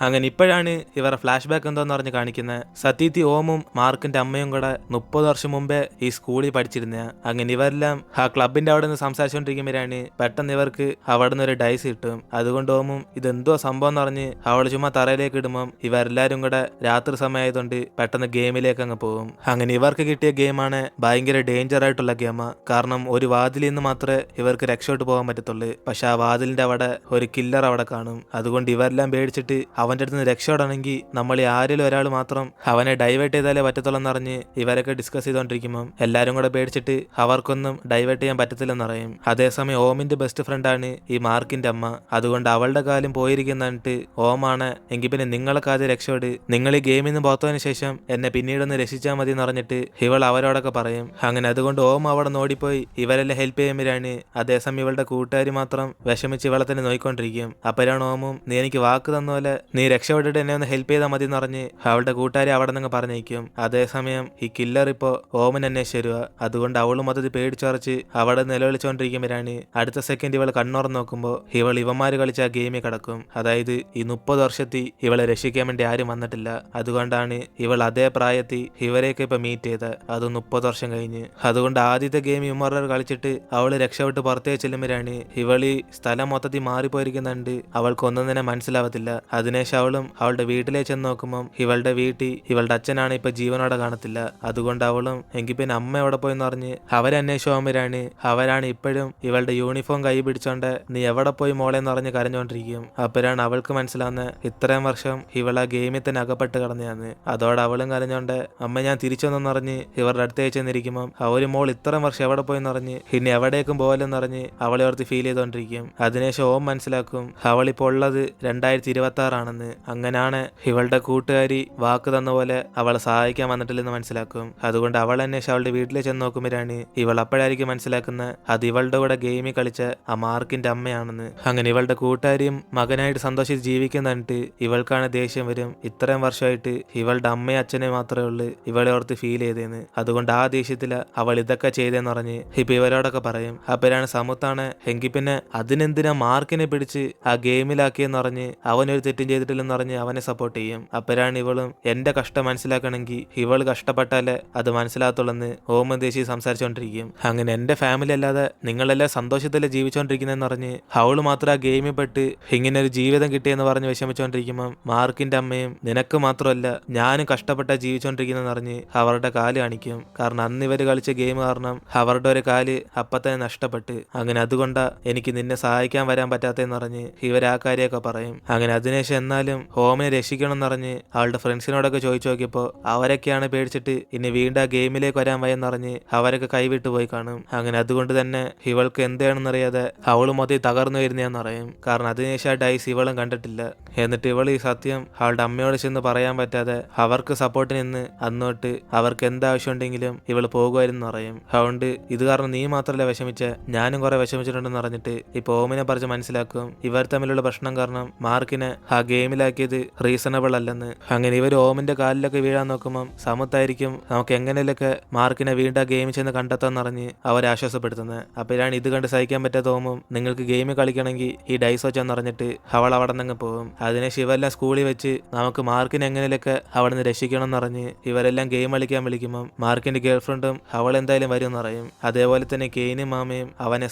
അങ്ങനെ ഇപ്പോഴാണ് ഇവരുടെ ഫ്ലാഷ് ബാക്ക് എന്തോന്ന് പറഞ്ഞ് കാണിക്കുന്നത്. സത്യത്തി ഓമും മാർക്കിന്റെ അമ്മയും കൂടെ 30 വർഷം മുമ്പേ ഈ സ്കൂളിൽ പഠിച്ചിരുന്ന. അങ്ങനെ ഇവരെല്ലാം ആ ക്ലബിന്റെ അവിടെ നിന്ന് സംസാരിച്ചുകൊണ്ടിരിക്കുമ്പോഴാണ് പെട്ടെന്ന് ഇവർക്ക് അവിടെ നിന്ന് ഒരു ഡൈസ് കിട്ടും. അതുകൊണ്ട് ഓമും ഇതെന്തോ സംഭവം എന്ന് പറഞ്ഞ് അവൾ ചുമ്മാ തറയിലേക്ക് ഇടുമ്പം ഇവരെല്ലാരും കൂടെ രാത്രി സമയമായതുകൊണ്ട് പെട്ടെന്ന് ഗെയിമിലേക്ക് അങ്ങ് പോകും. അങ്ങനെ ഇവർക്ക് കിട്ടിയ ഗെയിമാണ് ഭയങ്കര ഡേഞ്ചർ ആയിട്ടുള്ള ഗെയിമാണ്. കാരണം ഒരു വാതിലിൽ നിന്ന് മാത്രമേ ഇവർക്ക് രക്ഷപ്പെട്ടു പോകാൻ പറ്റത്തുള്ളൂ. പക്ഷെ ആ വാതിലിന്റെ അവിടെ ഒരു കില്ലർ അവിടെ കാണും. അതുകൊണ്ട് ഇവരെല്ലാം പേടിച്ചിട്ട് അവന്റെ അടുത്ത് നിന്ന് രക്ഷപ്പെടണമെങ്കിൽ നമ്മൾ ആരിലും ഒരാൾ മാത്രം അവനെ ഡൈവേർട്ട് ചെയ്താലേ പറ്റത്തുള്ളെന്ന് അറിഞ്ഞ് ഇവരൊക്കെ ഡിസ്കസ് ചെയ്തുകൊണ്ടിരിക്കുമ്പം എല്ലാരും കൂടെ പേടിച്ചിട്ട് അവർക്കൊന്നും ഡൈവേർട്ട് ചെയ്യാൻ പറ്റത്തില്ലെന്ന് പറയും. അതേസമയം ഓമിന്റെ ബെസ്റ്റ് ഫ്രണ്ടാണ് ഈ മാർക്കിന്റെ അമ്മ. അതുകൊണ്ട് അവളുടെ കാലം പോയിരിക്കുന്നിട്ട് ഓമാണ് എങ്കിൽ പിന്നെ നിങ്ങളൊക്കെ ആദ്യം രക്ഷപ്പെട്, നിങ്ങൾ ഈ ഗെയിമിൽ നിന്ന് പുറത്തതിന് ശേഷം എന്നെ പിന്നീടൊന്ന് രക്ഷിച്ചാൽ മതി എന്ന് പറഞ്ഞിട്ട് ഇവൾ അവരോടൊക്കെ പറയും. അങ്ങനെ അതുകൊണ്ട് ഓം അവിടെ നോടിപ്പോയി ഇവരെല്ലാം ഹെൽപ്പ് ചെയ്യുമ്പോഴാണ് അതേസമയം ഇവളുടെ കൂട്ടുകാരി മാത്രം വിഷമിച്ച് ഇവളെ തന്നെ നോയിക്കൊണ്ടിരിക്കും. അപ്പോഴാണ് ഓമും നീ എനിക്ക് വാക്ക് തന്ന പോലെ നീ രക്ഷപ്പെട്ടിട്ട് എന്നെ ഒന്ന് ഹെൽപ്പ് ചെയ്താൽ മതി എന്ന് പറഞ്ഞ് അവളുടെ കൂട്ടുകാരി അവിടെ നിന്ന് പറഞ്ഞേക്കും. അതേസമയം ഈ കില്ലർ ഇപ്പോ ഓമിന് അന്വേഷിച്ച് വരുക. അതുകൊണ്ട് അവളും മൊത്തത്തിൽ പേടിച്ചറച്ച് അവിടെ നിലവിളിച്ചുകൊണ്ടിരിക്കുമ്പോഴാണ് അടുത്ത സെക്കൻഡ് ഇവൾ കണ്ണുറന്ന് നോക്കുമ്പോൾ ഇവന്മാര് കളിച്ച ആ ഗെയിമിൽ കിടക്കും. അതായത് ഈ 30 വർഷത്തിൽ ഇവളെ രക്ഷിക്കാൻ വേണ്ടി ആരും വന്നിട്ടില്ല. അതുകൊണ്ടാണ് ഇവൾ അതേ പ്രായത്തിൽ ഇവരെയൊക്കെ ഇപ്പൊ മീറ്റ് ചെയ്ത് അത് 30 വർഷം കഴിഞ്ഞ്. അതുകൊണ്ട് ആദ്യത്തെ ഗെയിം ഇവന്മാർ കളിച്ചിട്ട് അവള് രക്ഷപ്പെട്ട് പുറത്തേക്ക് ചെല്ലുമ്പോഴാണ് ഇവളി സ്ഥലം മൊത്തത്തിൽ മാറിപ്പോയിരിക്കുന്നുണ്ട്. അവൾക്കൊന്നും തന്നെ മനസ്സിലാവത്തില്ല. അതിനുശേഷം അവളും അവളുടെ വീട്ടിലേക്ക് ചെന്ന് നോക്കുമ്പം ഇവളുടെ വീട്ടിൽ ഇവളുടെ അച്ഛനാണ് ഇപ്പൊ ജീവനോടെ കാണത്തില്ല. അതുകൊണ്ട് അവളും എങ്കിൽ പിന്നെ അമ്മ എവിടെ പോയെന്ന് പറഞ്ഞ് അവരന്വേഷിച്ച് പോകുമ്പോഴാണ് അവരാണ് ഇപ്പോഴും ഇവളുടെ യൂണിഫോം കൈ പിടിച്ചോണ്ട് നീ എവിടെ പോയി മോളെന്ന് പറഞ്ഞ് കരഞ്ഞോണ്ടിരിക്കും. അപ്പോഴാണ് അവൾക്ക് മനസ്സിലാവുന്ന ഇത്രയും വർഷം ഇവൾ ആ ഗെയിമിൽ തന്നെ അകപ്പെട്ട് കിടന്നയാന്ന്. അതോടെ അവളും കരഞ്ഞോണ്ട് അമ്മ ഞാൻ തിരിച്ചൊന്നെന്ന് പറഞ്ഞ് ഇവരുടെ അടുത്തേക്ക് ചെന്നിരിക്കുമ്പം അവര് മോൾ ഇത്രയും വർഷം എവിടെ പോയെന്ന് പറഞ്ഞ് ഇനി എവിടേക്കും പോകലെന്ന് പറഞ്ഞ് അവളെ ഓർത്ത് ഫീൽ ചെയ്തോണ്ടിരിക്കും. അതിനുശേഷം ഓം മനസ്സിലാക്കും അവളിപ്പോൾ ഉള്ളത് 2026 ആണെന്ന്. അങ്ങനാണ് ഇവളുടെ കൂട്ടുകാരി വാക്ക് തന്ന പോലെ അവളെ സഹായിക്കാൻ വന്നിട്ടില്ലെന്ന് മനസ്സിലാക്കും. അതുകൊണ്ട് അവൾ അന്വേഷിച്ച് അവളുടെ വീട്ടിൽ ചെന്ന് നോക്കുമ്പോഴാണ് ഇവൾ അപ്പോഴായിരിക്കും മനസ്സിലാക്കുന്ന അത് ഇവളുടെ കൂടെ ഗെയിമിൽ കളിച്ച ആ മാർക്കിന്റെ അമ്മയാണെന്ന്. അങ്ങനെ ഇവളുടെ കൂട്ടുകാരിയും മകനായിട്ട് സന്തോഷിച്ച് ജീവിക്കുന്നിട്ട് ഇവൾക്കാണ് ദേഷ്യം വരും. ഇത്രയും വർഷമായിട്ട് ഇവളുടെ അമ്മയും അച്ഛനെ മാത്രമേ ഉള്ളൂ ഇവളെ ഓർത്ത് ഫീൽ ചെയ്തേന്ന്. അതുകൊണ്ട് ആ ദേഷ്യത്തില് അവൾ ഇതൊക്കെ ചെയ്തേന്ന് പറഞ്ഞ് ഇപ്പൊ ഇവരോടൊക്കെ പറയും. അപ്പോഴാണ് സമുത്താണ് എങ്കിൽ പിന്നെ അതിനെന്തിനാ മാർക്കിനെ പിടിച്ച് ആ ഗെയിമിലാക്കിയെന്ന് പറഞ്ഞ് അവനൊരു തെറ്റും ചെയ്തിട്ടില്ലെന്ന് പറഞ്ഞ് അവനെ സപ്പോർട്ട് ചെയ്യും. അപ്പോഴാണ് ഇവളും എന്റെ കഷ്ടം മനസ്സിലാക്കണമെങ്കിൽ ഇവൾ കഷ്ടപ്പെട്ടാലേ അത് മനസ്സിലാകത്തുള്ളെന്ന് ഓമൻ ദേശി സംസാരിച്ചോണ്ടിരിക്കും. അങ്ങനെ എന്റെ ഫാമിലി അല്ലാതെ നിങ്ങളെല്ലാം സന്തോഷത്തില് ജീവിച്ചോണ്ടിരിക്കുന്നതെന്ന് പറഞ്ഞ് അവള് മാത്രം ആ ഗെയിമിൽ പെട്ട് ഇങ്ങനെ ഒരു ജീവിതം കിട്ടിയെന്ന് പറഞ്ഞ് വിഷമിച്ചോണ്ടിരിക്കുമ്പം മാർക്കിന്റെ അമ്മയും നിനക്ക് മാത്രമല്ല ഞാനും കഷ്ടപ്പെട്ടാ ജീവിച്ചോണ്ടിരിക്കുന്നെന്ന് പറഞ്ഞ് അവരുടെ കാല് കാണിക്കും. കാരണം അന്ന് ഇവര് കളിച്ച ഗെയിം കാരണം അവരുടെ ഒരു കാല് അപ്പത്തന്നെ നഷ്ടപ്പെട്ട്. അങ്ങനെ അതുകൊണ്ടാ എനിക്ക് നിന്നെ സഹായിക്കാൻ വരാൻ പറ്റാത്തതെന്ന് പറഞ്ഞ് ഇവർ ആ കാര്യമൊക്കെ പറയും. അങ്ങനെ അതിനുശേഷം എന്നാലും എന്നാലും ഓമിനെ രക്ഷിക്കണമെന്നറിഞ്ഞ് അവളുടെ ഫ്രണ്ട്സിനോടൊക്കെ ചോദിച്ചു നോക്കിയപ്പോൾ അവരൊക്കെയാണ് പേടിച്ചിട്ട് ഇനി വീണ്ടും ആ ഗെയിമിലേക്ക് വരാൻ വയ്യെന്നറിഞ്ഞ് അവരൊക്കെ കൈവിട്ടു പോയി കാണും. അങ്ങനെ അതുകൊണ്ട് തന്നെ ഇവൾക്ക് എന്താണെന്നറിയാതെ അവള് മൊത്തം തകർന്നു വരുന്നതെന്ന് പറയും. കാരണം അതിനുശേഷം ആ ഡൈസ് ഇവളും കണ്ടിട്ടില്ല. എന്നിട്ട് ഇവൾ ഈ സത്യം അവളുടെ അമ്മയോട് ചെന്ന് പറയാൻ പറ്റാതെ അവർക്ക് സപ്പോർട്ടിന് നിന്ന് അന്നോട്ട് അവർക്ക് എന്താവശ്യം ഉണ്ടെങ്കിലും ഇവള് പോകുമായിരുന്നു പറയും. അതുകൊണ്ട് ഇത് കാരണം നീ മാത്രമല്ല വിഷമിച്ച, ഞാനും കുറെ വിഷമിച്ചിട്ടുണ്ടെന്ന് പറഞ്ഞിട്ട് ഇപ്പൊ ഓമിനെ പറഞ്ഞ് മനസ്സിലാക്കും ഇവർ തമ്മിലുള്ള പ്രശ്നം കാരണം മാർക്കിനെ ആ ഗെയിമിലാക്കിയത് റീസണബിൾ അല്ലെന്ന്. അങ്ങനെ ഇവർ ഓമിന്റെ കാലിലൊക്കെ വീഴാൻ നോക്കുമ്പോൾ സമത്തായിരിക്കും നമുക്ക് എങ്ങനെയൊക്കെ മാർക്കിനെ വീണ്ടും ആ ഗെയിമിൽ ചെന്ന് കണ്ടെത്താന്നറിഞ്ഞ് അവരെ ആശ്വാസപ്പെടുത്തുന്നത്. അപ്പോഴാണ് ഇത് കണ്ട് സഹിക്കാൻ പറ്റാത്ത ഓമും നിങ്ങൾക്ക് ഗെയിം കളിക്കണമെങ്കിൽ ഈ ഡൈസ് വെച്ചെന്ന് പറഞ്ഞിട്ട് അവൾ അവിടെ നിന്ന് പോകും. അതിനെ ശിവെല്ലാം സ്കൂളിൽ വെച്ച് നമുക്ക് മാർക്കിനെ എങ്ങനെയൊക്കെ അവിടെ നിന്ന് രക്ഷിക്കണം എന്നറിഞ്ഞ് ഇവരെല്ലാം ഗെയിം കളിക്കാൻ വിളിക്കുമ്പോൾ മാർക്കിന്റെ ഗേൾഫ്രണ്ടും അവൾ എന്തായാലും വരും എന്നറിയും. അതേപോലെ തന്നെ കെയിനും മാമയും അവനെ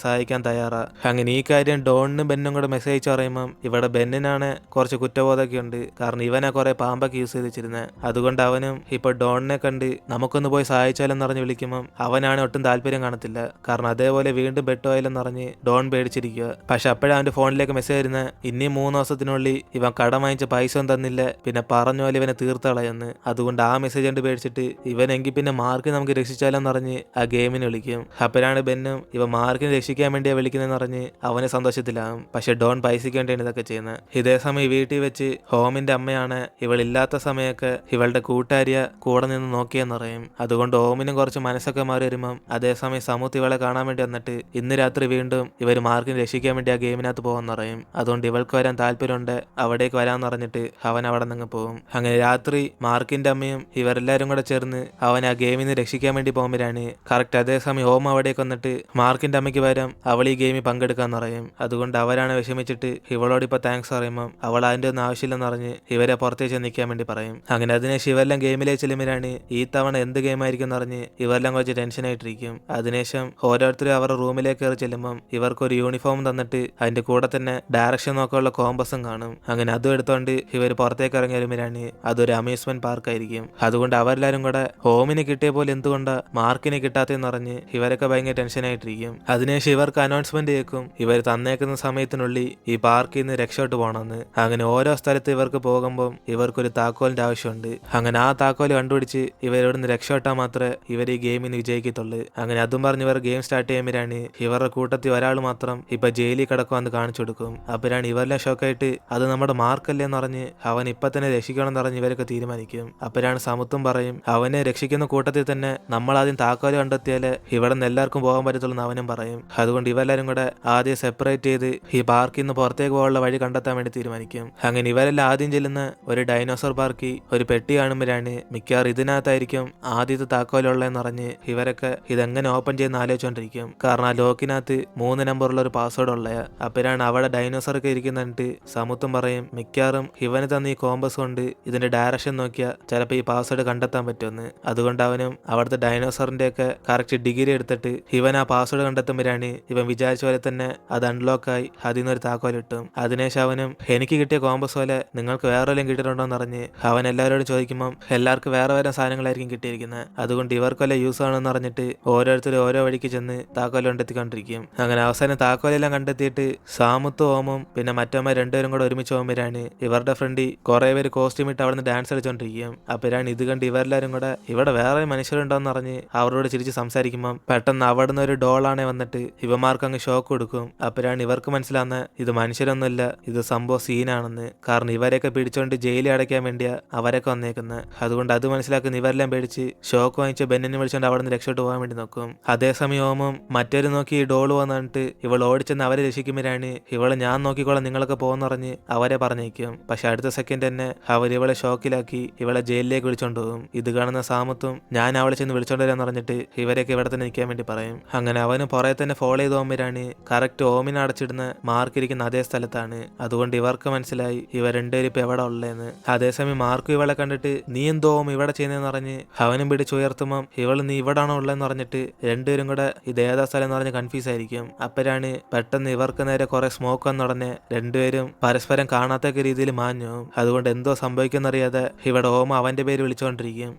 സഹായിക്കാൻ തയ്യാറാ. അങ്ങനെ ഈ കാര്യം ഡോണിനും ബെന്നും കൂടെ മെസ്സേജ് പറയുമ്പോൾ ഇവിടെ ബെന്നിനാണ് കുറച്ച് കുറ്റബോധമൊക്കെ ഉണ്ട്. കാരണം ഇവനെ കുറെ പാമ്പൊക്കെ യൂസ് ചെയ്ത് വെച്ചിരുന്നത്. അതുകൊണ്ട് അവനും ഇപ്പൊ ഡോണിനെ കണ്ട് നമുക്കൊന്ന് പോയി സഹായിച്ചാലെന്ന് പറഞ്ഞ് വിളിക്കുമ്പോൾ അവനാണ് ഒട്ടും താല്പര്യം കാണത്തില്ല. കാരണം അതേപോലെ വീണ്ടും ബെട്ടുപോയാലെന്ന് പറഞ്ഞ് ഡോൺ പേടിച്ചിരിക്കുക. പക്ഷെ അപ്പോഴാണ് അവന്റെ ഫോണിലേക്ക് മെസ്സേജ് വരുന്നത് ഇനി 3 ദിവസത്തിനുള്ളിൽ ഇവൻ കടം വാങ്ങിച്ച പൈസ ഒന്നും തന്നില്ല, പിന്നെ പറഞ്ഞ പോലെ ഇവനെ തീർത്തളയെന്ന്. അതുകൊണ്ട് ആ മെസ്സേജ് കണ്ട് പേടിച്ചിട്ട് ഇവനെങ്കിൽ പിന്നെ മാർക്ക് നമുക്ക് രക്ഷിച്ചാലെന്ന് പറഞ്ഞ് ആ ഗെയിമിന് വിളിക്കും. അപ്പോഴാണ് ബെന്നും ഇവ മാർക്കിനെ രക്ഷിക്കാൻ വേണ്ടിയാണ് വിളിക്കുന്നതെന്ന് പറഞ്ഞ് അവന് സന്തോഷത്തിലാകും. പക്ഷെ ഡോൺ പൈസയ്ക്ക് വേണ്ടിയാണ് ഇതൊക്കെ ചെയ്യുന്നത്. ഇതേ സമയം വീട്ടിൽ വെച്ച് ഹോമിന്റെ അമ്മയാണ് ഇവളില്ലാത്ത സമയമൊക്കെ ഇവളുടെ കൂട്ടുകാരിയ കൂടെ നിന്ന് നോക്കിയെന്നറിയും. അതുകൊണ്ട് ഓമിനും കുറച്ച് മനസ്സൊക്കെ മാറി വരുമ്പം അതേസമയം സമൂത്ത് ഇവളെ കാണാൻ വേണ്ടി വന്നിട്ട് ഇന്ന് രാത്രി വീണ്ടും ഇവർ മാർക്കിനെ രക്ഷിക്കാൻ വേണ്ടി ആ ഗെയിമിനകത്ത് പോകുമെന്നറിയും. അതുകൊണ്ട് ഇവൾക്ക് വരാൻ താല്പര്യമുണ്ട്, അവിടേക്ക് വരാമെന്ന് പറഞ്ഞിട്ട് അവൻ അവിടെ നിന്ന് പോകും. അങ്ങനെ രാത്രി മാർക്കിന്റെ അമ്മയും ഇവരെല്ലാരും കൂടെ ചേർന്ന് അവൻ ആ ഗെയിമിൽ നിന്ന് രക്ഷിക്കാൻ വേണ്ടി പോകുമ്പോഴാണ് കറക്റ്റ് അതേസമയം ഓം അവിടേക്ക് വന്നിട്ട് മാർക്കിന്റെ അമ്മയ്ക്ക് പകരം അവൾ ഈ ഗെയിമിൽ പങ്കെടുക്കാന്ന് പറയും. അതുകൊണ്ട് അവരാണ് വിഷമിച്ചിട്ട് ഇവളോട് ഇപ്പൊ താങ്ക്സ് പറയുമ്പോൾ അവൾ അതിന്റെ ഒന്നും ആവശ്യമില്ലെന്ന് പറഞ്ഞ് ഇവരെ പുറത്തേക്ക് നിൽക്കാൻ വേണ്ടി പറയും. അങ്ങനെ അതിനുശേഷം ഇവരെല്ലാം ഗെയിമിലേക്ക് ചെല്ലുമ്പോഴാണ് ഈ തവണ എന്ത് ഗെയിം ആയിരിക്കും എന്ന് പറഞ്ഞ് ഇവരെല്ലാം കുറച്ച് ടെൻഷനായിട്ടിരിക്കും. അതിനുശേഷം ഓരോരുത്തരും അവരുടെ റൂമിലേക്ക് കയറി ചെല്ലുമ്പം ഇവർക്കൊരു യൂണിഫോം തന്നിട്ട് അതിന്റെ കൂടെ തന്നെ ഡയറക്ഷൻ നോക്കാനുള്ള കോമ്പസും കാണും. അങ്ങനെ അതും എടുത്തോണ്ട് ഇവർ പുറത്തേക്ക് ഇറങ്ങി വരുമ്പോഴാണ് അതൊരു അമ്യൂസ്മെന്റ് പാർക്ക് ആയിരിക്കും. അതുകൊണ്ട് അവരെല്ലാരും കൂടെ ഹോമിന് കിട്ടിയ പോലെ എന്തുകൊണ്ടാ മാർക്കിന് കിട്ടാത്തെന്ന് പറഞ്ഞ് ഇവരൊക്കെ ഭയങ്കര ടെൻഷനായിട്ടിരിക്കും. അതിനുശേഷം ഇവർക്ക് അനൗൺസ്മെന്റ് കേൾക്കും ഇവർ തന്നേക്കുന്ന സമയത്തിനുള്ളിൽ ഈ പാർക്കിൽ നിന്ന് രക്ഷോട്ട് പോകണമെന്ന്. അങ്ങനെ ഓരോ സ്ഥലത്ത് ഇവർക്ക് പോകുമ്പോൾ ഇവർക്കൊരു താക്കോലിന്റെ ആവശ്യമുണ്ട്. അങ്ങനെ ആ താക്കോല് കണ്ടുപിടിച്ച് ഇവരോട് രക്ഷോട്ടാൽ മാത്രമേ ഇവർ ഈ ഗെയിമിന് വിജയിക്കത്തുള്ളൂ. അങ്ങനെ അതും പറഞ്ഞ് ഇവർ ഗെയിം സ്റ്റാർട്ട് ചെയ്യുമ്പോഴാണ് ഇവരുടെ കൂട്ടത്തിൽ ഒരാൾ മാത്രം ഇപ്പൊ ജയിലിൽ കിടക്കുവാന്ന് കാണിച്ചു കൊടുക്കും. അപ്പോഴാണ് ഇവരെല്ലാം ഷോക്കായിട്ട് അത് നമ്മുടെ മാർക്കല്ലേ എന്ന് പറഞ്ഞ് അവൻ ഇപ്പൊ തന്നെ രക്ഷിക്കണം എന്ന് പറഞ്ഞ് ഇവരൊക്കെ തീരുമാനിക്കും. അപ്പോഴാണ് സമുത്തും പറയും അവനെ രക്ഷിക്കുന്ന കൂട്ടത്തിൽ തന്നെ നമ്മൾ ആദ്യം താക്കോല് കണ്ടെത്തിയാല് ഇവിടെ നിന്ന് എല്ലാവർക്കും പോകാൻ പറ്റത്തുള്ളൂ എന്ന് അവനും പറയും. അതുകൊണ്ട് ഇവരെല്ലാരും കൂടെ ആദ്യം സെപ്പറേറ്റ് ചെയ്ത് ഈ പാർക്കിൽ നിന്ന് പുറത്തേക്ക് പോകാനുള്ള വഴി കണ്ടെത്താൻ വേണ്ടി തീരുമാനിക്കും. അങ്ങനെ ഇവരെല്ലാം ആദ്യം ചെല്ലുന്ന ഒരു ഡൈനോസർ പാർക്കിൽ ഒരു പെട്ടി കാണുമ്പോഴാണ് മിക്കവാറും ഇതിനകത്തായിരിക്കും ആദ്യത്തെ താക്കോലുള്ളതെന്ന് പറഞ്ഞ് ഇവരൊക്കെ ഇതെങ്ങനെ ഓപ്പൺ ചെയ്യുന്ന ആലോചിച്ചുകൊണ്ടിരിക്കും. കാരണം ആ ലോക്കിനകത്ത് 3 നമ്പറുള്ള ഒരു പാസ്വേഡ് ഉള്ളയാ. അപ്പോഴാണ് അവിടെ ഡൈനോസറൊക്കെ ഇരിക്കുന്നിട്ട് സമുത്തും പറയും മിക്കവാറും ഇവന് തന്ന ഈ കോമ്പസ് കൊണ്ട് ഇതിന്റെ ഡയറക്ഷൻ നോക്കിയാൽ ചിലപ്പോൾ ഈ പാസ്വേഡ് കണ്ടെത്താൻ പറ്റുമെന്ന്. അതുകൊണ്ട് അവനും അവിടുത്തെ ഡൈനോസറിന്റെ ഒക്കെ കറക്റ്റ് ഡിഗ്രി എടുത്തിട്ട് ഇവൻ ആ പാസ്വേഡ് കണ്ടെത്തുമ്പോഴാണ് ഇവൻ വിചാരിച്ച പോലെ തന്നെ അത് അൺലോക്കായി അതിൽ നിന്നൊരു താക്കോൽ കിട്ടും. അതിനുശേഷം അവനും എനിക്ക് കിട്ടിയ കോമ്പസ് പോലെ നിങ്ങൾക്ക് വേറെ വല്ലതും കിട്ടിയിട്ടുണ്ടോ എന്ന് പറഞ്ഞ് അവൻ എല്ലാവരോടും ചോദിക്കുമ്പോൾ എല്ലാവർക്കും വേറെ വേറെ സാധനങ്ങളായിരിക്കും കിട്ടിയിരിക്കുന്നത്. അതുകൊണ്ട് ഇവർക്കെല്ലാം യൂസ് ആണെന്ന് പറഞ്ഞിട്ട് ഓരോരുത്തരും ഓരോ വഴിക്ക് ചെന്ന് താക്കോൽ കണ്ടെത്തിക്കൊണ്ടിരിക്കും. അങ്ങനെ അവസാനം താക്കോലെല്ലാം കണ്ടെത്തിയിട്ട് സാമുത്തും ഓമും പിന്നെ മറ്റമ്മ രണ്ടുപേരും കൂടെ ഒരുമിച്ച് പോകുമ്പോഴാണ് ഇവരുടെ ഫ്രണ്ടിൽ കുറെ പേര് കോസ്റ്റ്യൂം ഇട്ട് അവിടെ നിന്ന് ഡാൻസ് കളിച്ചോണ്ടിരിക്കും. അപ്പോഴാണ് ഇത് കണ്ട് ഇവരെല്ലാരും കൂടെ ഇവിടെ വേറെ മനുഷ്യരുണ്ടോന്ന് പറഞ്ഞ് അവരോട് ചിരിച്ച് സംസാരിക്കുമ്പോൾ പെട്ടെന്ന് അവിടെ നിന്ന് ഒരു ഡോളാണെ വന്നിട്ട് ഇവന്മാർക്ക് അങ്ങ് ഷോക്ക് കൊടുക്കും. അപ്പോഴാണ് ഇവർക്ക് മനസ്സിലാവുന്ന ഇത് മനുഷ്യരൊന്നുമില്ല, ഇത് സംഭവം സീനാണെന്ന്. കാരണം ഇവരെയൊക്കെ പിടിച്ചോണ്ട് ജയിലിൽ അടയ്ക്കാൻ വേണ്ടിയാ അവരൊക്കെ വന്നേക്കുന്നത്. അതുകൊണ്ട് അത് മനസ്സിലാക്കുന്ന ഇവരെല്ലാം പേടിച്ച് ഷോക്ക് വാങ്ങിച്ച ബെന്നിനെ വിളിച്ചോണ്ട് അവിടെ നിന്ന് രക്ഷോട്ട് പോകാൻ വേണ്ടി നോക്കും. അതേസമയം ഓമും മറ്റൊരു നോക്കി ഈ ഡോള് വന്നിട്ട് ഇവൾ ഓടിച്ചെന്ന് അവരെ രക്ഷിക്കുമ്പോഴാണ് ഇവള് ഞാൻ നോക്കിക്കോളാം നിങ്ങളൊക്കെ പോകുന്ന പറഞ്ഞ് അവരെ പറഞ്ഞേക്കും. പക്ഷെ അടുത്ത സെക്കൻഡ് തന്നെ അവർ ഇവളെ ഷോക്കിലാക്കി ഇവളെ ജയിലിലേക്ക് വിളിച്ചോണ്ട് പോകും. ഇത് കാണുന്ന സാമത്തും ഞാൻ അവളെ ചെന്ന് വിളിച്ചോണ്ട് വരാന്ന് പറഞ്ഞിട്ട് ഇവരൊക്കെ ഇവിടെ തന്നെ നിൽക്കാൻ വേണ്ടി പറയും. അങ്ങനെ അവന് പുറകെ തന്നെ ഫോളോ ചെയ്ത് പോകുമ്പോഴാണ് കറക്റ്റ് ഓമിനെ അടച്ചിടുന്ന മാർക്ക് ഇരിക്കുന്ന അതേ സ്ഥലത്താണ്. അതുകൊണ്ട് ഇവർക്ക് മനസ്സിലായി ഇവർ രണ്ടുപേരും ഇപ്പൊ എവിടെ ഉള്ളതെന്ന്. അതേസമയം മാർക്കും ഇവളെ കണ്ടിട്ട് നീ എന്തോ ഇവിടെ ചെയ്യുന്നതെന്ന് പറഞ്ഞ് അവനും പിടിച്ചുയർത്തുമ്പം ഇവള് നീ ഇവിടാണോ ഉള്ളതെന്ന് പറഞ്ഞിട്ട് രണ്ടുപേരും കൂടെ ഇത് ഏതാ സ്ഥലം എന്ന് പറഞ്ഞ് കൺഫ്യൂസ് ആയിരിക്കും. അപ്പോഴാണ് പെട്ടെന്ന് ഇവർക്ക് നേരെ കുറെ സ്മോക്ക് വന്നുടനെ രണ്ടുപേരും പരസ്പരം കാണാത്തക്ക രീതിയിൽ മാഞ്ഞു. അതുകൊണ്ട് എന്തോ സംഭവിക്കുന്നറിയാതെ ഇവിടെ ഓമ അവന്റെ പേര് വിളിച്ചുകൊണ്ടിരിക്കും.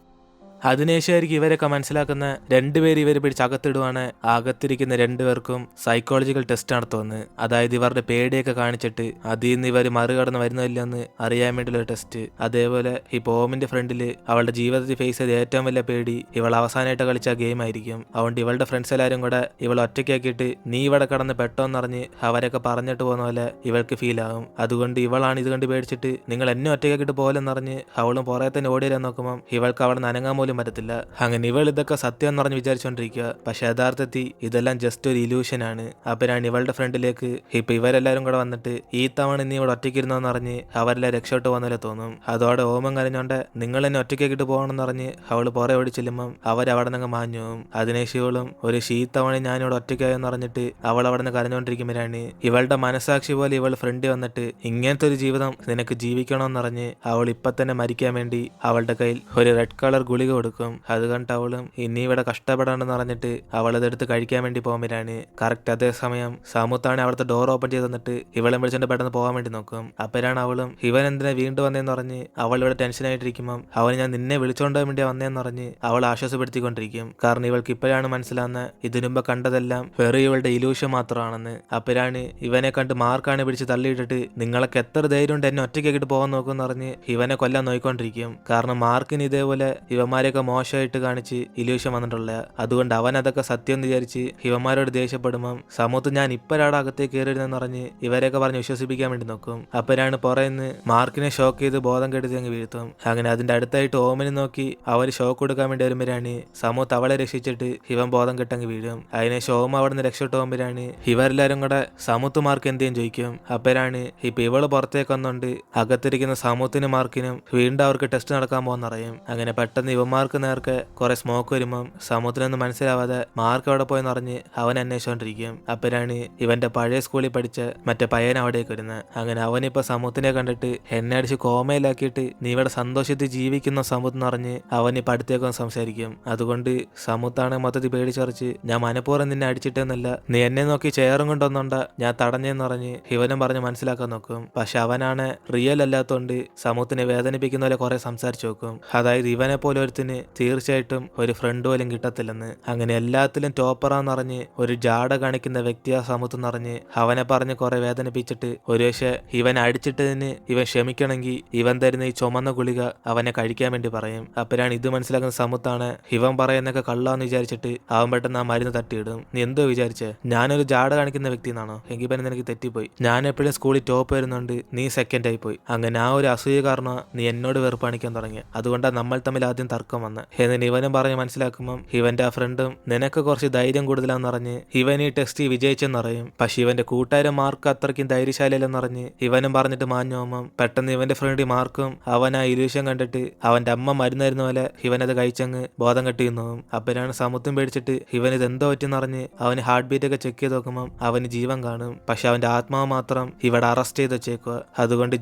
അതിനുശേഷമായിരിക്കും ഇവരൊക്കെ മനസ്സിലാക്കുന്ന രണ്ടുപേര് ഇവർ പിടിച്ച് അകത്തിടുവാണ്. അകത്തിരിക്കുന്ന രണ്ടുപേർക്കും സൈക്കോളജിക്കൽ ടെസ്റ്റ് നടത്തുമെന്ന്. അതായത് ഇവരുടെ പേടിയൊക്കെ കാണിച്ചിട്ട് അതിൽ നിന്ന് ഇവർ മറികടന്ന് വരുന്നില്ലെന്ന് അറിയാൻ വേണ്ടിയുള്ള ടെസ്റ്റ്. അതേപോലെ ഈ ഓമിന്റെ ഫ്രണ്ടില് അവളുടെ ജീവിതത്തിൽ ഫേസ് ചെയ്ത ഏറ്റവും വലിയ പേടി ഇവൾ അവസാനമായിട്ട് കളിച്ച ഗെയിം ആയിരിക്കും. അതുകൊണ്ട് ഇവളുടെ ഫ്രണ്ട്സ് എല്ലാവരും കൂടെ ഇവൾ ഒറ്റയ്ക്കാക്കിയിട്ട് നീ ഇവിടെ കിടന്ന് പെട്ടോന്നറിഞ്ഞ് അവരൊക്കെ പറഞ്ഞിട്ട് പോകുന്ന പോലെ ഇവൾക്ക് ഫീൽ ആകും. അതുകൊണ്ട് ഇവളാണ് ഇത് കണ്ട് പേടിച്ചിട്ട് നിങ്ങൾ എന്നെ ഒറ്റയ്ക്കാക്കിയിട്ട് പോലെന്നറിഞ്ഞ് അവളും പുറകെ തന്നെ ഓടിയിരാൻ നോക്കുമ്പോൾ ഇവൾക്ക് അവിടെ നനങ്ങാൻ പോലും പറ്റത്തില്ല. അങ്ങനെ ഇവൾ ഇതൊക്കെ സത്യം എന്ന് പറഞ്ഞ് വിചാരിച്ചുകൊണ്ടിരിക്കുക. പക്ഷെ യഥാർത്ഥത്തിൽ ഇതെല്ലാം ജസ്റ്റ് ഒരു ഇല്യൂഷൻ ആണ്. അപ്പോഴാണ് ഇവളുടെ ഫ്രണ്ടിലേക്ക് ഇപ്പൊ ഇവരെല്ലാരും കൂടെ വന്നിട്ട് ഈ തവണ നീ ഇവിടെ ഒറ്റയ്ക്കിരുന്നോന്ന് പറഞ്ഞ് അവരെല്ലാം രക്ഷോട്ട് പോകുന്നല്ലേ തോന്നും. അതോടെ ഓമം കരഞ്ഞോണ്ട് നിങ്ങൾ എന്നെ ഒറ്റയ്ക്കാക്കിട്ട് പോകണമെന്ന് പറഞ്ഞ് അവൾ പുറകെ ഓടി ചെല്ലുമ്പം അവരവിടെ നിന്ന് മാഞ്ഞു പോകും. അതിനേശിവളും ഒരു തവണ ഞാനിവിടെ ഒറ്റയ്ക്കായെന്ന് പറഞ്ഞിട്ട് അവൾ അവിടെ നിന്ന് കരഞ്ഞോണ്ടിരിക്കുമ്പോഴാണ് ഇവളുടെ മനസാക്ഷി പോലെ ഇവൾ ഫ്രണ്ട് വന്നിട്ട് ഇങ്ങനത്തെ ഒരു ജീവിതം നിനക്ക് ജീവിക്കണമെന്ന് പറഞ്ഞ് അവൾ ഇപ്പൊ തന്നെ മരിക്കാൻ വേണ്ടി അവളുടെ കയ്യിൽ ഒരു റെഡ് കളർ ഗുളിക കൊടുക്കും. അത് കണ്ട് അവളും ഇനി ഇവിടെ കഷ്ടപ്പെടാണെന്ന് പറഞ്ഞിട്ട് അവൾ അതെടുത്ത് കഴിക്കാൻ വേണ്ടി പോകുമ്പോഴാണ് കറക്റ്റ് അതേ സമയം സമൂത്താണ് അവിടുത്തെ ഡോർ ഓപ്പൺ ചെയ്ത് തന്നിട്ട് ഇവളെ വിളിച്ചിട്ട് പെട്ടെന്ന് പോകാൻ വേണ്ടി നോക്കും. അപ്പോഴാണ് അവളും ഇവൻ എന്തിനാ വീണ്ടും വന്നേന്ന് പറഞ്ഞ് അവൾ ഇവിടെ ടെൻഷനായിട്ടിരിക്കുമ്പം അവൻ ഞാൻ നിന്നെ വിളിച്ചോണ്ടാൻ വേണ്ടി വന്നേന്ന് പറഞ്ഞ് അവൾ ആശ്വാസപ്പെടുത്തിക്കൊണ്ടിരിക്കും. കാരണം ഇവൾക്ക് ഇപ്പോഴാണ് മനസ്സിലാവുന്ന ഇതിനുമ്പ് കണ്ടതെല്ലാം വെറും ഇവളുടെ ഇലൂഷൻ മാത്രമാണെന്ന്. അപ്പോഴാണ് ഇവനെ കണ്ട് മാർക്കാണ് പിടിച്ച് തള്ളിയിട്ടിട്ട് നിങ്ങളൊക്കെ എത്ര ധൈര്യം ഉണ്ട് എന്നെ ഒറ്റയ്ക്കാക്കിട്ട് പോകാൻ നോക്കുമെന്ന് പറഞ്ഞ് ഇവനെ കൊല്ലാൻ നോക്കിക്കൊണ്ടിരിക്കും. കാരണം മാർക്കിന് ഇതേപോലെ ഇവന്മാരെയൊക്കെ മോശമായിട്ട് കാണിച്ച് ഇലൂഷൻ വന്നിട്ടുള്ള. അതുകൊണ്ട് അവൻ അതൊക്കെ സത്യം എന്ന് വിചാരിച്ച് ഇവന്മാരോട് ദേഷ്യപ്പെടുമ്പം സമൂഹത്ത് ഞാൻ ഇപ്പോഴാണ് അകത്തേക്ക് കയറിയിരുന്നെന്ന് പറഞ്ഞ് ഇവരെയൊക്കെ പറഞ്ഞ് വിശ്വസിപ്പിക്കാൻ വേണ്ടി നോക്കും. അപ്പോഴാണ് പുറയുന്ന് മാർക്കിനെ ഷോക്ക് ചെയ്ത് ബോധം കെടുത്തി അങ്ങ് വീഴ്ത്തും. അങ്ങനെ അതിന്റെ അടുത്തായിട്ട് ഓമനെ നോക്കി അവർ ഷോക്ക് കൊടുക്കാൻ വേണ്ടി വരുമ്പോഴാണ് സമൂഹത്ത് അവളെ രക്ഷിച്ചിട്ട് ഇവൻ ബോധം കെട്ടങ്ങ് വീഴും. അതിനുശേഷം ഓമ അവിടെ നിന്ന് രക്ഷപ്പെട്ടു പോകുമ്പോഴാണ് ഇവരെല്ലാരും കൂടെ സമൂത്ത് മാർക്ക് എന്തെയും ചോദിക്കും. അപ്പോഴാണ് ഇപ്പൊ ഇവള് പുറത്തേക്ക് വന്നുകൊണ്ട് അകത്തിരിക്കുന്ന സമൂഹത്തിനും മാർക്കിനും വീണ്ടും അവർക്ക് ടെസ്റ്റ് നടക്കാൻ പോകുന്നറിയും. അങ്ങനെ പെട്ടെന്ന് ഇവന്മാർക്ക് നേർക്ക് കുറെ സ്മോക്ക് വരുമ്പം സമൂഹത്തിനൊന്നും മനസ്സിലാവാതെ മാർക്ക് അവിടെ പോയി നിറഞ്ഞ് അവൻ അന്വേഷിച്ചോണ്ടിരിക്കും. അപ്പോഴാണ് ഇവന്റെ പഴയ സ്കൂളിൽ പഠിച്ച മറ്റേ പയ്യൻ അവിടേക്ക് വരുന്നത്. അങ്ങനെ അവനിപ്പോ സമൂഹത്തിനെ കണ്ടിട്ട് എന്നെ അടിച്ച് കോമയിലാക്കിയിട്ട് നീ ഇവിടെ സന്തോഷത്തിൽ ജീവിക്കുന്ന സമൂഹം നിറഞ്ഞ് അവനിപ്പോ അടുത്തേക്ക് സംസാരിക്കും. അതുകൊണ്ട് സമൂത്താണ് മൊത്തത്തിൽ പേടിച്ചറിച്ച് ഞാൻ മനഃപൂർവ്വം നിന്നെ അടിച്ചിട്ടെന്നല്ല നീ എന്നെ നോക്കി ചെയറും കൊണ്ടൊന്നുണ്ട ഞാൻ തടഞ്ഞെന്ന് പറഞ്ഞ് ഇവനും പറഞ്ഞ് മനസ്സിലാക്കാൻ നോക്കും. പക്ഷെ അവനാണ് റിയൽ അല്ലാത്തോണ്ട് സമൂഹത്തിനെ വേദനിപ്പിക്കുന്ന പോലെ കുറെ സംസാരിച്ചു നോക്കും. അതായത് ഇവനെ പോലെ ഒരുത്തിന് തീർച്ചയായിട്ടും ഒരു ഫ്രണ്ട് പോലും കിട്ടത്തില്ലെന്ന്. അങ്ങനെ എല്ലാത്തിലും ടോപ്പറാന്ന് പറഞ്ഞ് ഒരു ജാട കാണിക്കുന്ന വ്യക്തിയാ സമൂഹത്ത് നിറഞ്ഞ് അവനെ പറഞ്ഞ് കുറെ വേദനിപ്പിച്ചിട്ട് ഒരു പക്ഷെ ഇവൻ അടിച്ചിട്ടതിന് ഇവൻ ക്ഷമിക്കണമെങ്കിൽ ഇവൻ തരുന്ന ഈ ചുമന്ന ഗുളിക അവനെ കഴിക്കാൻ വേണ്ടി പറയും. അപ്പോഴാണ് ഇത് മനസ്സിലാക്കുന്ന സമൂഹത്താണ് ഇവൻ പറയുന്നൊക്കെ കള്ളാന്ന് വിചാരിച്ചിട്ട് അവൻ പെട്ടെന്ന് ആ മരുന്ന് തട്ടിയിടും. നീ എന്തോ വിചാരിച്ചേ ഞാനൊരു ജാട കാണിക്കുന്ന വ്യക്തി എന്നാണോ? എങ്കിൽ പിന്നെ നിനക്ക് തെറ്റിപ്പോയി. ഞാൻ എപ്പോഴും സ്കൂളിൽ ടോപ്പ് വരുന്നുണ്ട്, നീ സെക്കൻഡ് ആയി പോയി. അങ്ങനെ ആ ഒരു അസൂയ കാരണം നീ എന്നോട് വെറുപ്പാണിക്കാൻ തുടങ്ങി. അതുകൊണ്ടാണ് നമ്മൾ തമ്മിൽ ആദ്യം തർക്കം വന്ന് എന്നിട്ട് ഇവനും പറഞ്ഞ് മനസ്സിലാക്കുമ്പം ഇവന്റെ ആ ഫ്രണ്ടും നിനക്ക് കുറച്ച് ധൈര്യം കൂടുതലാന്ന് പറഞ്ഞ് ഇവൻ ഈ ടെസ്റ്റ് വിജയിച്ചെന്ന് പറയും. പക്ഷെ ഇവന്റെ കൂട്ടുകാരൻ മാർക്ക് അത്രയ്ക്കും ധൈര്യശാലിയല്ലെന്ന് പറഞ്ഞ് ഇവനും പറഞ്ഞിട്ട് മാഞ്ഞു പോകുമ്പം പെട്ടെന്ന് ഇവന്റെ ഫ്രണ്ട് മാർക്കും അവൻ ആ ഇലൂഷൻ കണ്ടിട്ട് അവന്റെ അമ്മ മരുന്നായിരുന്ന പോലെ ഇവനത് കഴിച്ചങ്ങ് ബോധം കെട്ടിയിരുന്നു. അപ്പോഴാണ് സമുദ്രം പേടിച്ചിട്ട് ഇവൻ ഇത് എന്തോ പറ്റിയെന്ന് പറഞ്ഞ് അവന് ഹാർട്ട് ബീറ്റ് ഒക്കെ ചെക്ക് ചെയ്ത് നോക്കുമ്പം അവന് ജീവൻ കാണും. പക്ഷെ അവന്റെ ആത്മാവ് മാത്രം ഇവിടെ അറസ്റ്റ് ചെയ്ത് വെച്ചേക്കുക. അതുകൊണ്ട്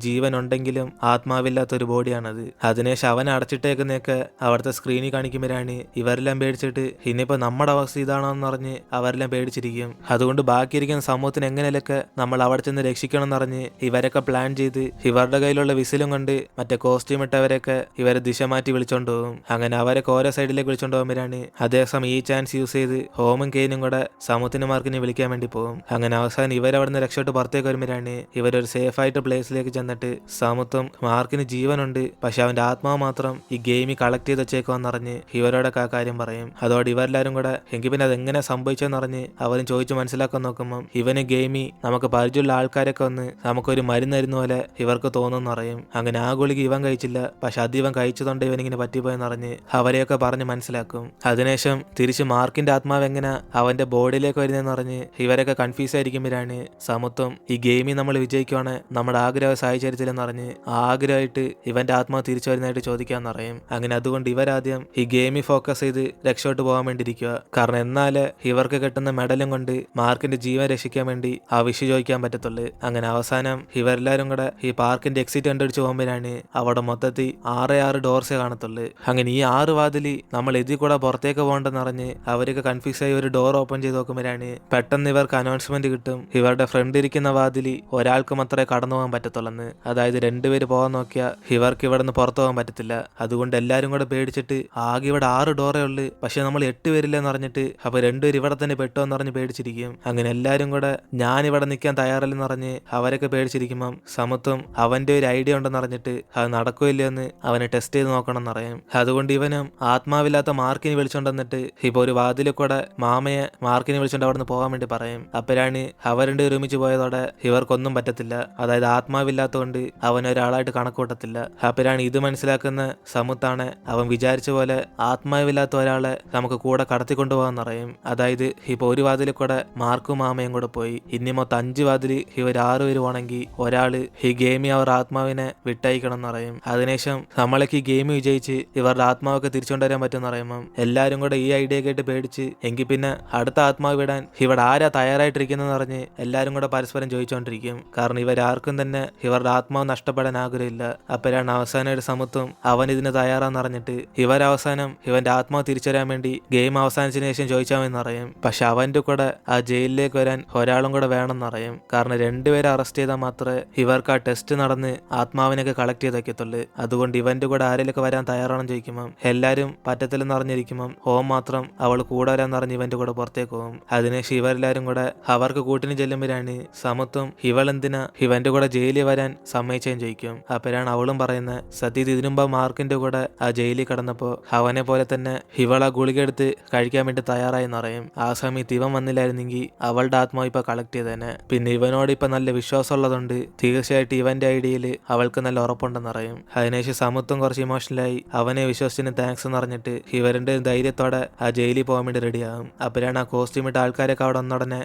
ജീവൻ ഉണ്ടെങ്കിലും ആത്മാവില്ലാത്തൊരു ബോഡിയാണത്. അതിനുശേഷം അവൻ അടച്ചിട്ടേക്കുന്നൊക്കെ അവിടുത്തെ സ്ക്രീനിൽ കാണിക്കുമ്പോഴാണ് ഇവരെല്ലാം പേടിച്ചിട്ട് ഇനിയിപ്പോ നമ്മുടെ അവസ്ഥ ഇതാണോന്ന് പറഞ്ഞ് അവരെല്ലാം പേടിച്ചിരിക്കും. അതുകൊണ്ട് ബാക്കിയിരിക്കുന്ന സമൂഹത്തിന് എങ്ങനെയൊക്കെ നമ്മൾ അവിടെ ചെന്ന് രക്ഷിക്കണം എന്നറിഞ്ഞ് ഇവരൊക്കെ പ്ലാൻ ചെയ്ത് ഇവരുടെ കയ്യിലുള്ള വിസിലും കൊണ്ട് മറ്റേ കോസ്റ്റ്യൂം ഇട്ടവരൊക്കെ ഇവരെ ദിശ മാറ്റി വിളിച്ചോണ്ട് പോകും. അങ്ങനെ അവരൊക്കെ ഓരോ സൈഡിലേക്ക് വിളിച്ചോണ്ട് പോകുമ്പോഴാണ് അതേസമയം ഈ ചാൻസ് യൂസ് ചെയ്ത് ഹോമും കെയിനും കൂടെ സമൂഹത്തിന് മാർക്കിനെ വിളിക്കാൻ വേണ്ടി പോകും. അങ്ങനെ അവസാനം ഇവരവിടെ നിന്ന് രക്ഷപ്പെട്ട് പുറത്തേക്ക് വരുമ്പോഴാണ് ഇവരൊരു സേഫ് ആയിട്ട് പ്ലേസിലേക്ക് ചെന്നിട്ട് സമൂഹം മാർക്കിന് ജീവനുണ്ട് പക്ഷെ അവന്റെ ആത്മാവ് മാത്രം ഈ ഗെയിമിൽ കളക്ട് ചെയ്ത് വെച്ചേക്കുവെന്നറിഞ്ഞ് ഇവരോടൊക്കെ ആ കാര്യം പറയും. അതോടെ ഇവരെല്ലാരും കൂടെ എങ്കിൽ പിന്നെ അതെങ്ങനെ സംഭവിച്ചെന്നറിഞ്ഞ് അവരും ചോദിച്ചു മനസ്സിലാക്കാൻ നോക്കുമ്പം ഇവന് ഗെയിമിൽ നമുക്ക് പരിചയമുള്ള ആൾക്കാരൊക്കെ വന്ന് നമുക്കൊരു മരുന്നായിരുന്ന പോലെ ഇവർക്ക് തോന്നുന്നു അറിയും. അങ്ങനെ ആ ഗുളിക ഇവൻ കഴിച്ചില്ല പക്ഷെ അത് ഇവൻ കഴിച്ചതുകൊണ്ട് ഇവനിങ്ങനെ പറ്റിപ്പോയെന്നറിഞ്ഞ് അവരെയൊക്കെ പറഞ്ഞ് മനസ്സിലാക്കും. അതിനുശേഷം തിരിച്ച് മാർക്കിന്റെ ആത്മാവ് എങ്ങനെ അവന്റെ ബോഡിയിലേക്ക് വരുന്നതെന്ന് പറഞ്ഞ് ഇവരൊക്കെ കൺഫ്യൂസ് ആയിരിക്കുമ്പോഴാണ് സമത്വം ഈ ഗെയിമിൽ നമ്മൾ വിജയിക്കുവാണ് നമ്മുടെ ആഗ്രഹം സാധിച്ചരിച്ചില്ലെന്ന് പറഞ്ഞ് ആഗ്രഹമായിട്ട് ഇവന്റെ ആത്മാവ് തിരിച്ചു വരുന്നതായിട്ട് ചോദിക്കാന്ന് പറയും. അങ്ങനെ അതുകൊണ്ട് ഇവരാദ്യം ഈ ഗെയിമിൽ ഫോക്കസ് ചെയ്ത് രക്ഷോട്ട് പോകാൻ വേണ്ടി ഇരിക്കുക. കാരണം എന്നാല് ഇവർക്ക് കിട്ടുന്ന മെഡലും കൊണ്ട് മാർക്കിന്റെ ജീവൻ രക്ഷിക്കാൻ വേണ്ടി ആ വിഷ് ചോദിക്കാൻ പറ്റത്തുള്ളൂ. അങ്ങനെ അവസാനം ഇവരെല്ലാരും കൂടെ ഈ പാർക്കിന്റെ എക്സിറ്റ് കണ്ടുപിടിച്ച് പോകുമ്പോഴാണ് അവിടെ മൊത്തത്തിൽ 6 ഡോർസേ കാണത്തുള്ളൂ. അങ്ങനെ ഈ 6 വാതിലി നമ്മൾ ഇതിൽ കൂടെ പുറത്തേക്ക് പോകണ്ടെന്ന് പറഞ്ഞ് അവരൊക്കെ കൺഫ്യൂസ് ആയി ഒരു ഡോർ ഓപ്പൺ ചെയ്ത് നോക്കുമ്പോഴാണ് പെട്ടെന്ന് ഇവർക്ക് അനൗൺസ്മെന്റ് കിട്ടും ഇവരുടെ ഫ്രണ്ട് ഇരിക്കുന്ന വാതിലി ഒരാൾക്ക് മാത്രമേ കടന്നു പോകാൻ പറ്റത്തുള്ളെന്ന്. അതായത് 2 പേര് പോകാൻ നോക്കിയാൽ ഇവർക്ക് ഇവിടെ നിന്ന് പുറത്തു പോകാൻ പറ്റത്തില്ല. അതുകൊണ്ട് എല്ലാരും കൂടെ പേടിച്ച് പേടിച്ചിട്ട് ആകെ ഇവിടെ 6 ഡോറേ ഉള്ളു, പക്ഷെ നമ്മൾ 8 പേരില്ലെന്ന് പറഞ്ഞിട്ട് അപ്പൊ 2 പേര് ഇവിടെ തന്നെ പെട്ടോന്ന് പറഞ്ഞ് പേടിച്ചിരിക്കും. അങ്ങനെ എല്ലാരും കൂടെ ഞാനിവിടെ നിൽക്കാൻ തയ്യാറല്ലെന്ന് പറഞ്ഞ് അവരൊക്കെ പേടിച്ചിരിക്കുമ്പം സമുത്തും അവന്റെ ഒരു ഐഡിയ ഉണ്ടെന്ന് അറിഞ്ഞിട്ട് അത് നടക്കില്ലയോ എന്ന് അവനെ ടെസ്റ്റ് ചെയ്ത് നോക്കണം എന്നറിയാം. അതുകൊണ്ട് ഇവനും ആത്മാവില്ലാത്ത മാർക്കിനെ വിളിച്ചോണ്ടെന്നിട്ട് ഇപ്പൊ ഒരു വാതിലിൽ കൂടെ മാമയെ മാർക്കിനെ വിളിച്ചോണ്ട് അവിടെ നിന്ന് പോകാൻ വേണ്ടി പറയും. അപ്പോഴാണ് അവരുടെ ഒരുമിച്ച് പോയതോടെ ഇവർക്കൊന്നും പറ്റത്തില്ല, അതായത് ആത്മാവില്ലാത്തതുകൊണ്ട് അവൻ ഒരാളായിട്ട് കണക്കൂട്ടത്തില്ല. അപ്പോഴാണ് ഇത് മനസ്സിലാക്കുന്ന സമുത്താണ് അവൻ വിചാരിച്ച പോലെ ആത്മാവില്ലാത്ത ഒരാളെ നമുക്ക് കൂടെ കടത്തിക്കൊണ്ടുപോകാൻ അറിയും. അതായത് ഇപ്പൊ ഒരു വാതിലിൽ കൂടെ മാർക്കും മാമയും കൂടെ പോയി, ഇനി മൊത്തം 5 വാതില് ഇവർ 6 പേര് പോണെങ്കിൽ ഒരാള് ഈ ഗെയിമിൽ അവർ ആത്മാവിനെ വിട്ടയക്കണം എന്നറിയും. അതിനുശേഷം നമ്മളൊക്കെ ഈ ഗെയിം വിജയിച്ച് ഇവരുടെ ആത്മാവൊക്കെ തിരിച്ചുകൊണ്ടുവരാൻ പറ്റുമെന്ന് പറയുമ്പം എല്ലാരും കൂടെ ഈ ഐഡിയ കേട്ട് പേടിച്ച് എങ്കിൽ പിന്നെ അടുത്ത ആത്മാവ് വിടാൻ ഇവിടെ ആരാ തയ്യാറായിട്ടിരിക്കുന്നതെന്ന് പറഞ്ഞ് എല്ലാരും കൂടെ പരസ്പരം ചോദിച്ചുകൊണ്ടിരിക്കും. കാരണം ഇവരാർക്കും തന്നെ ഇവരുടെ ആത്മാവ് നഷ്ടപ്പെടാൻ ആഗ്രഹമില്ല. അപ്പോഴാണ് അവസാനമായിട്ട് സമുത്തും അവൻ ഇതിന് തയ്യാറാന്ന് അറിഞ്ഞിട്ട് ഇവരവസാനം ഇവന്റെ ആത്മാവ് തിരിച്ചു വരാൻ വേണ്ടി ഗെയിം അവസാനിച്ചതിന് ശേഷം ചോദിച്ചാമെന്നറിയും. പക്ഷെ അവന്റെ കൂടെ ആ ജയിലിലേക്ക് വരാൻ ഒരാളും കൂടെ വേണമെന്നറിയും. കാരണം 2 പേരെ അറസ്റ്റ് ചെയ്താൽ മാത്രമേ ഇവർക്ക് ആ ടെസ്റ്റ് നടന്ന് ആത്മാവിനൊക്കെ കളക്ട് ചെയ്ത് വയ്ക്കത്തുള്ളൂ. അതുകൊണ്ട് ഇവന്റെ കൂടെ ആരെങ്കിലൊക്കെ വരാൻ തയ്യാറാണെന്ന് ചോദിക്കുമ്പം എല്ലാരും പറ്റത്തില്ലെന്ന് അറിഞ്ഞിരിക്കുമ്പം ഓം മാത്രം അവൾ കൂടെ വരാന്ന് പറഞ്ഞ് ഇവന്റെ കൂടെ പുറത്തേക്ക് പോകും. അതിനുശേഷം ഇവരെല്ലാരും കൂടെ അവർക്ക് കൂട്ടിന് ചെല്ലുമ്പോഴാണ് സമുത്തും ഇവളെന്തിനാ ഇവന്റെ കൂടെ ജയിലിൽ വരാൻ സമ്മതിച്ചേം ചോദിക്കും. അപ്പോഴാണ് അവളും പറയുന്നത് സത്യത്തിൽ ഇതിനുമ്പോ മാർക്കിന്റെ കൂടെ ആ ജയിലിൽ കിടന്നപ്പോ അവനെ പോലെ തന്നെ ഇവൾ ആ ഗുളിക എടുത്ത് കഴിക്കാൻ വേണ്ടി തയ്യാറായി എന്നറിയും. ആ സമയത്ത് ഇവൻ വന്നില്ലായിരുന്നെങ്കിൽ അവളുടെ ആത്മാവ് ഇപ്പൊ കളക്ട് ചെയ്തേനെ. പിന്നെ ഇവനോട് ഇപ്പൊ നല്ല വിശ്വാസം ഉള്ളതുകൊണ്ട് തീർച്ചയായിട്ടും ഇവന്റെ ഐഡിയയിൽ അവൾക്ക് നല്ല ഉറപ്പുണ്ടെന്നറിയും. അതിനുശേഷം സമുത്തും കുറച്ച് ഇമോഷണലായി അവനെ വിശ്വസിച്ചിന് താങ്ക്സ് എന്ന് പറഞ്ഞിട്ട് ഇവരുടെ ധൈര്യത്തോടെ ആ ജയിലിൽ പോകാൻ വേണ്ടി റെഡിയാകും. അപ്പോഴാണ് ആ കോസ്റ്റ്യൂം ഇട്ട ആൾക്കാരൊക്കെ അവിടെ വന്നുടനെ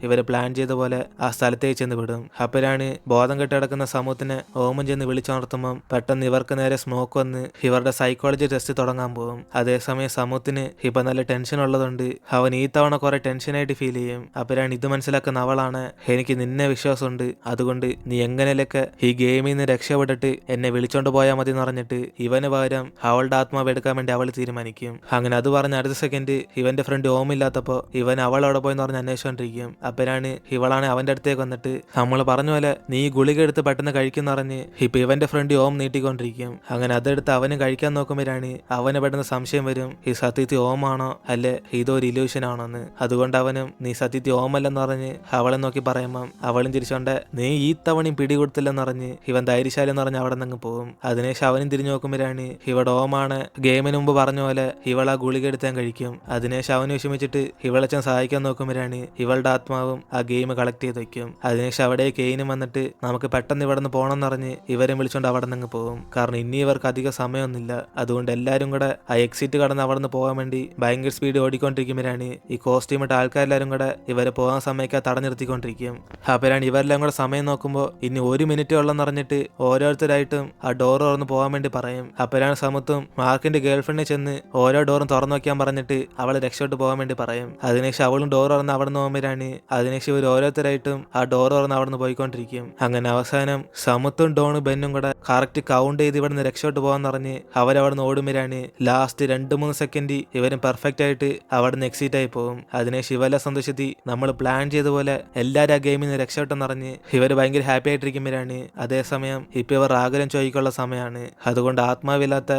ഇവര് പ്ലാൻ ചെയ്ത പോലെ ആ സ്ഥലത്തേക്ക് ചെന്ന് വിടും. അപ്പോഴാണ് ബോധം കെട്ട് കിടക്കുന്ന സമൂഹത്തിനെ ഓമൻ ചെന്ന് വിളിച്ചുണർത്തുമ്പം പെട്ടെന്ന് ഇവർക്ക് നേരെ സ്മോക്ക് വന്ന് ഇവരുടെ സൈക്കോളജി ടെസ്റ്റ് തുടങ്ങാൻ പോകും. അതേസമയം സമൂഹത്തിന് ഇപ്പൊ നല്ല ടെൻഷൻ ഉള്ളതുകൊണ്ട് അവൻ ഈ തവണ കുറെ ടെൻഷനായിട്ട് ഫീൽ ചെയ്യും. അപ്പോഴാണ് ഇത് മനസ്സിലാക്കുന്ന അവളാണ് എനിക്ക് നിന്നെ വിശ്വാസമുണ്ട്, അതുകൊണ്ട് നീ എങ്ങനെയൊക്കെ ഈ ഗെയിമിൽ നിന്ന് രക്ഷപ്പെട്ടിട്ട് എന്നെ വിളിച്ചോണ്ട് പോയാൽ മതി എന്ന് പറഞ്ഞിട്ട് ഇവന് പകരം അവളുടെ ആത്മാവ് എടുക്കാൻ വേണ്ടി അവൾ തീരുമാനിക്കും. അങ്ങനെ അത് പറഞ്ഞ അടുത്ത സെക്കൻഡ് ഇവന്റെ ഫ്രണ്ട് ഓമില്ലാത്തപ്പോ ഇവൻ അവളവിടെ പോയെന്ന് പറഞ്ഞ് അന്വേഷിച്ചോണ്ടിരിക്കും. അപ്പോഴാണ് ഇവളാണ് അവന്റെ അടുത്തേക്ക് വന്നിട്ട് നമ്മൾ പറഞ്ഞ പോലെ നീ ഗുളിക എടുത്ത് പെട്ടെന്ന് കഴിക്കുന്ന പറഞ്ഞ് ഇപ്പൊ ഇവന്റെ ഫ്രണ്ട് ഓം നീട്ടിക്കൊണ്ടിരിക്കും. അങ്ങനെ അതെടുത്ത് അവന് കഴിക്കാൻ നോക്കുമ്പോഴാണ് അവന് പെട്ടെന്ന് സംശയം വരും, ഈ സത്യത്തിൽ ഓമാണോ അല്ലെ ഇതൊരു ഇല്യൂഷൻ ആണോ എന്ന്. അതുകൊണ്ട് അവനും നീ സത്യത്തിൽ ഓമല്ലെന്ന് പറഞ്ഞ് അവളെ നോക്കി പറയുമ്പം അവളും തിരിച്ചോണ്ട് നീ ഈ തവണയും പിടികൊടുത്തില്ലെന്ന് പറഞ്ഞ് ഇവൻ ധൈര്യശാലി എന്ന് പറഞ്ഞ് അവിടെ നിന്ന് പോകും. അതിനുശേഷം അവനും തിരിഞ്ഞു നോക്കുമ്പോഴാണ് ഇവിടെ ഓമാണ് ഗെയിമിന് മുമ്പ് പറഞ്ഞ പോലെ ഇവൾ ആ ഗുളിക എടുത്താൻ കഴിക്കും. അതിനുശേഷം അവന് വിഷമിച്ചിട്ട് ഇവളച്ചൻ സഹായിക്കാൻ നോക്കുമ്പോഴാണ് ഇവളുടെ ആത്മാവും ആ ഗെയിം കളക്ട് ചെയ്ത് വെക്കും. അതിനുശേഷം അവിടെ കെയിനും വന്നിട്ട് നമുക്ക് പെട്ടെന്ന് ഇവിടെ നിന്ന് പോകണം എന്നറിഞ്ഞ് ഇവരെ വിളിച്ചോണ്ട് അവിടെ നിന്ന് പോകും. കാരണം ഇനി ഇവർക്ക് അധികം സമയമൊന്നുമില്ല. അതുകൊണ്ട് എല്ലാരും കൂടെ ആ എക്സിറ്റ് കടന്ന് അവിടെ നിന്ന് പോകാൻ വേണ്ടി ഭയങ്കര സ്പീഡ് ഓടിക്കൊണ്ടിരിക്കുമ്പോഴാണ് ഈ കോസ്റ്റ്യൂം ഇട്ട ആൾക്കാരെല്ലാരും കൂടെ ഇവരെ പോകാൻ സമയത്ത് തടഞ്ഞിർത്തിക്കൊണ്ടിരിക്കും. അപ്പോഴാണ് ഇവരെല്ലാം കൂടെ സമയം നോക്കുമ്പോൾ ഇനി 1 മിനിറ്റ് ഉള്ളെന്ന് പറഞ്ഞിട്ട് ഓരോരുത്തരായിട്ടും ആ ഡോർ തുറന്ന് പോകാൻ വേണ്ടി പറയും. അപ്പോഴാണ് സമുത്തും മാർക്കിന്റെ ഗേൾഫ്രണ്ടിനെ ചെന്ന് ഓരോ ഡോറും തുറന്നു നോക്കാൻ പറഞ്ഞിട്ട് അവളെ രക്ഷപ്പെട്ട് പോകാൻ വേണ്ടി പറയും. അതിനുശേഷം അവളും ഡോർ തുറന്ന് അവിടെ നിന്ന് പോകുമ്പോഴാണ് അതിനുശേഷം ഇവർ ഓരോരുത്തരായിട്ടും ആ ഡോർ തുറന്ന് അവിടെ നിന്ന് പോയിക്കൊണ്ടിരിക്കും. അങ്ങനെ അവസാനം സമുത്തും ഡോണും ബെന്നും കൂടെ കറക്റ്റ് കൗണ്ട് ചെയ്ത് ഇവിടെ നിന്ന് രക്ഷപ്പെട്ട് പോകാൻ പറഞ്ഞ് അവരവിടെ നിന്ന് ഓടുമ്പോഴാണ് ലാസ്റ്റ് 2-3 സെക്കൻഡ് ഇവരും പെർഫെക്റ്റ് ആയിട്ട് അവിടെ നിന്ന് എക്സിറ്റ് ആയി പോകും. അതിനുശേഷം ഇവരെ സന്തോഷത്തിൽ നമ്മൾ പ്ലാൻ ചെയ്ത പോലെ എല്ലാവരും ആ ഗെയിമിൽ നിന്ന് രക്ഷപ്പെട്ടെന്നറിഞ്ഞ് ഇവർ ഭയങ്കര ഹാപ്പി ആയിട്ടിരിക്കുമ്പോഴാണ് അതേസമയം ഇപ്പൊ ഇവർ ആഗ്രഹം ചോദിക്കാനുള്ള സമയമാണ്. അതുകൊണ്ട് ആത്മാവില്ലാത്ത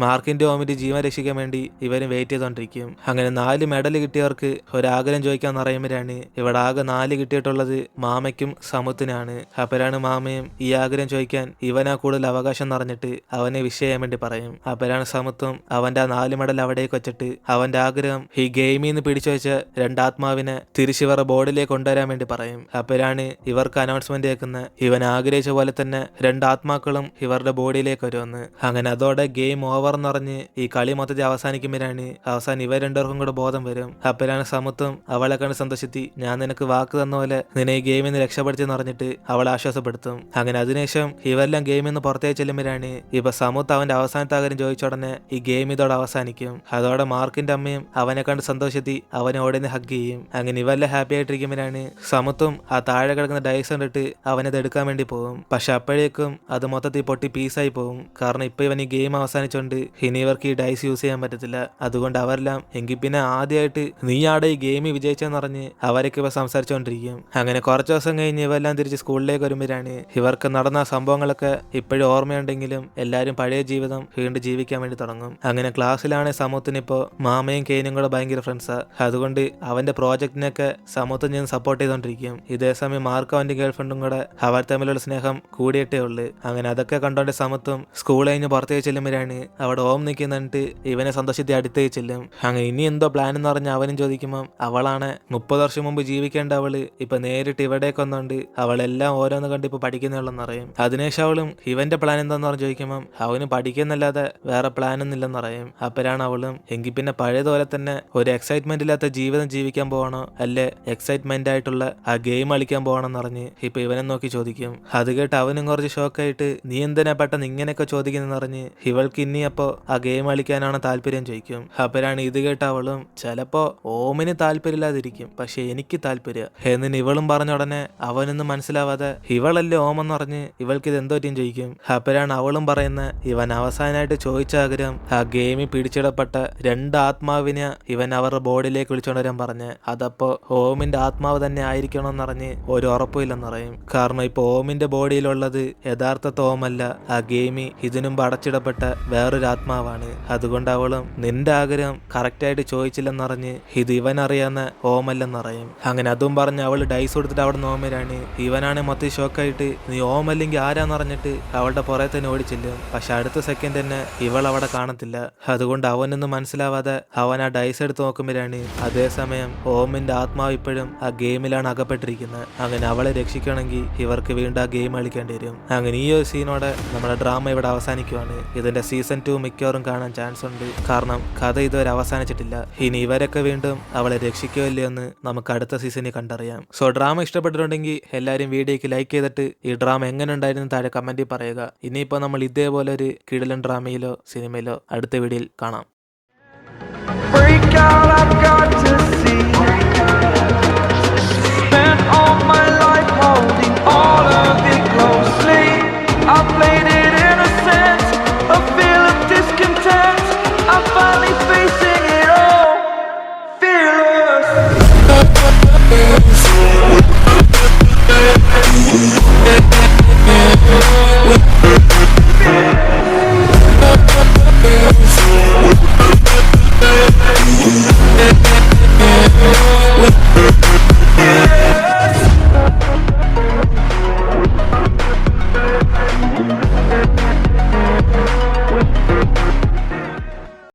മാർക്കിന്റെ ഓമിന്റെ ജീവൻ രക്ഷിക്കാൻ വേണ്ടി ഇവരും വെയിറ്റ് ചെയ്തോണ്ടിരിക്കും. അങ്ങനെ 4 മെഡൽ കിട്ടിയവർക്ക് ഒരാഗ്രഹം ചോദിക്കാൻ പറയുമ്പോഴാണ് ഇവിടെ ആകെ 4 കിട്ടിയിട്ടുള്ളത് മാമയ്ക്കും സമുത്തിനാണ്. അപ്പോഴാണ് മാമയും ഈ ആഗ്രഹം ചോദിക്കാൻ ഇവനാ കൂടുതൽ അവകാശം നിറഞ്ഞിട്ട് അവനെ വിഷ് ചെയ്യാൻ വേണ്ടി പറയും. അപ്പോഴാണ് സമുത്തും അവന്റെ ആ 4 മെഡൽ അവിടേക്ക് വെച്ചിട്ട് അവന്റെ ആഗ്രഹം ഈ ഗെയിമിൽ നിന്ന് പിടിച്ചു വെച്ച 2 ആത്മാവിനെ തിരിച്ചിവരുടെ ബോർഡിലേക്ക് കൊണ്ടുവരാൻ വേണ്ടി പറയും. അപ്പോഴാണ് ഇവർക്ക് അനൗൺസ്മെന്റ് കേൾക്കുന്ന ഇവൻ ആഗ്രഹിച്ച പോലെ തന്നെ 2 ആത്മാക്കളും ഇവരുടെ ബോഡിയിലേക്ക് വരുമെന്ന്. അങ്ങനെ അതോടെ ഗെയിം ഓവർ എന്ന് പറഞ്ഞ് ഈ കളി മൊത്തത്തിൽ അവസാനിക്കുമ്പോഴാണ് അവസാനം ഇവർ 2 പേർക്കും കൂടെ ബോധം വരും. അപ്പോഴാണ് സമുത്തും അവളെ കണ്ട് സന്തോഷത്തി ഞാൻ നിനക്ക് വാക്ക് തന്ന പോലെ നിന്നെ ഈ ഗെയിമിൽ നിന്ന് രക്ഷപ്പെടുത്തിയെന്ന് പറഞ്ഞിട്ട് അവളെ ആശ്വാസപ്പെടുത്തും. അങ്ങനെ അതിനുശേഷം ഇവരെല്ലാം ഗെയിമിൽ നിന്ന് പുറത്തേക്ക് ചെല്ലുമ്പോഴാണ് ഇപ്പൊ സമുത്ത് അവന്റെ അവസാനത്തെ ആഗ്രഹം ചോദിച്ച ഉടനെ ഈ ഗെയിം ഇതോടെ അവസാനിക്കും. അതോടെ മാർക്കിന്റെ അമ്മയും അവനെ കണ്ട് സന്തോഷത്തി അവനെ ഓടിന്ന് ഹഗ് ചെയ്യും. അങ്ങനെ ഇവരെല്ലാം ഹാപ്പി ആയിട്ടിരിക്കുമ്പോഴാണ് സമുത്തും ആ താഴെ കിടക്കുന്ന ഡൈസ് കണ്ടിട്ട് അവനത് എടുക്കാൻ വേണ്ടി പോകും. പക്ഷെ അപ്പോഴേക്കും അത് മൊത്തത്തിൽ പൊട്ടി പീസായി പോകും. കാരണം ഇപ്പൊ ഇവൻ ഈ ഗെയിം അവസാനിച്ചോണ്ട് ഇനി ഇവർക്ക് ഈ ഡൈസ് യൂസ് ചെയ്യാൻ പറ്റത്തില്ല. അതുകൊണ്ട് അവരെല്ലാം എങ്കിൽ പിന്നെ ആദ്യമായിട്ട് നീ ആടെ ഈ ഗെയിം വിജയിച്ചെന്ന് പറഞ്ഞ് അവരൊക്കെ ഇവ സംസാരിച്ചുകൊണ്ടിരിക്കും. അങ്ങനെ കുറച്ച് ദിവസം കഴിഞ്ഞ് ഇവരെല്ലാം തിരിച്ച് സ്കൂളിലേക്ക് വരുമ്പോഴാണ് ഇവർക്ക് നടന്ന സംഭവങ്ങളൊക്കെ ഇപ്പോഴും ഓർമ്മയുണ്ടെങ്കിലും എല്ലാവരും പഴയ ജീവിതം വീണ്ടും ജീവിക്കും. ജീവിക്കാൻ വേണ്ടി തുടങ്ങും. അങ്ങനെ ക്ലാസ്സിലാണ് സമൂത്തിന് ഇപ്പോ മാമയും കെയിനും കൂടെ ഭയങ്കര ഫ്രണ്ട്സാ. അതുകൊണ്ട് അവന്റെ പ്രോജക്റ്റിനൊക്കെ സമൂത്ത് ഞാൻ സപ്പോർട്ട് ചെയ്തോണ്ടിരിക്കും. ഇതേസമയം മാർക്കും അവന്റെ ഗേൾഫ്രണ്ടും കൂടെ അവർ തമ്മിലുള്ള സ്നേഹം കൂടിയിട്ടേ ഉള്ളു. അങ്ങനെ അതൊക്കെ കണ്ടോണ്ട് സമത്വം സ്കൂൾ കഴിഞ്ഞ് പുറത്തേക്ക് ചെല്ലുമ്പോഴാണ് അവിടെ ഓം നിൽക്കുന്നിട്ട് ഇവനെ സന്തോഷത്തെ അടുത്തേക്ക് ചെല്ലും. അങ്ങനെ ഇനി എന്തോ പ്ലാൻ എന്ന് പറഞ്ഞ് അവനും ചോദിക്കുമ്പോൾ അവളാണ് 30 വർഷം മുമ്പ് ജീവിക്കേണ്ട അവള് ഇപ്പൊ നേരിട്ട് ഇവിടേക്ക് വന്നോണ്ട് അവളെല്ലാം ഓരോന്ന് കണ്ട് ഇപ്പൊ പഠിക്കുന്നുള്ളെന്ന് അറിയും. അതിനുശേഷം അവളും ഇവന്റെ പ്ലാൻ എന്താന്ന് പറഞ്ഞ് ചോദിക്കുമ്പോൾ അവന് പഠിക്കുന്നല്ലാതെ വേറെ പ്ലാൻ ഒന്നും ഇല്ലെന്ന് അറിയും. അപ്പോഴാണ് അവളും എങ്കിൽ പിന്നെ പഴയതുപോലെ തന്നെ ഒരു എക്സൈറ്റ്മെന്റ് ഇല്ലാത്ത ജീവിതം ജീവിക്കാൻ പോകണോ അല്ലെ എക്സൈറ്റ്മെന്റ് ആയിട്ടുള്ള ആ ഗെയിം കളിക്കാൻ പോകണമെന്ന് അറിഞ്ഞ് ഇപ്പൊ ഇവനെ നോക്കി ചോദിക്കും. അത് കേട്ട് അവനും കുറച്ച് ഷോക്കായിട്ട് നീ എന്തിനാ പെട്ടെന്ന് ഇങ്ങനെയൊക്കെ ചോദിക്കുന്നെന്ന് പറഞ്ഞ് ഇവൾക്ക് ഇനി അപ്പോ ആ ഗെയിം കളിക്കാനാണ് താല്പര്യം ചോദിക്കും. അപ്പോഴാണ് ഇത് കേട്ട് അവളും ചിലപ്പോ ഓമിന് താല്പര്യമില്ലാതിരിക്കും, പക്ഷെ എനിക്ക് താല്പര്യം എന്നിന് ഇവളും പറഞ്ഞ ഉടനെ അവനൊന്നും മനസ്സിലാവാതെ ഇവളല്ലേ ഓമെന്ന് പറഞ്ഞ് ഇവൾക്ക് ഇത് എന്തോ ടീം ചോദിക്കും. അപ്പോഴാണ് അവളും പറയുന്ന ഇവൻ അവസാനമായിട്ട് ചോദിച്ച ആഗ്രഹം ആ ഗെയിമിൽ പിടിച്ചിടപ്പെട്ട 2 ആത്മാവിനെ ഇവൻ അവരുടെ ബോഡിയിലേക്ക് വിളിച്ചോണ്ടുവരാൻ പറഞ്ഞ് അതപ്പോ ഓമിന്റെ ആത്മാവ് തന്നെ ആയിരിക്കണമെന്നറിഞ്ഞ് ഒരു ഉറപ്പില്ലെന്നറിയും. കാരണം ഇപ്പൊ ഓമിന്റെ ബോഡിയിലുള്ളത് യഥാർത്ഥ ഓമല്ല, ആ ഗെയിമി ഇതിനു മുമ്പ് അടച്ചിടപ്പെട്ട വേറൊരു ആത്മാവാണ്. അതുകൊണ്ട് അവളും നിന്റെ ആഗ്രഹം കറക്റ്റായിട്ട് ചോദിച്ചില്ലെന്നറിഞ്ഞ് ഇത് ഇവൻ അറിയാവുന്ന ഓമല്ലെന്നറിയും. അങ്ങനെ അതും പറഞ്ഞ് അവള് ഡൈസ് കൊടുത്തിട്ട് അവിടെ ഓമരാണ്. ഇവനാണ് മൊത്തം ഷോക്കായിട്ട് നീ ഓമല്ലെങ്കിൽ ആരാന്നറിഞ്ഞിട്ട് അവളുടെ പുറകെ തന്നെ ഓടിച്ചില്ലും. പക്ഷെ അടുത്ത സെക്കൻഡ് തന്നെ ഇവൾ അവിടെ കാണത്തില്ല. അതുകൊണ്ട് അവനൊന്നും മനസ്സിലാവാതെ അവൻ ആ ഡൈസ് എടുത്ത് നോക്കുമ്പോഴാണ് അതേസമയം ഓമിന്റെ ആത്മാവ് ഇപ്പോഴും ആ ഗെയിമിലാണ് അകപ്പെട്ടിരിക്കുന്നത്. അങ്ങനെ അവളെ രക്ഷിക്കണമെങ്കിൽ ഇവർക്ക് വീണ്ടും ആ ഗെയിം കളിക്കേണ്ടി വരും. അങ്ങനെ ഈ ഒരു സീനോടെ നമ്മുടെ ഡ്രാമ ഇവിടെ അവസാനിക്കുവാണ്. ഇതിന്റെ സീസൺ 2 മിക്കവാറും കാണാൻ ചാൻസ് ഉണ്ട്, കാരണം കഥ ഇതുവരെ അവസാനിച്ചിട്ടില്ല. ഇനി ഇവരൊക്കെ വീണ്ടും അവളെ രക്ഷിക്കുമല്ലോ എന്ന് നമുക്ക് അടുത്ത സീസണിൽ കണ്ടറിയാം. സോ ഡ്രാമ ഇഷ്ടപ്പെട്ടിട്ടുണ്ടെങ്കിൽ എല്ലാവരും വീഡിയോക്ക് ലൈക്ക് ചെയ്തിട്ട് ഈ ഡ്രാമ എങ്ങനെ ഉണ്ടായിരുന്നു താഴെ കമന്റിൽ പറയുക. ഇനിയിപ്പോൾ നമ്മൾ ഇതേപോലെ ഒരു കിടിലൻ ഡ്രാമയിലോ സിനിമയിലോ അടുത്ത വീഡിയോയിൽ കാണാം.